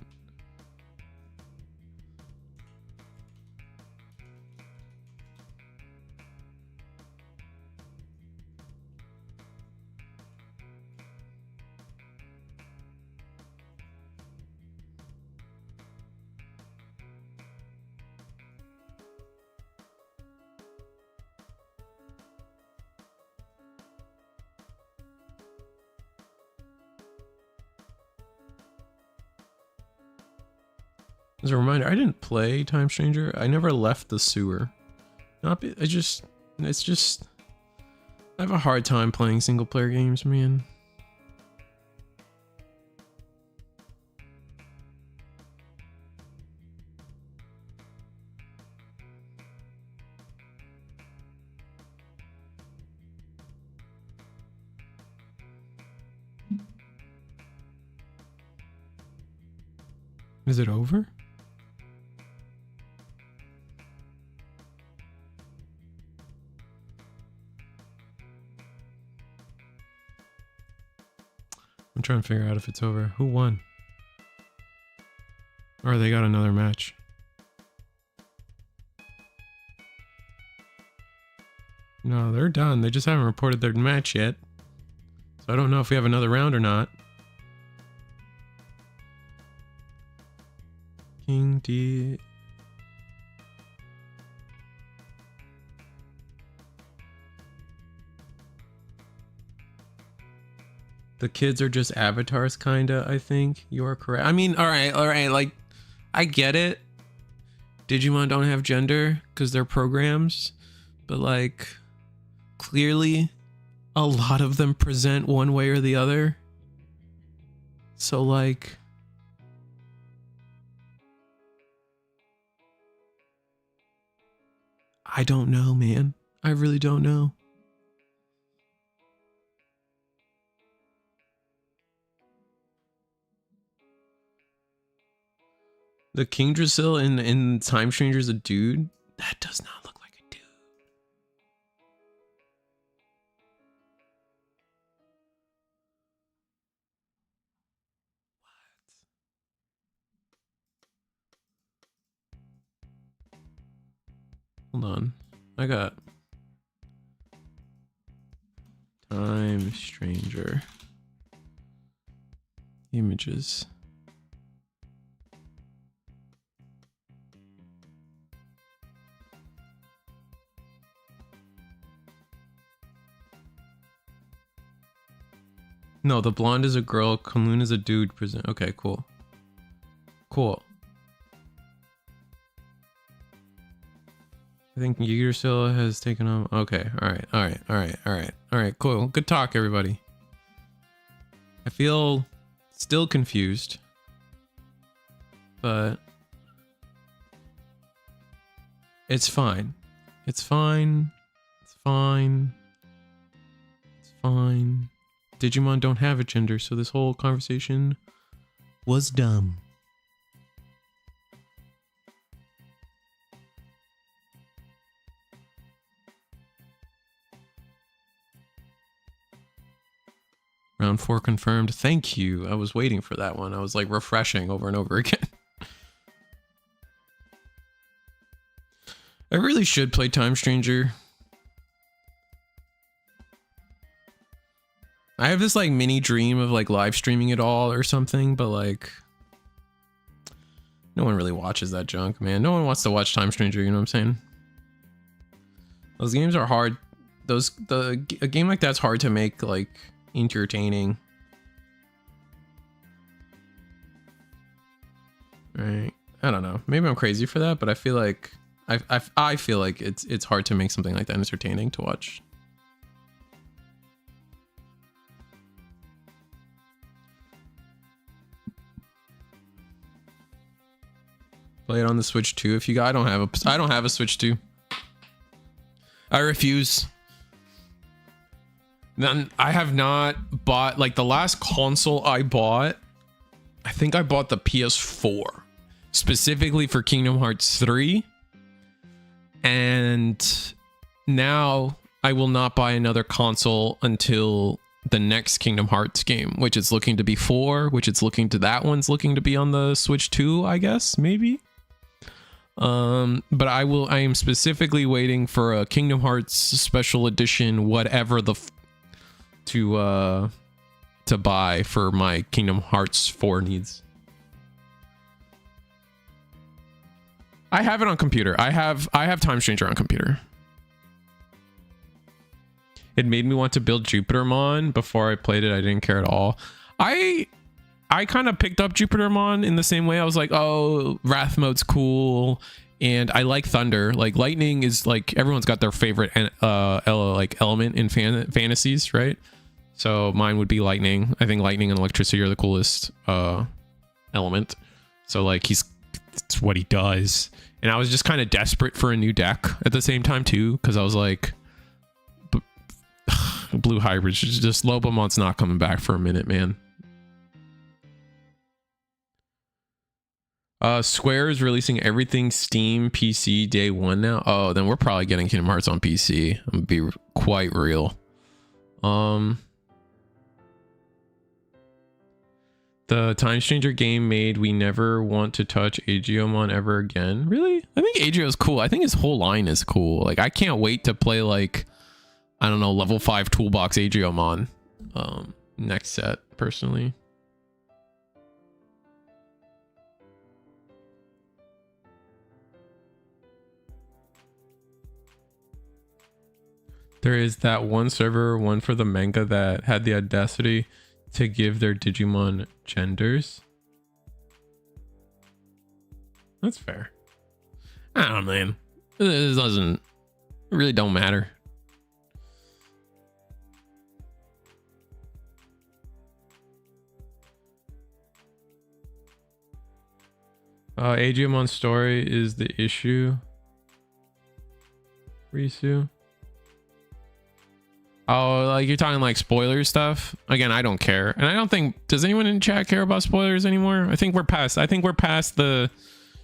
Speaker 2: As a reminder, I didn't play Time Stranger. I never left the sewer. It's just I have a hard time playing single player games, man. Is it over? I'm trying to figure out if it's over. Who won? Or they got another match. No, they're done. They just haven't reported their match yet. So I don't know if we have another round or not. King D. The kids are just avatars, kinda, I think. You are correct. I mean, alright, like, I get it. Digimon don't have gender because they're programs, but like, clearly, a lot of them present one way or the other. So like, I don't know, man. I really don't know. The King Drasil in Time Stranger is a dude? That does not look like a dude. What? Hold on. I got Time Stranger images. No, the blonde is a girl. Kunlun is a dude. Present. Okay, cool. Cool. I think Yggdrasil has taken on. Okay, alright. Cool. Good talk, everybody. I feel still confused, but it's fine. It's fine. It's fine. It's fine. Digimon don't have a gender, so this whole conversation was dumb. Round 4 confirmed. Thank you. I was waiting for that one. I was like refreshing over and over again. I really should play Time Stranger. I have this like mini dream of like live streaming it all or something, but like no one really watches that junk, man. No one wants to watch Time Stranger, you know what I'm saying? Those games are hard. A game like that's hard to make like entertaining. Right. I don't know. Maybe I'm crazy for that, but I feel like I feel like it's hard to make something like that entertaining to watch. Play it on the Switch 2 if you got. I don't have a Switch 2. I refuse. Then I have not bought like the last console I bought. I think I bought the PS4 specifically for Kingdom Hearts 3. And now I will not buy another console until the next Kingdom Hearts game, which is looking to be 4, which it's looking to that one's looking to be on the Switch 2, I guess, maybe. But I am specifically waiting for a Kingdom Hearts special edition, whatever to buy for my Kingdom Hearts 4 needs. I have it on computer. I have Time Stranger on computer. It made me want to build Jupitermon. Before I played it, I didn't care at all. I kind of picked up Jupitermon in the same way. I was like, oh, Wrath mode's cool.
Speaker 1: And I like thunder. Like lightning is like everyone's got their favorite like element in fantasies, right? So mine would be lightning. I think lightning and electricity are the coolest element. So like it's what he does. And I was just kind of desperate for a new deck at the same time too, because I was like, blue hybrids, just Lobomont's not coming back for a minute, man. Square is releasing everything Steam PC day one now. Oh, then we're probably getting Kingdom Hearts on PC. I'm gonna be quite real. The Time Stranger game made we never want to touch Aegiomon ever again. Really? I think Aegio's cool. I think his whole line is cool. Like I can't wait to play like, I don't know, level 5 toolbox Aegiomon next set personally. There is that one server, one for the manga, that had the audacity to give their Digimon genders. That's fair. I don't know, man. It doesn't really don't matter. Aegiamon's story is the issue. Risu. Oh, like you're talking like spoiler stuff? Again, I don't care. And I don't think, does anyone in chat care about spoilers anymore? I think we're past the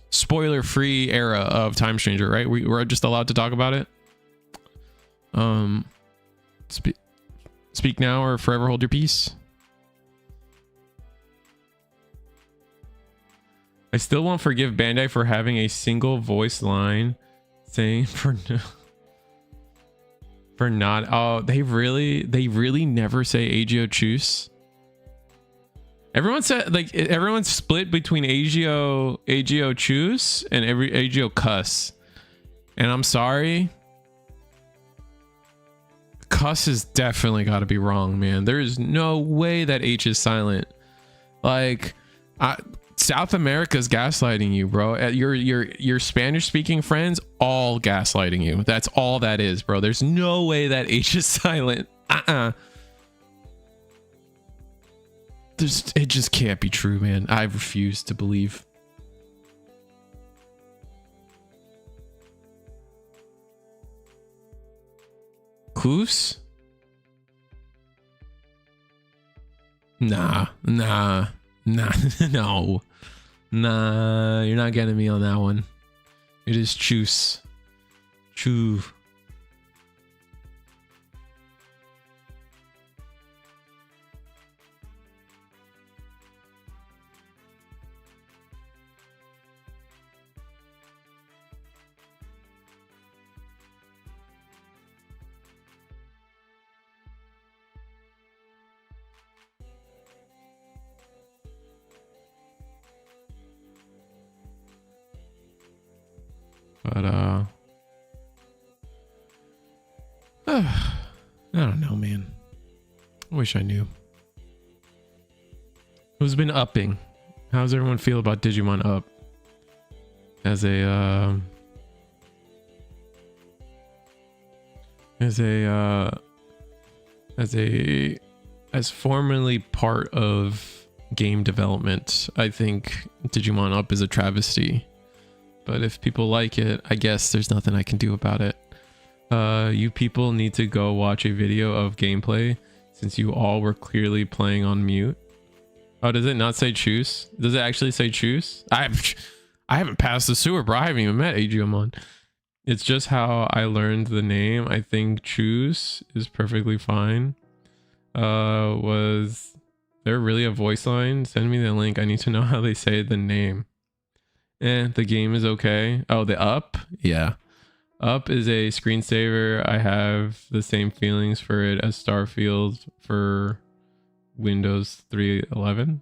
Speaker 1: spoiler-free era of Time Stranger, right? We're just allowed to talk about it. Speak now or forever hold your peace. I still won't forgive Bandai for having a single voice line saying for not. Oh, they really never say Aegio Choose. Everyone said, like, everyone's split between Aegio Choose and Aegio Cuss. And I'm sorry, Cuss has definitely got to be wrong, man. There is no way that H is silent. Like, South America's gaslighting you, bro. Your Spanish speaking friends all gaslighting you. That's all that is, bro. There's no way that H is silent. It just can't be true, man. I refuse to believe. Kloos? Nah, no. Nah, you're not getting me on that one. It is Choose. Choo. But I don't know, man. I wish I knew. Who's been upping? How does everyone feel about Digimon Up as formerly part of game development? I think Digimon Up is a travesty. But if people like it, I guess there's nothing I can do about it. You people need to go watch a video of gameplay since you all were clearly playing on mute. Oh, does it not say choose? Does it actually say choose? I haven't passed the sewer, bro. I haven't even met Aegiomon. It's just how I learned the name. I think choose is perfectly fine. Was there really a voice line? Send me the link. I need to know how they say the name. The game is okay. Oh, the Up? Yeah. Up is a screensaver. I have the same feelings for it as Starfield for Windows 3.11.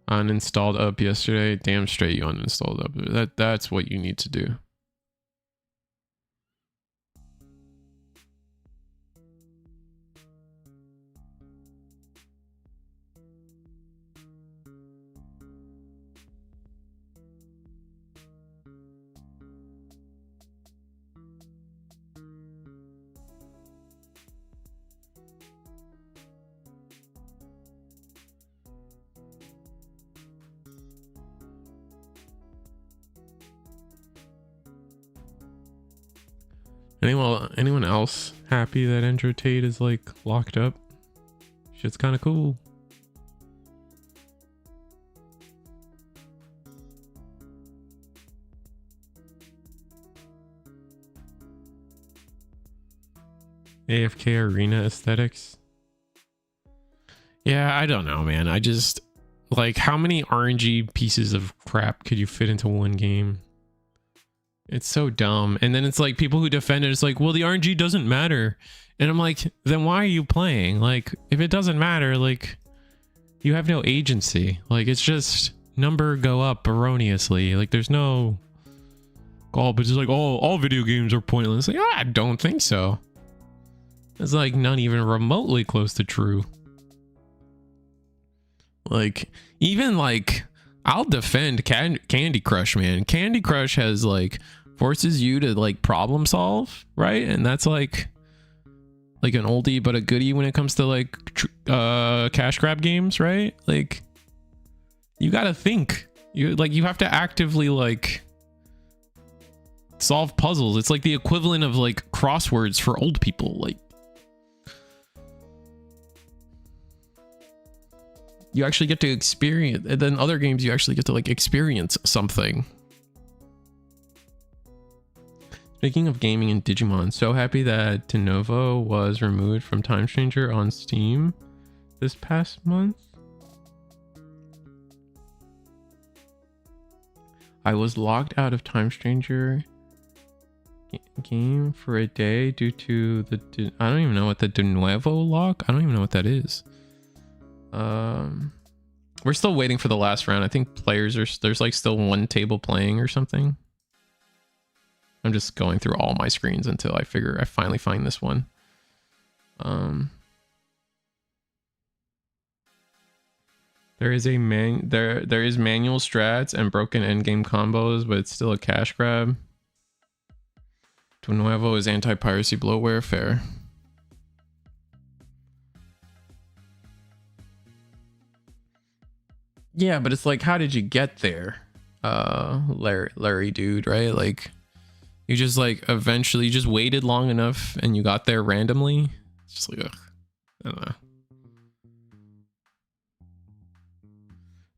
Speaker 1: Uninstalled Up yesterday. Damn straight you uninstalled Up. That's what you need to do. Anyone else happy that Andrew Tate is like locked up? Shit's kind of cool. AFK arena aesthetics. Yeah, I don't know, man. I just like, how many RNG pieces of crap could you fit into one game? It's so dumb. And then it's like people who defend it, it's like, well, the RNG doesn't matter. And I'm like, then why are you playing? Like, if it doesn't matter, like, you have no agency. Like, it's just number go up erroneously. Like, there's no goal, but it's like, oh, all video games are pointless. Like, I don't think so. It's like not even remotely close to true. Like, even like, I'll defend Candy Crush, man. Candy Crush has like forces you to like problem solve, right? And that's like an oldie but a goodie when it comes to like cash grab games, right? Like, you gotta think. You have to actively like solve puzzles. It's like the equivalent of like crosswords for old people. Like, you actually get to experience, and then other games you actually get to like experience something. Speaking of gaming and Digimon, so happy that Tenovo was removed from Time Stranger on Steam this past month. I was locked out of Time Stranger game for a day due to the I don't even know what the De Nuevo lock. I don't even know what that is. We're still waiting for the last round. I think there's like still one table playing or something. I'm just going through all my screens until I finally find this one. There is there is manual strats and broken endgame combos, but it's still a cash grab. De Nuevo is anti-piracy bloatware. Fair. Yeah, but it's like, how did you get there? Larry dude, right? Like, you just like eventually you just waited long enough and you got there randomly. It's just like, ugh, I don't know.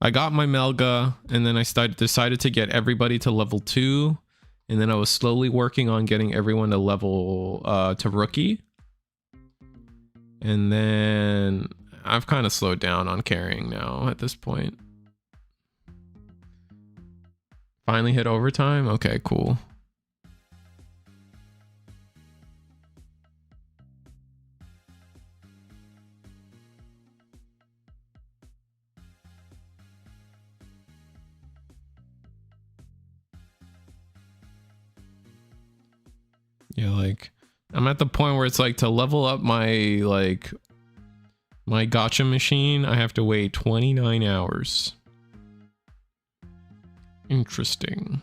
Speaker 1: I got my Melga and then I decided to get everybody to level 2, and then I was slowly working on getting everyone to level to rookie. And then I've kind of slowed down on carrying now at this point. Finally hit overtime. Okay, cool. Yeah, like, I'm at the point where it's like, to level up my gacha machine, I have to wait 29 hours. Interesting.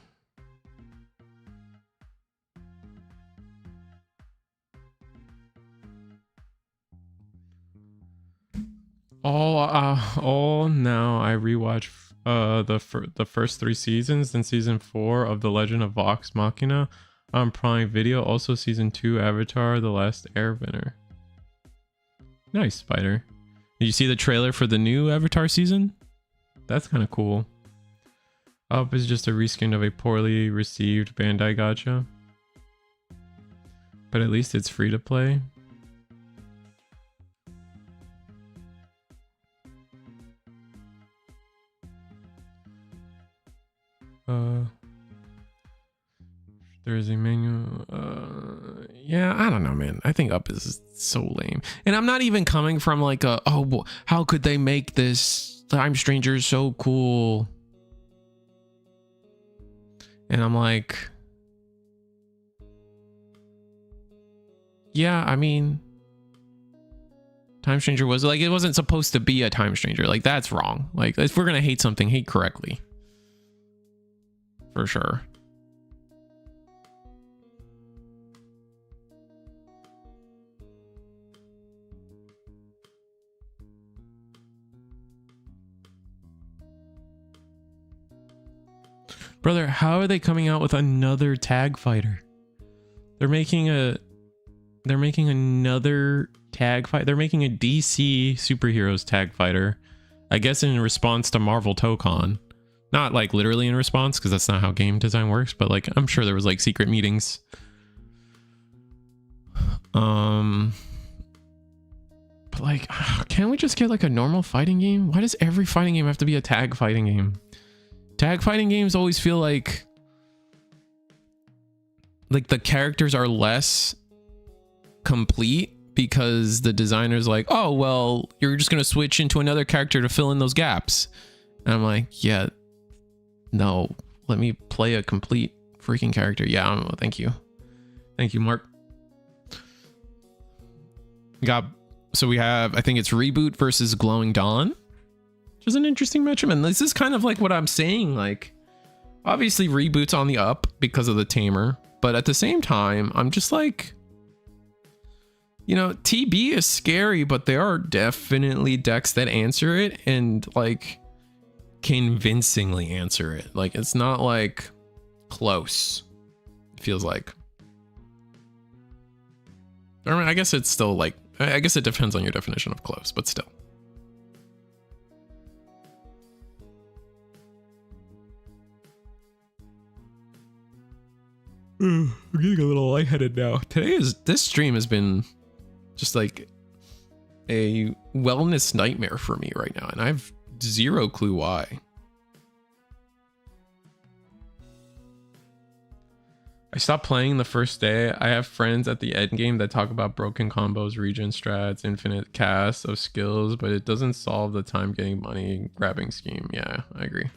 Speaker 1: Now I rewatched the first 3 seasons, then season 4 of The Legend of Vox Machina on Prime Video. Also season 2 Avatar: The Last Airbender. Nice, Spider. Did you see the trailer for the new Avatar season? That's kind of cool. Up is just a reskin of a poorly received Bandai gacha, but at least it's free to play. There's a menu. Yeah, I don't know, man. I think Up is so lame, and I'm not even coming from like a, oh, how could they make this Time Stranger so cool? And I'm like, yeah, I mean, Time Stranger was like, it wasn't supposed to be a Time Stranger. Like, that's wrong. Like, if we're gonna hate something, hate correctly. For sure. Brother, how are they coming out with another tag fighter? They're making another tag fight. They're making a DC superheroes tag fighter. I guess in response to Marvel Tokon. Not like literally in response, because that's not how game design works, but like I'm sure there was like secret meetings. But like, can't we just get like a normal fighting game? Why does every fighting game have to be a tag fighting game? Tag fighting games always feel like the characters are less complete because the designer's like, oh, well, you're just going to switch into another character to fill in those gaps. And I'm like, yeah, no, let me play a complete freaking character. Yeah, thank you. Thank you, Mark. So we have, I think it's Reboot versus Glowing Dawn, which is an interesting matchup. And this is kind of like what I'm saying. Like, obviously Reboot's on the up because of the Tamer, but at the same time, I'm just like, you know, TB is scary, but there are definitely decks that answer it and like convincingly answer it. Like, it's not like close, it feels like. I mean, I guess it's still like, I guess it depends on your definition of close, but still. I'm getting a little lightheaded now. This stream has been just like a wellness nightmare for me right now, and I have zero clue why. I stopped playing the first day. I have friends at the end game that talk about broken combos, regen strats, infinite casts of skills, but it doesn't solve the time getting money grabbing scheme. Yeah, I agree.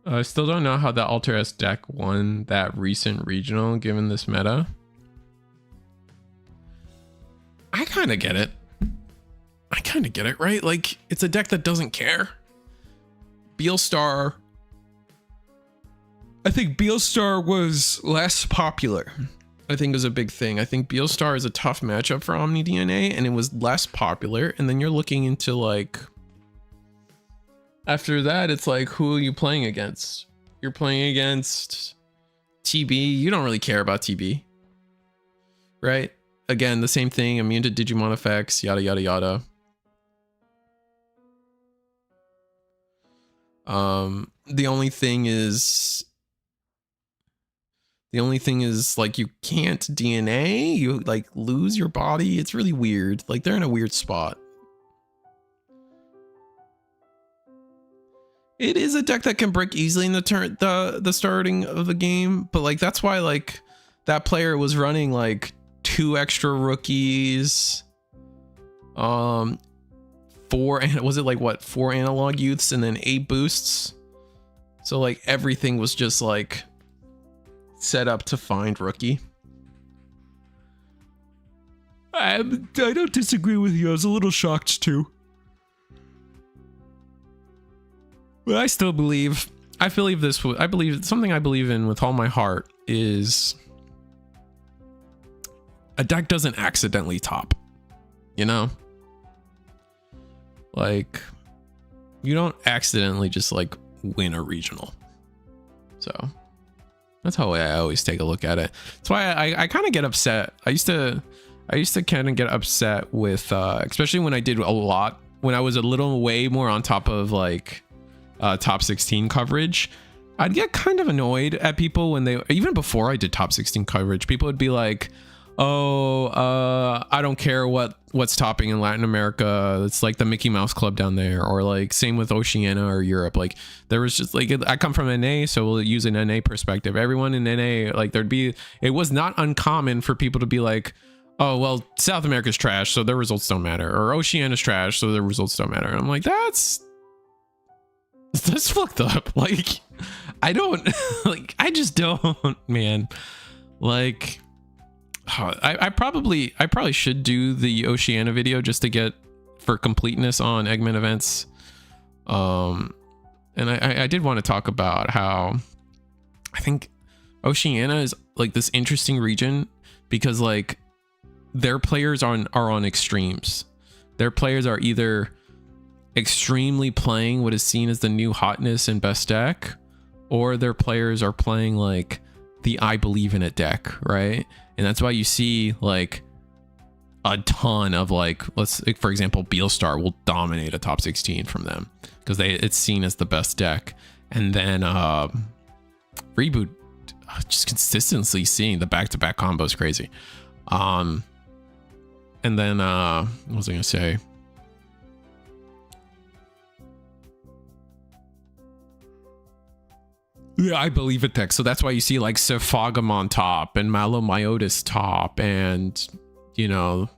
Speaker 1: I still don't know how the Alter S deck won that recent regional given this meta. I kind of get it. Right? Like, it's a deck that doesn't care. Beelstar. I think Beelstar was less popular. I think is a big thing. I think Beelstar is a tough matchup for Omni DNA, and it was less popular. And then you're looking into like, after that, it's like, who are you playing against? You're playing against TB. You don't really care about TB, right? Again, the same thing, immune to Digimon effects, yada, yada, yada. The only thing is like, you can't DNA, you like lose your body. It's really weird. Like, they're in a weird spot. It is a deck that can break easily in the starting of the game, but like, that's why like that player was running like 2 extra rookies, 4, and was it like what, 4 analog youths and then 8 boosts. So like everything was just like set up to find rookie. I don't disagree with you. I was a little shocked too. But I still believe, I believe something I believe in with all my heart is a deck doesn't accidentally top, you know? Like, you don't accidentally just like win a regional. So that's how I always take a look at it. That's why I kind of get upset. I used to kind of get upset with, especially when I did a lot, when I was a little way more on top of like, top 16 coverage. I'd get kind of annoyed at people when they, even before I did top 16 coverage, people would be like, oh, I don't care what's topping in Latin America. It's like the Mickey Mouse Club down there, or like same with Oceania or Europe. Like, there was just like, I come from NA, so we'll use an NA perspective. Everyone in NA, like, it was not uncommon for people to be like, oh, well, South America's trash, so their results don't matter, or Oceania's trash, so their results don't matter. And I'm like, that's fucked up. Like, I don't like, I just don't, man. Like, I probably should do the Oceania video just to get for completeness on Eggman events. And I did want to talk about how I think Oceania is like this interesting region because like their players are on extremes. Their players are either extremely playing what is seen as the new hotness and best deck, or their players are playing like the I Believe in It deck, right? And that's why you see like a ton of like, for example, Beelstar will dominate a top 16 from them because it's seen as the best deck. And then Reboot, just consistently seeing the back-to-back combo is crazy. And then what was I gonna say? Yeah, I Believe It deck. So that's why you see like Sephagamon top and Malomyotis top, and you know,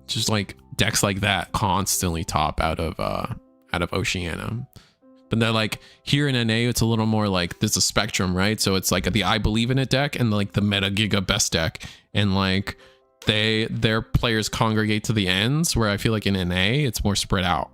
Speaker 1: just like decks like that constantly top out of Oceania. But then like here in NA, it's a little more like there's a spectrum, right? So it's like the I Believe in It deck and like the Meta Giga Best deck, and like their players congregate to the ends, where I feel like in NA it's more spread out.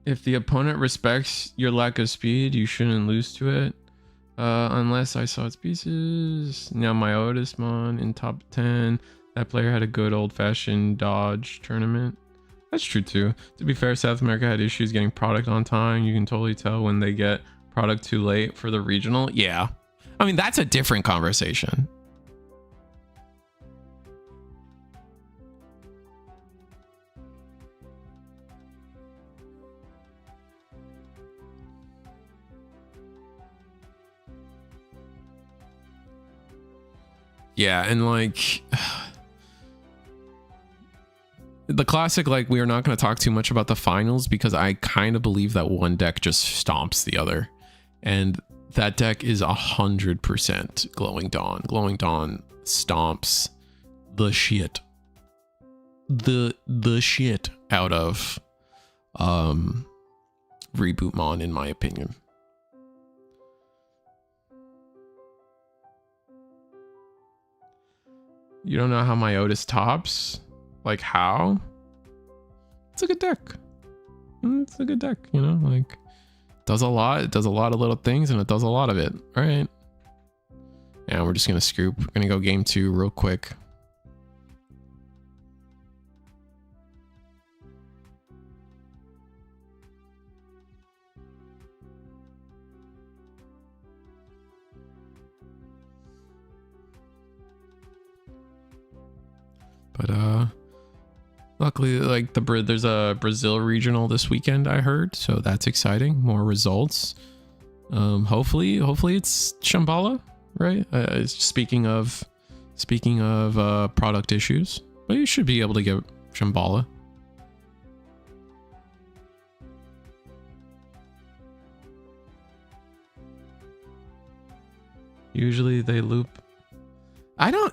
Speaker 1: If the opponent respects your lack of speed, you shouldn't lose to it. Unless I saw its pieces. Now my Otismon in top 10. That player had a good old-fashioned dodge tournament. That's true too. To be fair, South America had issues getting product on time. You can totally tell when they get product too late for the regional. Yeah. I mean, that's a different conversation. Yeah, and like the classic, like, we are not going to talk too much about the finals because I kind of believe that one deck just stomps the other, and that deck is 100% Glowing Dawn. Glowing Dawn stomps the shit, the shit out of Rebootmon, in my opinion. You don't know how Myotis tops? Like how? It's a good deck. It's a good deck, you know, like does a lot. It does a lot of little things and it does a lot of it. All right. And we're just going to scoop. We're going to go game 2 real quick. But luckily, like there's a Brazil regional this weekend, I heard, so that's exciting. More results. Hopefully it's Shambhala, right? Speaking of product issues, but you should be able to get Shambhala. Usually they loop.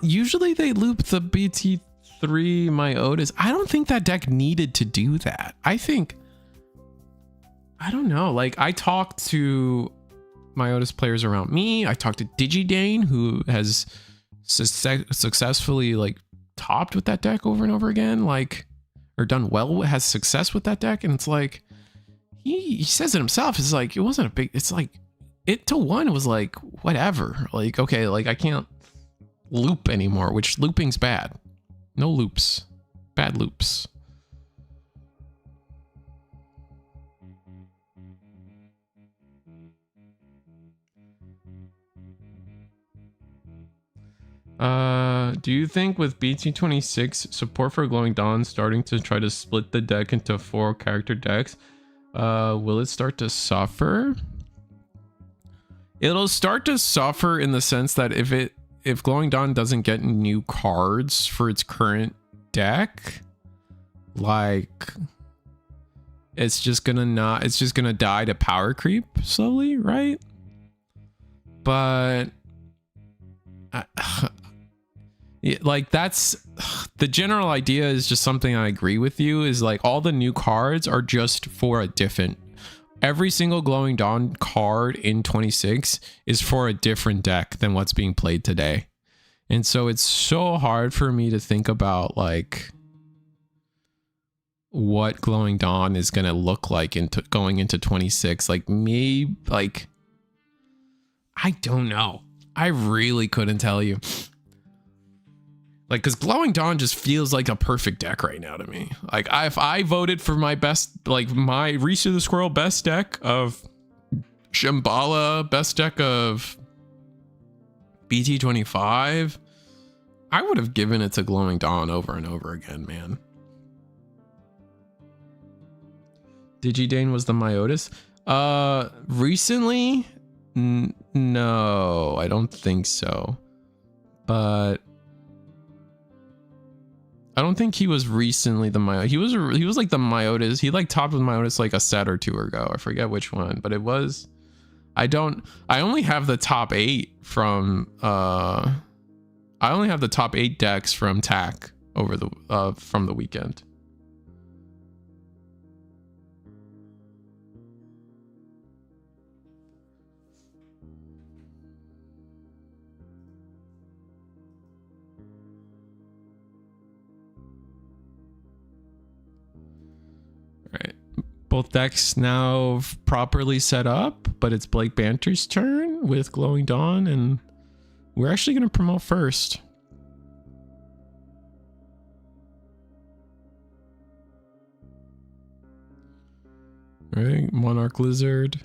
Speaker 1: Usually they loop the BT3 Myotis. I don't think that deck needed to do that. I don't know. Like, I talked to Myotis players around me. I talked to Digidane, who has successfully like topped with that deck over and over again, like, or done well, has success with that deck. And it's like, he says it himself. It's like, it wasn't a big, it's like, it to one was like, whatever. Like, okay, like I can't loop anymore, which looping's bad. No loops. Bad loops. Do you think with BT26 support for Glowing Dawn starting to try to split the deck into 4 character decks, will it start to suffer? It'll start to suffer in the sense that if Glowing Dawn doesn't get new cards for its current deck, like it's just gonna die to power creep slowly, right? But like that's the general idea. Is just something I agree with you, is like all the new cards are just for a different, every single Glowing Dawn card in 26 is for a different deck than what's being played today. And so it's so hard for me to think about like what Glowing Dawn is going to look like going into 26. Like me, like
Speaker 2: I don't know. I really couldn't tell you. Like, because Glowing Dawn just feels like a perfect deck right now to me. Like, if I voted for my best, like my Reach to the Squirrel best deck of Shambhala, best deck of BT25, I would have given it to Glowing Dawn over and over again, man. Digidane was the Myotis. Recently? No, I don't think so. But I don't think he was recently the Myotis. He was like the Myotis. He like topped with Myotis like a set or two ago. I forget which one, but it was. I only have the top 8 from I only have the top 8 decks from TAC over the from the weekend. Right. Both decks now properly set up, but it's Blake Banter's turn with Glowing Dawn, and we're actually going to promote first. All right, Monarch Lizard.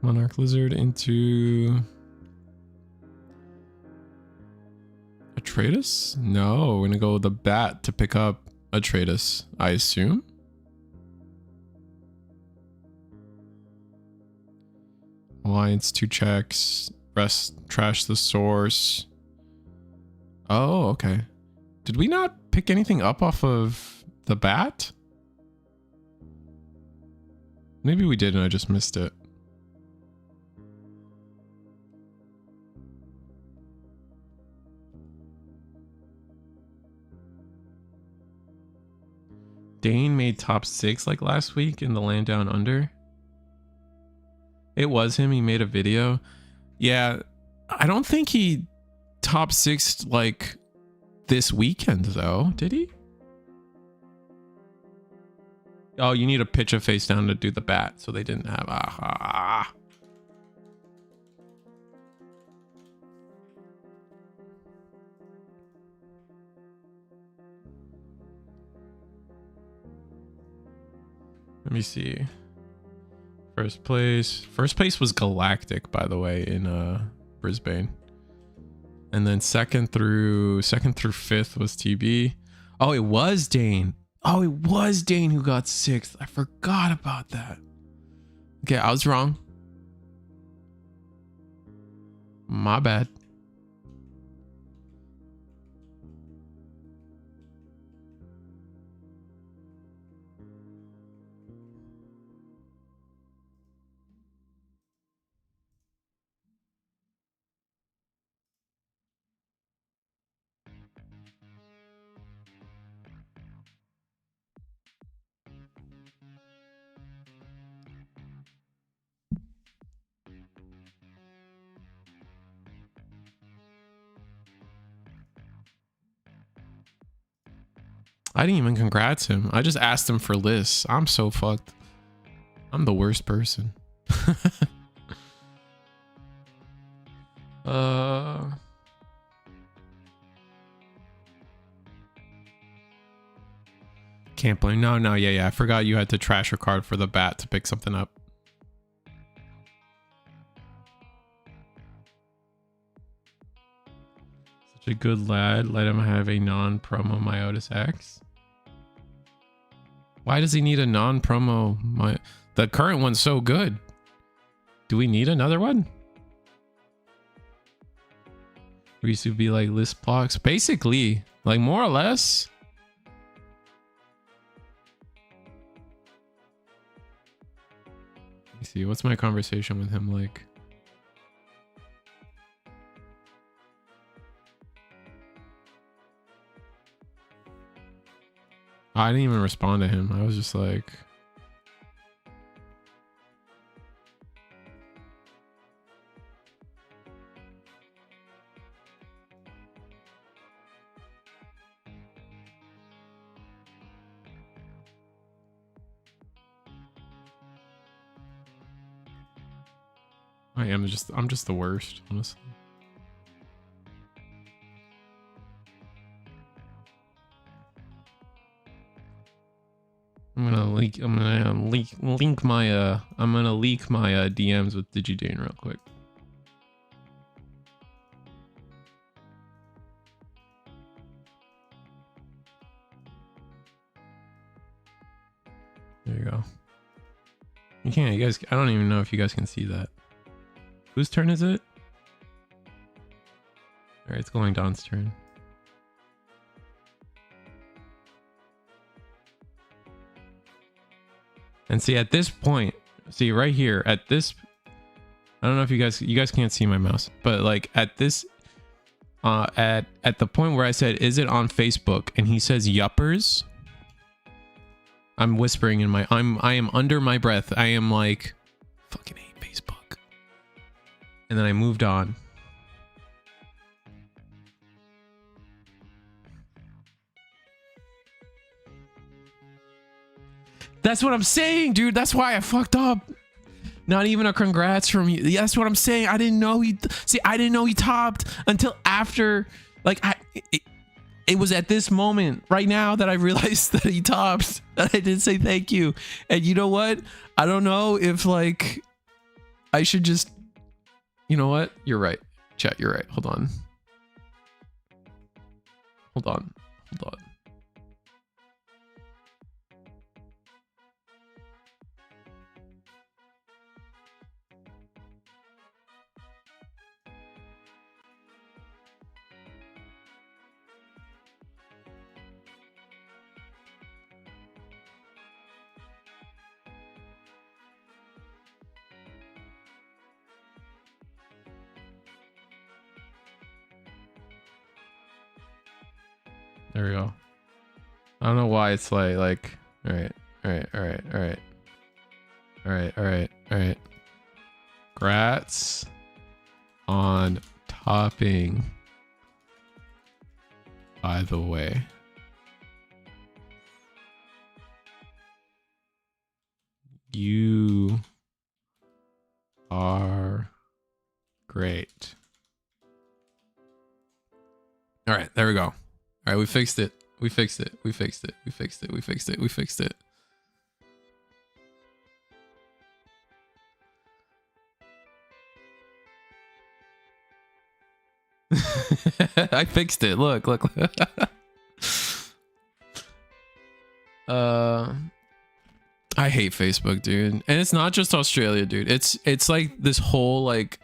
Speaker 2: Monarch Lizard into Atreides? No, we're gonna go with the bat to pick up Atreides, I assume. Alliance 2 checks. Rest, trash the source. Oh, okay. Did we not pick anything up off of the bat? Maybe we did and I just missed it. Dane made top 6 like last week in the Land Down Under. It was him. He made a video. Yeah, I don't think he top 6 like this weekend though. Did he? Oh, you need to pitch a face down to do the bat, so they didn't have. Aha. Let me see. First place. First place was Galactic, by the way, in Brisbane. And then second through 5th was TB. Oh, it was Dane. Oh, it was Dane who got 6th. I forgot about that. Okay, I was wrong. My bad. I didn't even congrats him. I just asked him for lists. I'm so fucked. I'm the worst person. Can't blame. No, yeah. I forgot you had to trash your card for the bat to pick something up. Such a good lad. Let him have a non-promo Myotis X. Why does he need a non-promo? The current one's so good. Do we need another one? We used to be like list blocks. Basically, like more or less. Let me see. What's my conversation with him like? I didn't even respond to him. I was just like...
Speaker 1: I'm just the worst, honestly. I'm gonna leak my DMs with DigiDane real quick. There you go. You can't, you guys, I don't even know if you guys can see that. Whose turn is it? All right, it's going Don's turn. And see, at this point, see right here, at this, I don't know if you guys can't see my mouse, but like at this, at the point where I said, is it on Facebook? And he says, yuppers. I'm whispering in my, I am under my breath. I am like, fucking hate Facebook. And then I moved on. That's what I'm saying, dude. That's why I fucked up. Not even a congrats from you. That's what I'm saying. I didn't know he, see, I didn't know he topped until after, like, it was at this moment right now that I realized that he topped, that I didn't say thank you. And you know what? I don't know if like I should just, you know what? You're right. Chat, you're right. Hold on. Hold on. Hold on. There we go. I don't know why it's like, all right. Grats on topping, by the way. You are great. All right, there we go. All right, we fixed it. We fixed it. We fixed it. We fixed it. We fixed it. We fixed it. I fixed it. Look, look. I hate Facebook, dude. And it's not just Australia, dude. It's like this whole like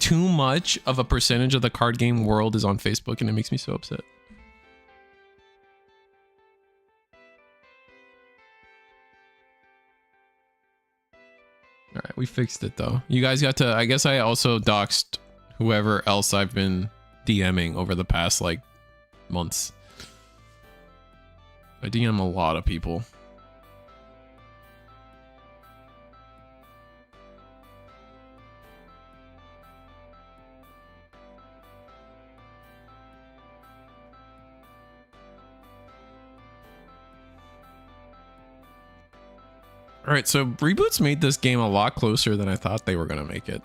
Speaker 1: too much of a percentage of the card game world is on Facebook, and it makes me so upset. All right, we fixed it though. You guys got to, I guess I also doxed whoever else I've been DMing over the past like months. I DM a lot of people. All right, so reboots made this game a lot closer than I thought they were going to make it.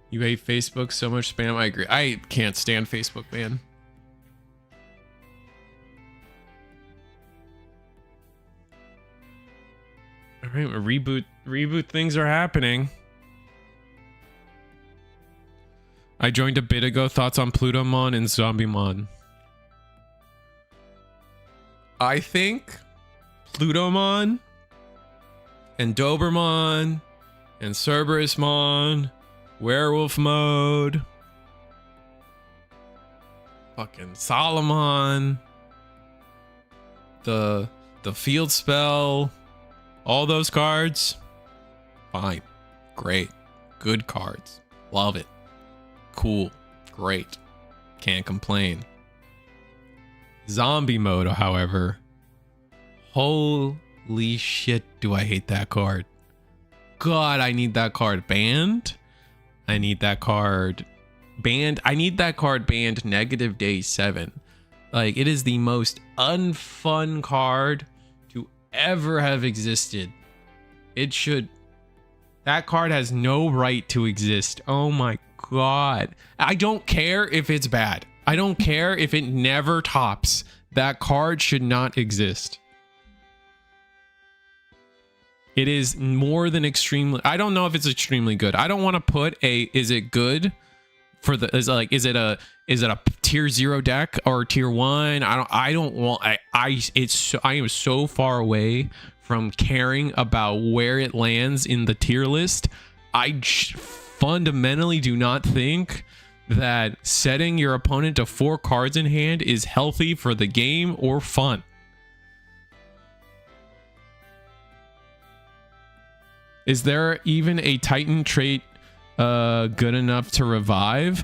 Speaker 1: You hate Facebook, so much spam. I agree. I can't stand Facebook, man. All right, reboot things are happening. I joined a bit ago. Thoughts on Plutomon and Zombiemon? I think Plutomon and Dobermon and Cerberusmon, Werewolf Mode, fucking Solomon, the Field Spell, all those cards, fine, great, good cards, love it, cool, great, can't complain. Zombie Mode, however, holy shit, do I hate that card. God, I need that card banned. I need that card banned. I need that card banned negative day 7. Like, it is the most unfun card to ever have existed. It should... That card has no right to exist. Oh my God. I don't care if it's bad. I don't care if it never tops. That card should not exist. It is more than extremely... I don't know if it's extremely good. I don't want to put a... Is it good? For the... Is it a tier 0 deck or tier 1? I am so far away from caring about where it lands in the tier list. I fundamentally do not think that setting your opponent to 4 cards in hand is healthy for the game or fun. Is there even a Titan trait good enough to revive?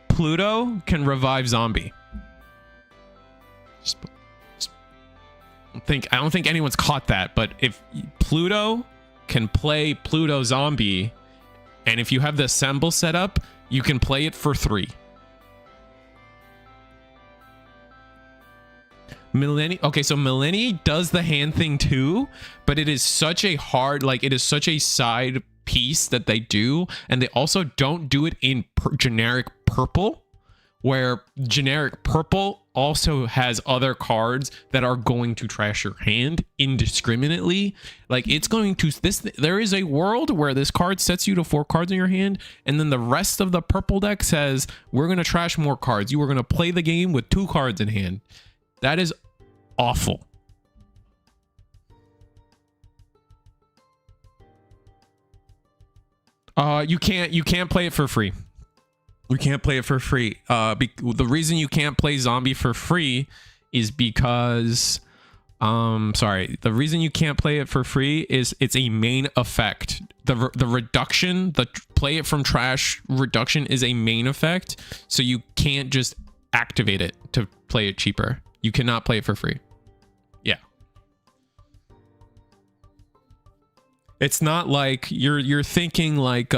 Speaker 1: Pluto can revive zombie. I don't think anyone's caught that, but if Pluto can play Pluto zombie, and if you have the assemble set up, you can play it for 3. Okay, so Millenni does the hand thing too, but it is such a hard, like, it is such a side piece that they do, and they also don't do it in generic purple, where generic purple also has other cards that are going to trash your hand indiscriminately. Like, it's going to there is a world where this card sets you to 4 cards in your hand, and then the rest of the purple deck says, we're going to trash more cards. You are going to play the game with 2 cards in hand. That is awful. You can't play it for free. You can't play it for free. The reason you can't play zombie for free is because the reason you can't play it for free is it's a main effect. The reduction, the play it from trash reduction is a main effect, so you can't just activate it to play it cheaper. You cannot play it for free. Yeah. It's not like you're thinking like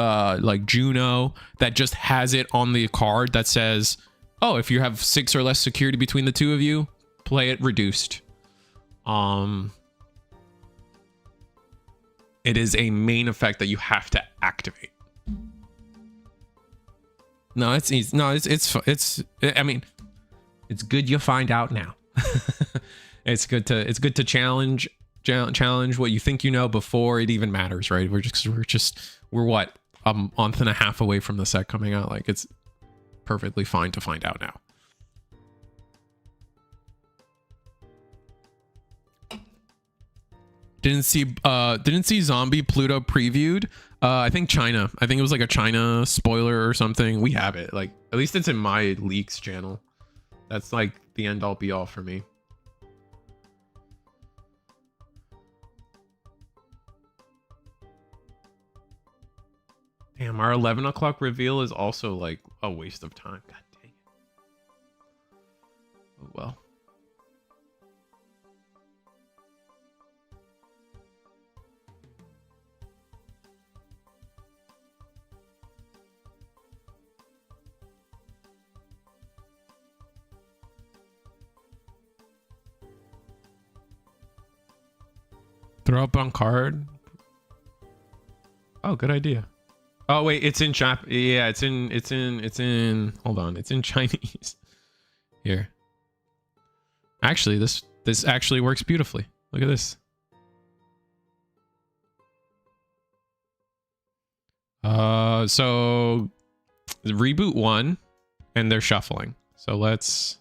Speaker 1: Juno that just has it on the card that says, oh, if you have 6 or less security between the 2 of you, play it reduced. It is a main effect that you have to activate. No, it's easy. No, I mean, it's good you find out now. It's good to challenge what you think you know before it even matters, right? We're what, a month and a half away from the set coming out. Like, it's perfectly fine to find out now. Didn't see Zombie Pluto previewed. I think China. I think it was like a China spoiler or something. We have it. Like, at least it's in my leaks channel. That's like the end all be all for me. Damn, our 11 o'clock reveal is also like a waste of time. God dang it. Oh well. Throw up on card. Oh, good idea. Oh wait, it's in Jap. Yeah, it's in. Hold on, it's in Chinese. Here. Actually, this actually works beautifully. Look at this. So reboot 1, and they're shuffling. So let's.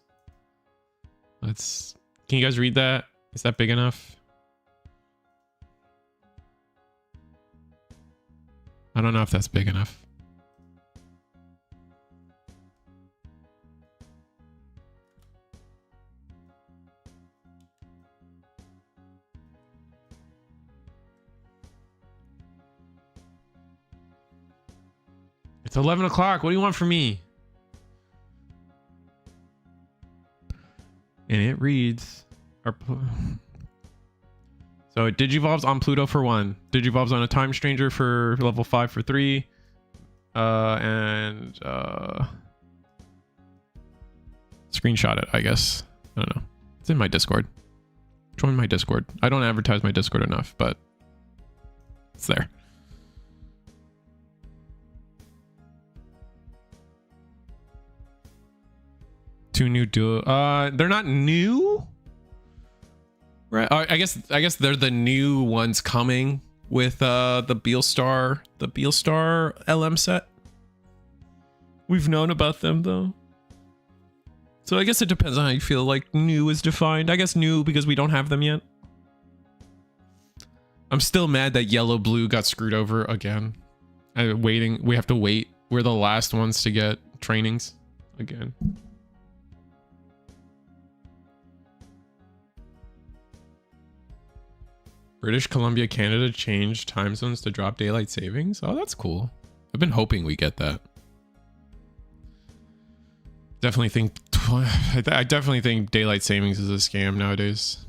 Speaker 1: Can you guys read that? Is that big enough? I don't know if that's big enough. It's 11 o'clock. What do you want from me? And it reads... So So it digivolves on Pluto for 1. Digivolves on a Time Stranger for level 5 for 3. Screenshot it, I guess. I don't know. It's in my Discord. Join my Discord. I don't advertise my Discord enough, but it's there. Two new duo. They're not new. Right. I guess they're the new ones coming with the Beelstar LM set. We've known about them though. So I guess it depends on how you feel like new is defined. I guess new because we don't have them yet. I'm still mad that yellow blue got screwed over again. We have to wait. We're the last ones to get trainings again. British Columbia, Canada changed time zones to drop daylight savings. Oh, that's cool. I've been hoping we get that. I definitely think daylight savings is a scam nowadays.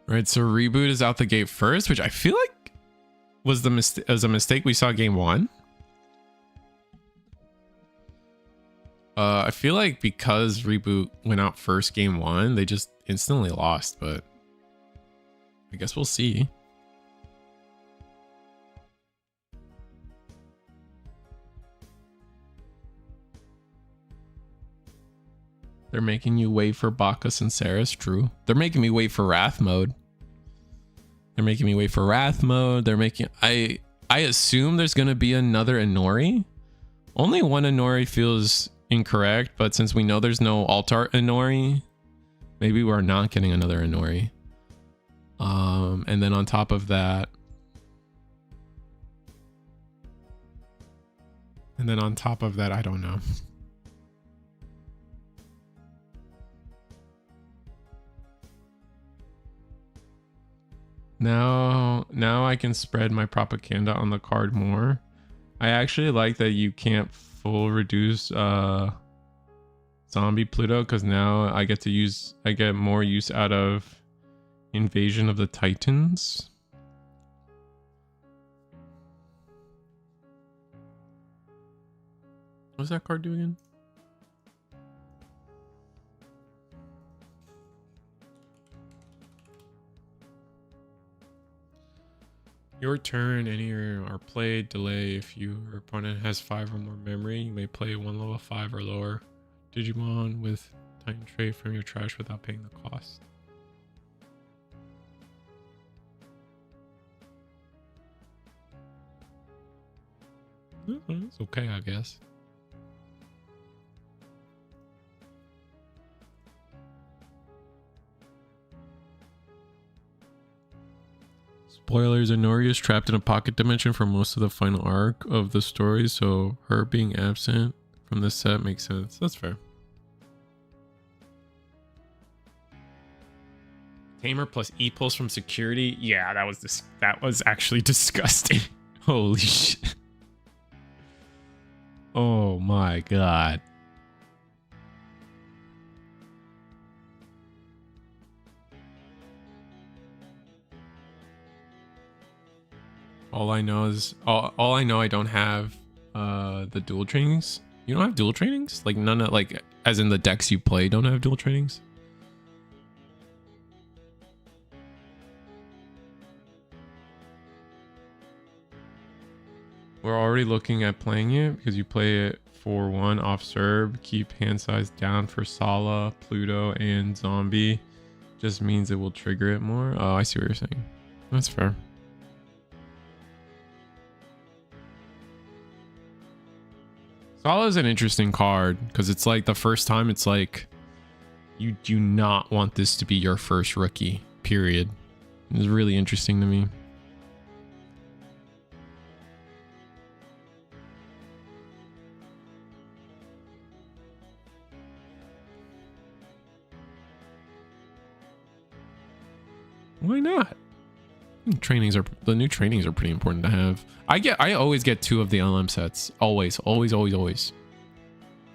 Speaker 1: All right, so reboot is out the gate first, which I feel like was a mistake we saw game 1. I feel like because reboot went out first game 1, they just instantly lost, but I guess we'll see. They're making you wait for Bacchus and Ceres, true. They're making me wait for Wrath mode. They're making me wait for Wrath mode. They're making... I assume there's going to be another Inori. Only one Inori feels incorrect, but since we know there's no Altar Inori, maybe we're not getting another Inori. And then on top of that... I don't know. Now I can spread my propaganda on the card more. I actually like that you can't full reduce zombie Pluto, because now I get more use out of Invasion of the Titans. What's that card do again? Your turn, any are played, delay. If your opponent has 5 or more memory, you may play 1 level 5 or lower Digimon with Titan Trait from your trash without paying the cost. It's okay, I guess. Spoilers, Inori is trapped in a pocket dimension for most of the final arc of the story, so her being absent from this set makes sense. That's fair. Tamer plus E-Pulse from security. Yeah, that was actually disgusting. Holy shit. Oh my god. All I know I don't have the dual trainings. You don't have dual trainings? Like none of, like, as in the decks you play don't have dual trainings? We're already looking at playing it because you play it for 1 off Serb, keep hand size down for Sala, Pluto, and Zombie. Just means it will trigger it more. Oh, I see what you're saying. That's fair. Sala is an interesting card because it's like the first time it's like you do not want this to be your first rookie, period. It's really interesting to me. Why not? The new trainings are pretty important to have. I always get 2 of the LM sets. Always.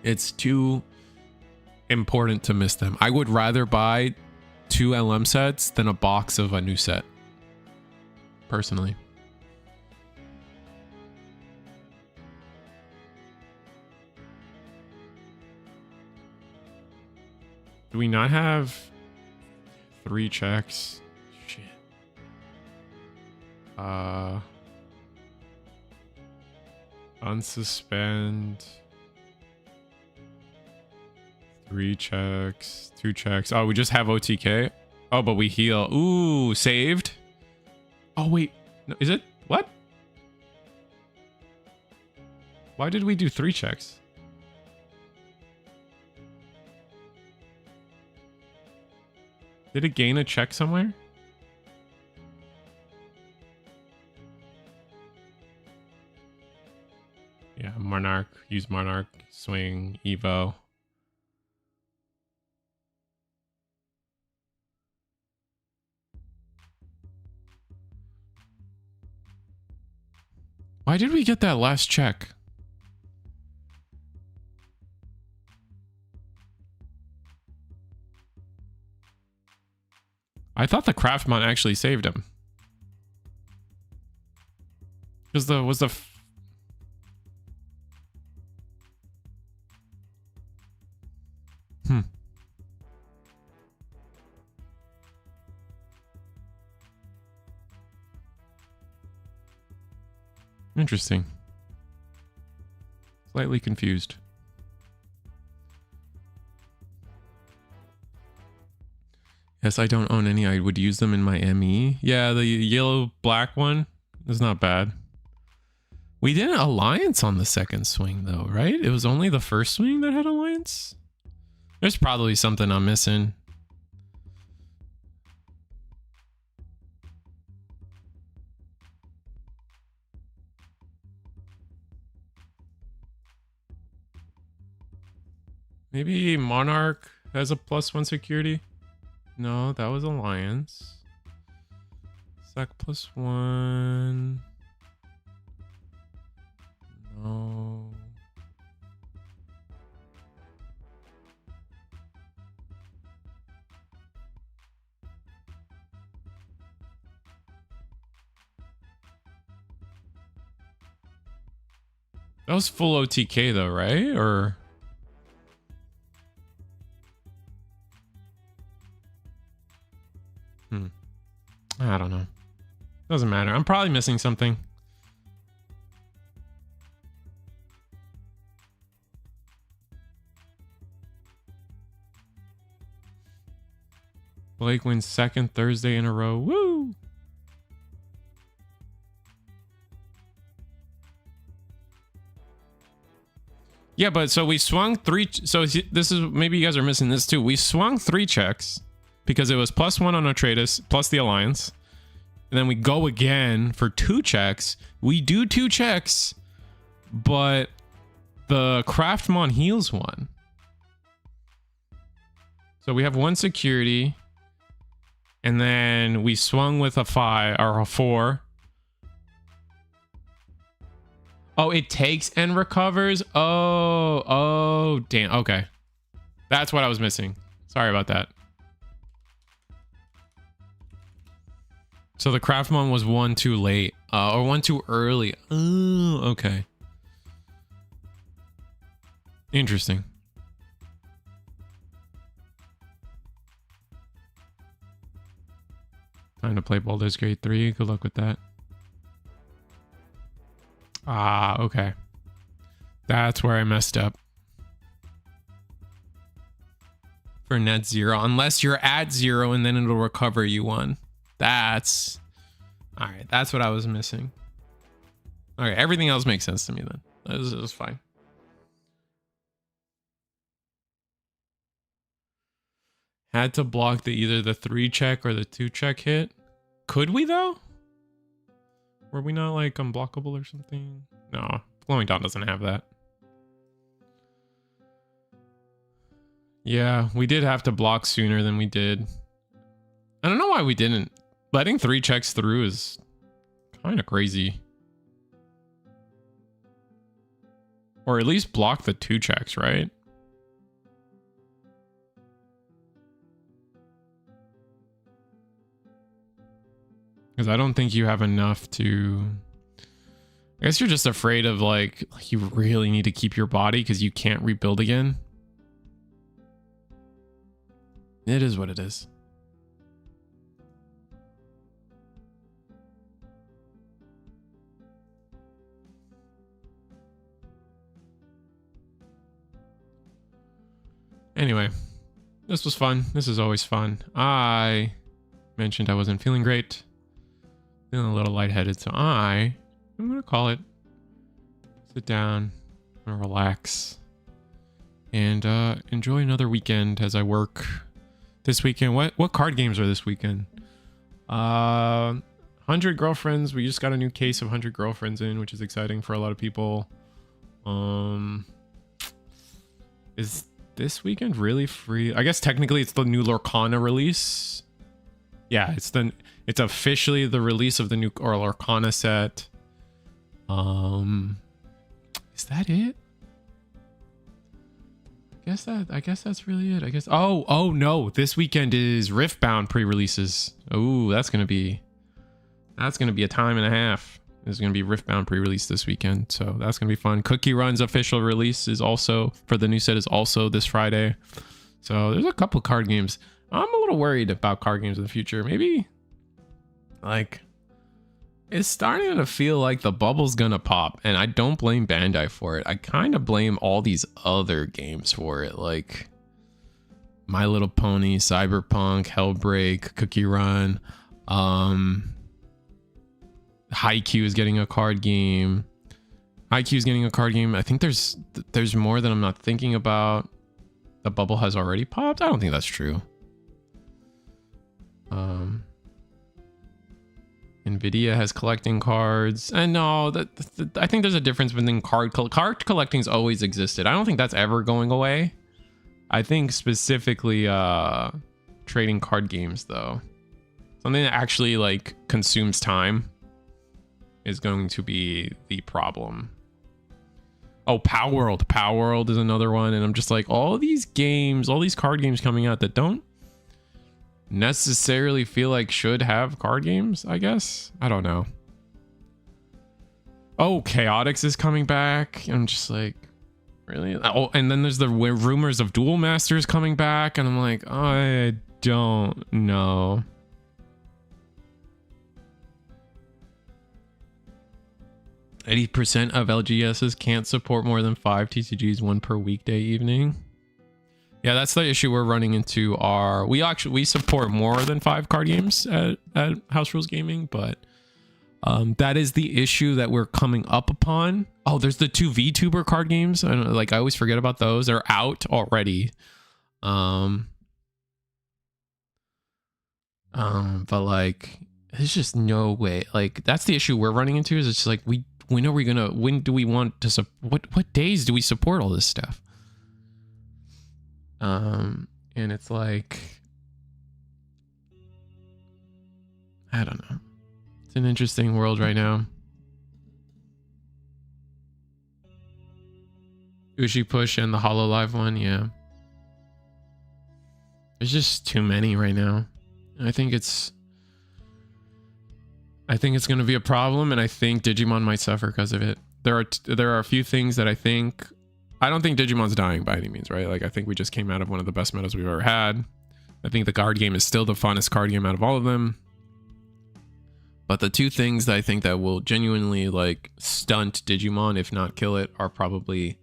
Speaker 1: It's too important to miss them. I would rather buy 2 LM sets than a box of a new set. Personally. Do we not have 3 checks? Shit. Unsuspend. 3 checks, 2 checks. Oh, we just have OTK. Oh, but we heal. Ooh, saved. Oh, wait. No, is it? What? Why did we do 3 checks? Did it gain a check somewhere? Yeah, Monarch. Use Monarch. Swing. Evo. Why did we get that last check? I thought the Craftmon actually saved him. Because Interesting. Slightly confused. Yes, I don't own any. I would use them in my ME. Yeah, the yellow black one is not bad. We didn't alliance on the second swing though, right? It was only the first swing that had alliance. There's probably something I'm missing. Maybe Monarch has a +1 security. No, that was Alliance. Sec +1. No. That was full OTK though, right? Or... I don't know. Doesn't matter. I'm probably missing something. Blake wins second Thursday in a row. Woo! Yeah, but so we swung 3. So this is, maybe you guys are missing this too. We swung 3 checks because it was +1 on Atreides plus the Alliance. And then we go again for 2 checks. We do 2 checks, but the Craftmon heals 1. So we have 1 security. And then we swung with a 5 or a 4. Oh, it takes and recovers. Oh, damn. Okay. That's what I was missing. Sorry about that. So the Craftmon was 1 too late, or 1 too early. Oh, okay. Interesting. Time to play Baldur's Gate 3. Good luck with that. Ah, okay. That's where I messed up. For net 0, unless you're at 0 and then it'll recover you 1. That's all right. That's what I was missing. All right. Everything else makes sense to me then. That was fine. Had to block either the 3 check or the 2 check hit. Could we though? Were we not like unblockable or something? No, Glowing Dawn doesn't have that. Yeah, we did have to block sooner than we did. I don't know why we didn't. letting 3 checks through is kind of crazy. Or at least block the 2 checks, right? Because I don't think you have enough to... I guess you're just afraid of like you really need to keep your body because you can't rebuild again. It is what it is. Anyway, this was fun. This is always fun. I mentioned I wasn't feeling great. Feeling a little lightheaded, so I'm gonna call it. Sit down, I'm gonna relax, and enjoy another weekend as I work this weekend. What card games are this weekend? 100 Girlfriends. We just got a new case of 100 Girlfriends in, which is exciting for a lot of people. Is this weekend really free? I guess technically it's the new Lorcana release. Yeah, it's officially the release of the new Lorcana set. Is that it? I guess that's really it. I guess. Oh no, this weekend is Riftbound pre-releases. Oh, that's gonna be a time and a half. There's gonna be Riftbound pre-release this weekend, so that's gonna be fun. Cookie Run's official release is also for the new set is also this Friday. So there's a couple card games. I'm a little worried about card games in the future. Maybe like it's starting to feel like the bubble's gonna pop, and I don't blame Bandai for it. I kind of blame all these other games for it, like My Little Pony, Cyberpunk, Hellbreak, Cookie Run. Haikyuu is getting a card game. I think there's more that I'm not thinking about. The bubble has already popped. I don't think that's true. Nvidia has collecting cards, and no, I think there's a difference between card collecting's always existed. I don't think that's ever going away. I think specifically trading card games, though, something that actually like consumes time is going to be the problem. Oh, Power World is another one, and I'm just like, all these card games coming out that don't necessarily feel like should have card games, I guess. I don't know. Oh, Chaotix is coming back. I'm just like, really? Oh, and then there's the rumors of Duel Masters coming back, and I'm like, I don't know. %, of LGSs can't support more than 5 TCGs, 1 per weekday evening. Yeah, that's the issue we're running into. We support more than 5 card games at House Rules Gaming, but that is the issue that we're coming up upon. Oh, there's the 2 VTuber card games. I always forget about those. They're out already. But like, there's just no way. Like, that's the issue we're running into. Is it's just like when do we want to what days do we support all this stuff? And it's like, I don't know. It's an interesting world right now. Ushi Push and the HoloLive one, yeah. There's just too many right now. I think it's going to be a problem, and I think Digimon might suffer because of it. There are a few things that I don't think Digimon's dying by any means, right? Like, I think we just came out of one of the best metas we've ever had. I think the card game is still the funnest card game out of all of them. But the 2 things that I think that will genuinely like stunt Digimon, if not kill it, are probably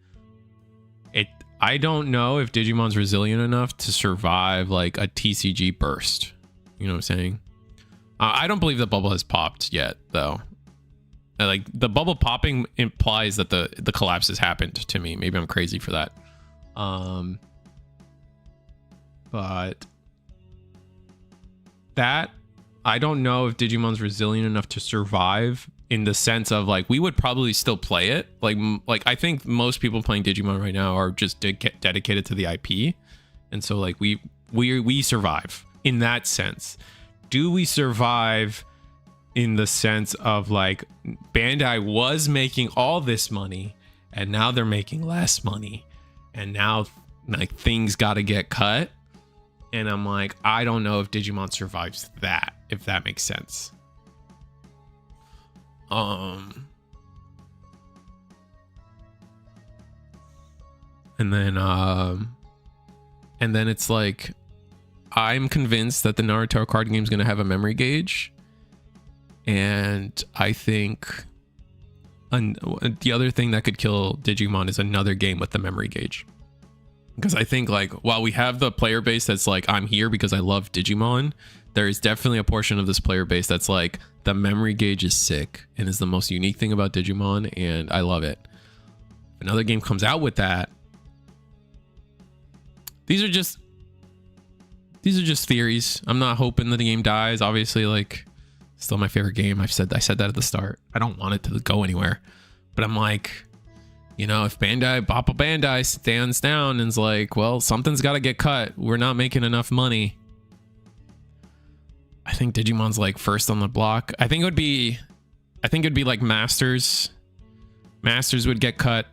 Speaker 1: it. I don't know if Digimon's resilient enough to survive like a TCG burst. You know what I'm saying? I don't believe the bubble has popped yet, though. Like, the bubble popping implies that the collapse has happened to me. Maybe I'm crazy for that. But that, I don't know if Digimon's resilient enough to survive, in the sense of like, we would probably still play it. Like I think most people playing Digimon right now are just dedicated to the IP. And so like we survive in that sense. do we survive in the sense of like Bandai was making all this money and now they're making less money and now like things got to get cut. And I'm like, I don't know if Digimon survives that, if that makes sense. And then it's like, I'm convinced that the Naruto card game is going to have a memory gauge. And I think the other thing that could kill Digimon is another game with the memory gauge. Because I think like, while we have the player base that's like, I'm here because I love Digimon, there is definitely a portion of this player base that's like, the memory gauge is sick and is the most unique thing about Digimon, and I love it. If another game comes out with that, these are just theories. I'm not hoping that the game dies. Obviously, like, still my favorite game. I said that at the start. I don't want it to go anywhere, but I'm like, you know, if Papa Bandai stands down and is like, well, something's got to get cut. We're not making enough money. I think Digimon's like first on the block. I think it'd be like Masters. Masters would get cut.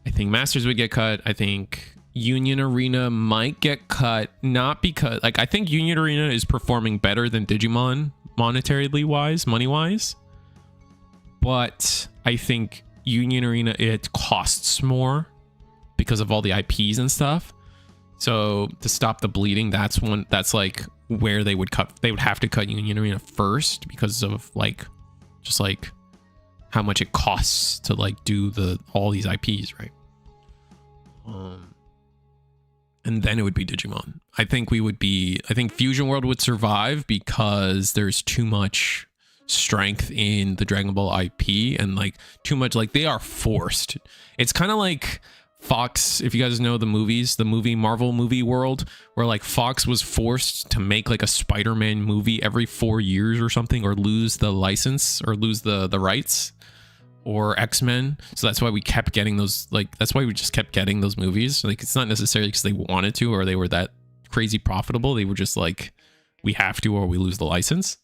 Speaker 1: I think Masters would get cut. I think Union Arena might get cut. Not because, like, I think Union Arena is performing better than Digimon monetarily wise, money wise. But I think Union Arena, it costs more because of all the IPs and stuff. So to stop the bleeding, that's like where they would have to cut Union Arena first because of like, just like how much it costs to like do all these IPs, right? And then it would be Digimon. I think Fusion World would survive because there's too much strength in the Dragon Ball IP and like too much, like they are forced. It's kind of like Fox, if you guys know the movie Marvel movie world, where like Fox was forced to make like a Spider-Man movie every 4 years or something, or lose the license or lose the rights, or X-Men. So that's why we kept getting those, like, that's why we just kept getting those movies. Like, it's not necessarily because they wanted to or they were that crazy profitable. They were just like, we have to or we lose the license.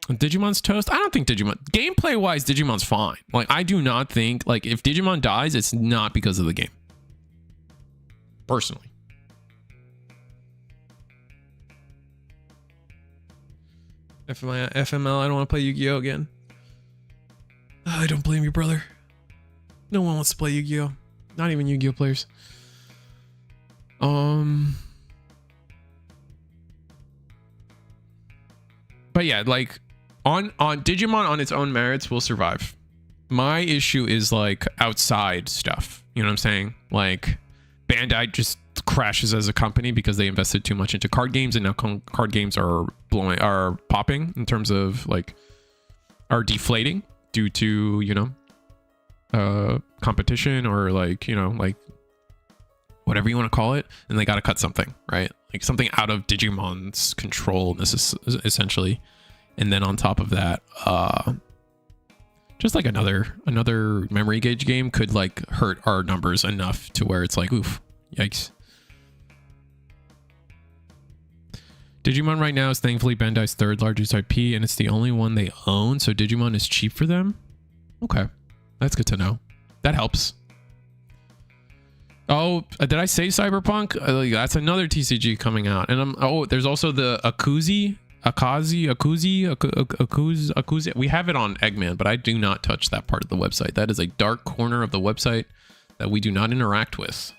Speaker 1: Digimon's toast. I don't think gameplay wise, Digimon's fine. Like, I do not think, like, if Digimon dies, it's not because of the game. Personally. FML, I don't want to play Yu-Gi-Oh again. I don't blame you, brother. No one wants to play Yu-Gi-Oh. Not even Yu-Gi-Oh players. But yeah, like, on Digimon on its own merits will survive. My issue is like outside stuff. You know what I'm saying? Like, Bandai just crashes as a company because they invested too much into card games, and now card games are popping in terms of like, are deflating due to, you know, competition or like, you know, like whatever you want to call it, and they got to cut something, right? Like something out of Digimon's control. This is essentially. And then on top of that, just like another memory gauge game could like hurt our numbers enough to where it's like, oof, yikes. Digimon right now is thankfully Bandai's third largest IP, and it's the only one they own, so Digimon is cheap for them. Okay, that's good to know. That helps. Oh, did I say Cyberpunk? That's another TCG coming out, and there's also the Akuzi. We have it on Eggman, but I do not touch that part of the website. That is a dark corner of the website that we do not interact with.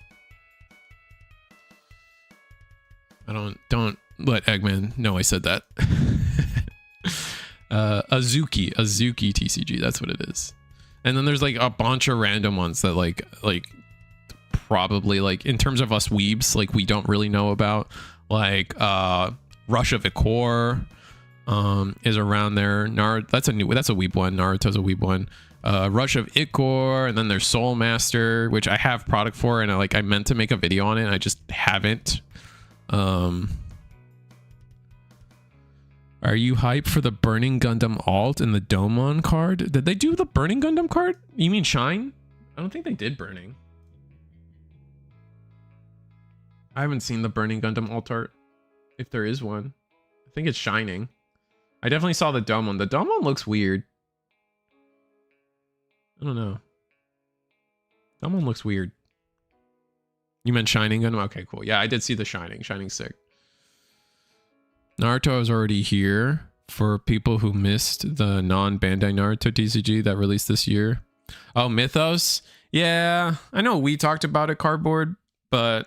Speaker 1: Don't let Eggman know I said that. Azuki TCG, that's what it is. And then there's like a bunch of random ones that like probably like in terms of us weebs, like we don't really know about, like Rush of Ichor is around there. That's a weeb one. Naruto's a weeb one. Rush of Ichor, and then there's Soul Master, which I have product for, and I meant to make a video on it, and I just haven't. Are you hyped for the Burning Gundam alt and the Domon card? Did they do the Burning Gundam card? You mean Shine? I don't think they did Burning.
Speaker 2: I haven't seen the Burning Gundam alt art, if there is one. I think it's Shining. I definitely saw the dumb one. The dumb one looks weird. I don't know. Dumb one looks weird. You meant Shining Gundam? Okay, cool. Yeah, I did see the Shining. Shining's sick. Naruto is already here for people who missed the non-Bandai Naruto TCG that released this year. Oh, Mythos? Yeah, I know we talked about it, Cardboard, but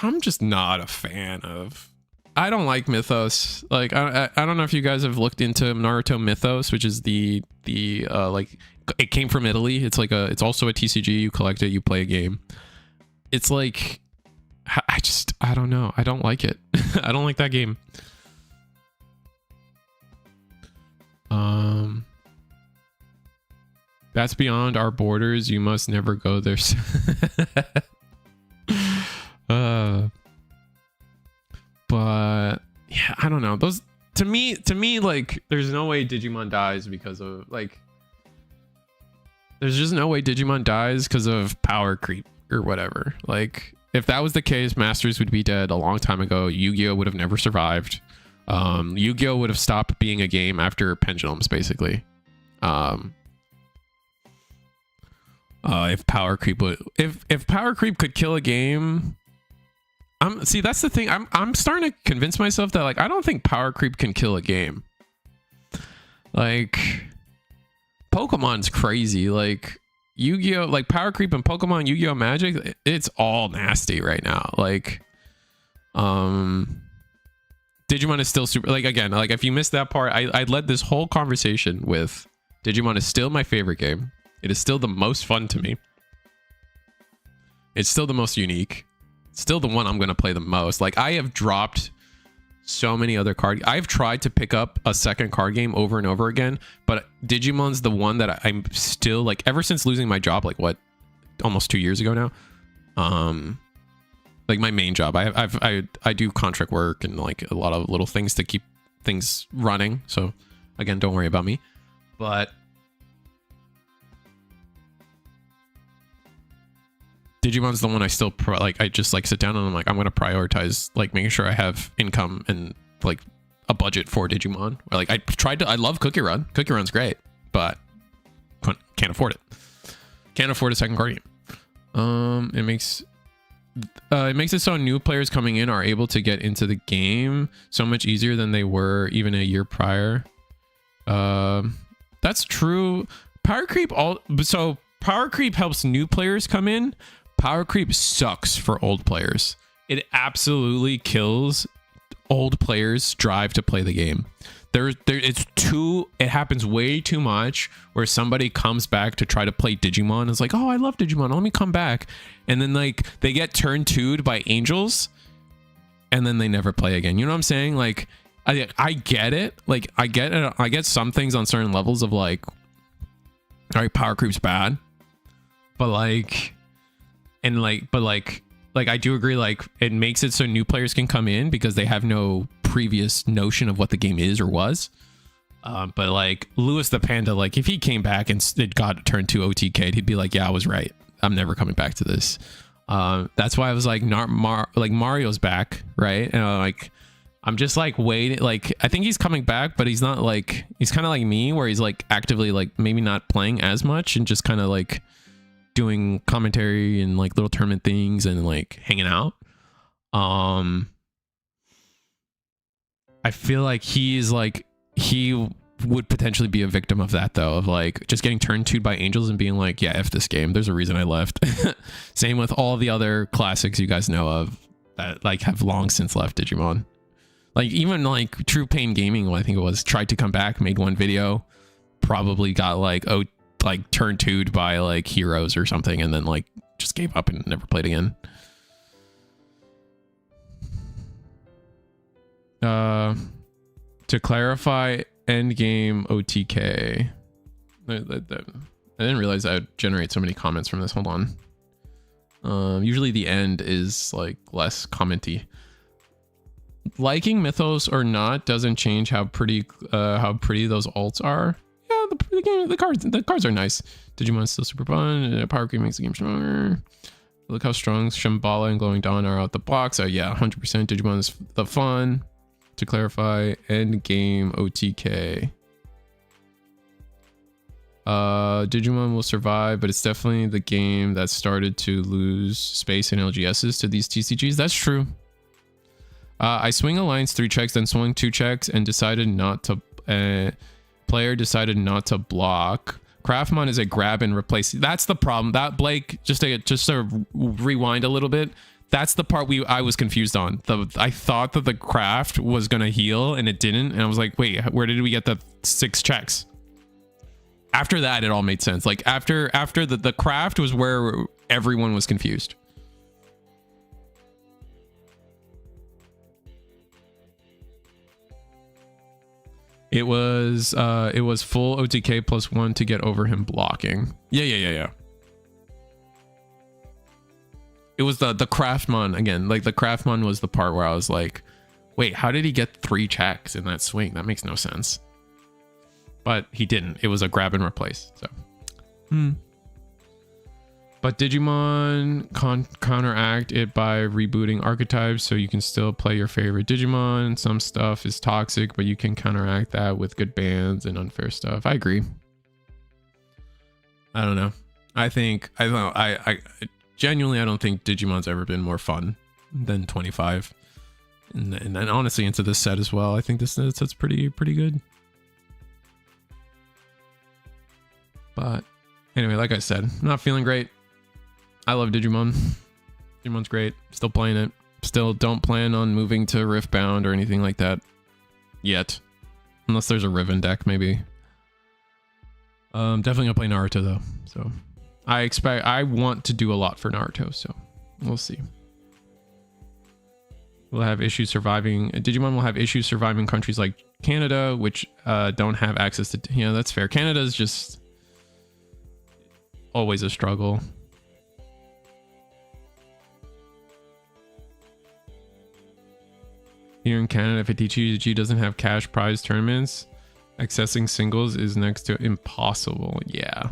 Speaker 2: I'm just not a fan of... I don't like Mythos. Like, I don't know if you guys have looked into Naruto Mythos, which is the like, it came from Italy. It's like it's also a TCG. You collect it, you play a game. It's like, I don't know. I don't like it. I don't like that game. That's beyond our borders. You must never go there. But yeah, I don't know. Those to me, like, there's no way Digimon dies because of like. There's just no way Digimon dies because of power creep or whatever. Like, if that was the case, Masters would be dead a long time ago. Yu-Gi-Oh would have never survived. Yu-Gi-Oh would have stopped being a game after Pendulums, basically. If power creep would, if power creep could kill a game, see, that's the thing. I'm starting to convince myself that, like, I don't think power creep can kill a game. Like, Pokemon's crazy. Like, Yu-Gi-Oh, like power creep and Pokemon Yu-Gi-Oh Magic, it's all nasty right now. Like, Digimon is still super, like, again, like, if you missed that part, I led this whole conversation with Digimon is still my favorite game. It is still the most fun to me. It's still the most unique. It's still the one I'm going to play the most. Like, I have dropped so many other I've tried to pick up a second card game over and over again, but Digimon's the one that I'm still, like, ever since losing my job, like, what, almost 2 years ago now. Like, my main job, I do contract work and, like, a lot of little things to keep things running. So again, don't worry about me. But Digimon's the one I still I just, like, sit down and I'm like, I'm going to prioritize, like, making sure I have income and, like, a budget for Digimon. Or, like, I love Cookie Run. Cookie Run's great, but can't afford it. Can't afford a second card game. It makes it so new players coming in are able to get into the game so much easier than they were even a year prior. That's true. Power creep Power creep helps new players come in. Power creep sucks for old players. It absolutely kills old players' drive to play the game. It happens way too much where somebody comes back to try to play Digimon and is like, oh, I love Digimon, let me come back. And then, like, they get turn 2'd by angels and then they never play again. You know what I'm saying? Like, I get it. Like, I get some things on certain levels of, like, all right, power creep's bad. But, like, and, like, but, like, I do agree, like, it makes it so new players can come in because they have no previous notion of what the game is or was. But, like, Lewis the Panda, like, if he came back and it got turned to OTK'd, he'd be like, yeah, I was right. I'm never coming back to this. That's why I was like, Mario's back, right? And like, I'm just, like, waiting. Like, I think he's coming back, but he's not, like, he's kind of like me, where he's, like, actively, like, maybe not playing as much and just kind of, like, doing commentary and, like, little tournament things and, like, hanging out. I feel like he's, like, he would potentially be a victim of that, though, of, like, just getting turned to by angels and being like, yeah, F this game, there's a reason I left. Same with all the other classics you guys know of that, like, have long since left Digimon. Like, even, like, True Pain Gaming, I think it was, tried to come back, made one video, probably got, like, turned 2'd by, like, Heroes or something, and then, like, just gave up and never played again. To clarify, endgame OTK. I didn't realize that would generate so many comments from this. Hold on. Usually the end is, like, less commenty. Liking Mythos or not doesn't change how pretty those alts are. Yeah, the cards are nice. Digimon's still super fun. Power creep makes the game stronger.
Speaker 1: Look how strong Shambhala and Glowing Dawn are out the box. Oh yeah, 100% Digimon is the fun. To clarify, end game OTK. Digimon will survive, but it's definitely the game that started to lose space and LGSs to these TCGs. That's true. I swing Alliance 3 checks, then swung 2 checks, and decided not to. Player decided not to block. Craftmon is a grab and replace. That's the problem. That Blake, just to rewind a little bit. That's the part I was confused on. I thought that the craft was gonna heal and it didn't, and I was like, wait, where did we get the 6 checks? After that, it all made sense. Like after the craft was where everyone was confused. It was full OTK +1 to get over him blocking. Yeah. It was the Craftmon again. Like the Craftmon was the part where I was like, wait, how did he get 3 checks in that swing? That makes no sense. But he didn't. It was a grab and replace. So, But Digimon counteract it by rebooting archetypes, so you can still play your favorite Digimon. Some stuff is toxic, but you can counteract that with good bans and unfair stuff. I agree. I don't know. I don't know. I genuinely, I don't think Digimon's ever been more fun than 25, and then honestly into this set as well. I think this set's pretty good. But anyway, like I said, I'm not feeling great. I love Digimon. Digimon's great. Still playing it. Still don't plan on moving to Riftbound or anything like that yet, unless there's a Riven deck maybe. Definitely gonna play Naruto though. So I want to do a lot for Naruto, so we'll see. We'll have issues surviving. Digimon will have issues surviving countries like Canada, which don't have access to. Yeah, that's fair. Canada is just always a struggle. Here in Canada, if a TCG doesn't have cash prize tournaments, accessing singles is next to impossible. Yeah.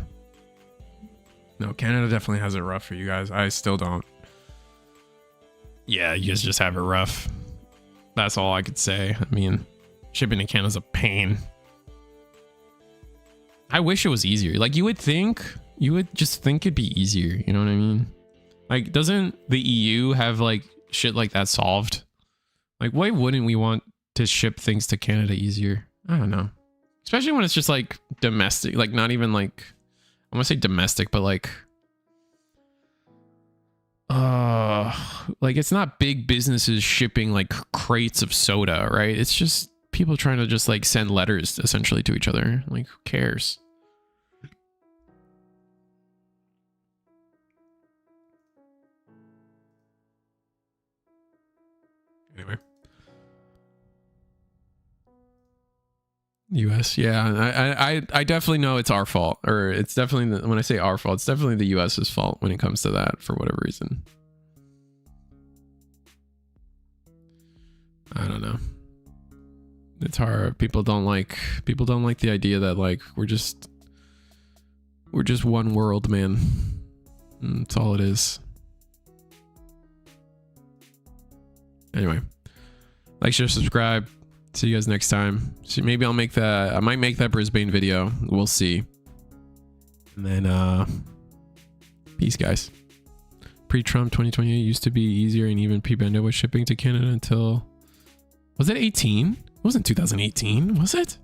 Speaker 1: No, Canada definitely has it rough for you guys. I still don't. Yeah, you guys just have it rough. That's all I could say. I mean, shipping to Canada's a pain. I wish it was easier. Like, you would just think it'd be easier. You know what I mean? Like, doesn't the EU have like shit like that solved? Like, why wouldn't we want to ship things to Canada easier? I don't know. Especially when it's just like domestic, like not even like, I want to say domestic, but like it's not big businesses shipping like crates of soda, right? It's just people trying to just like send letters essentially to each other. Like, who cares? Anyway. US, yeah, I definitely know it's our fault, or it's definitely when I say our fault, it's definitely the US's fault when it comes to that for whatever reason. I don't know. It's hard. People don't like the idea that like we're just one world, man. That's all it is. Anyway, like, share, subscribe. See you guys next time. So maybe I might make that Brisbane video. We'll see. And then peace, guys. Pre-Trump 2028 used to be easier, and even pre-Bendo was shipping to Canada until, was it 18? It wasn't 2018, was it?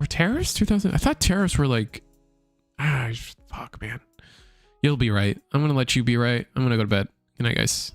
Speaker 1: Were tariffs 2000? I thought tariffs were like, fuck, man. You'll be right. I'm gonna let you be right. I'm gonna go to bed. Good night, guys.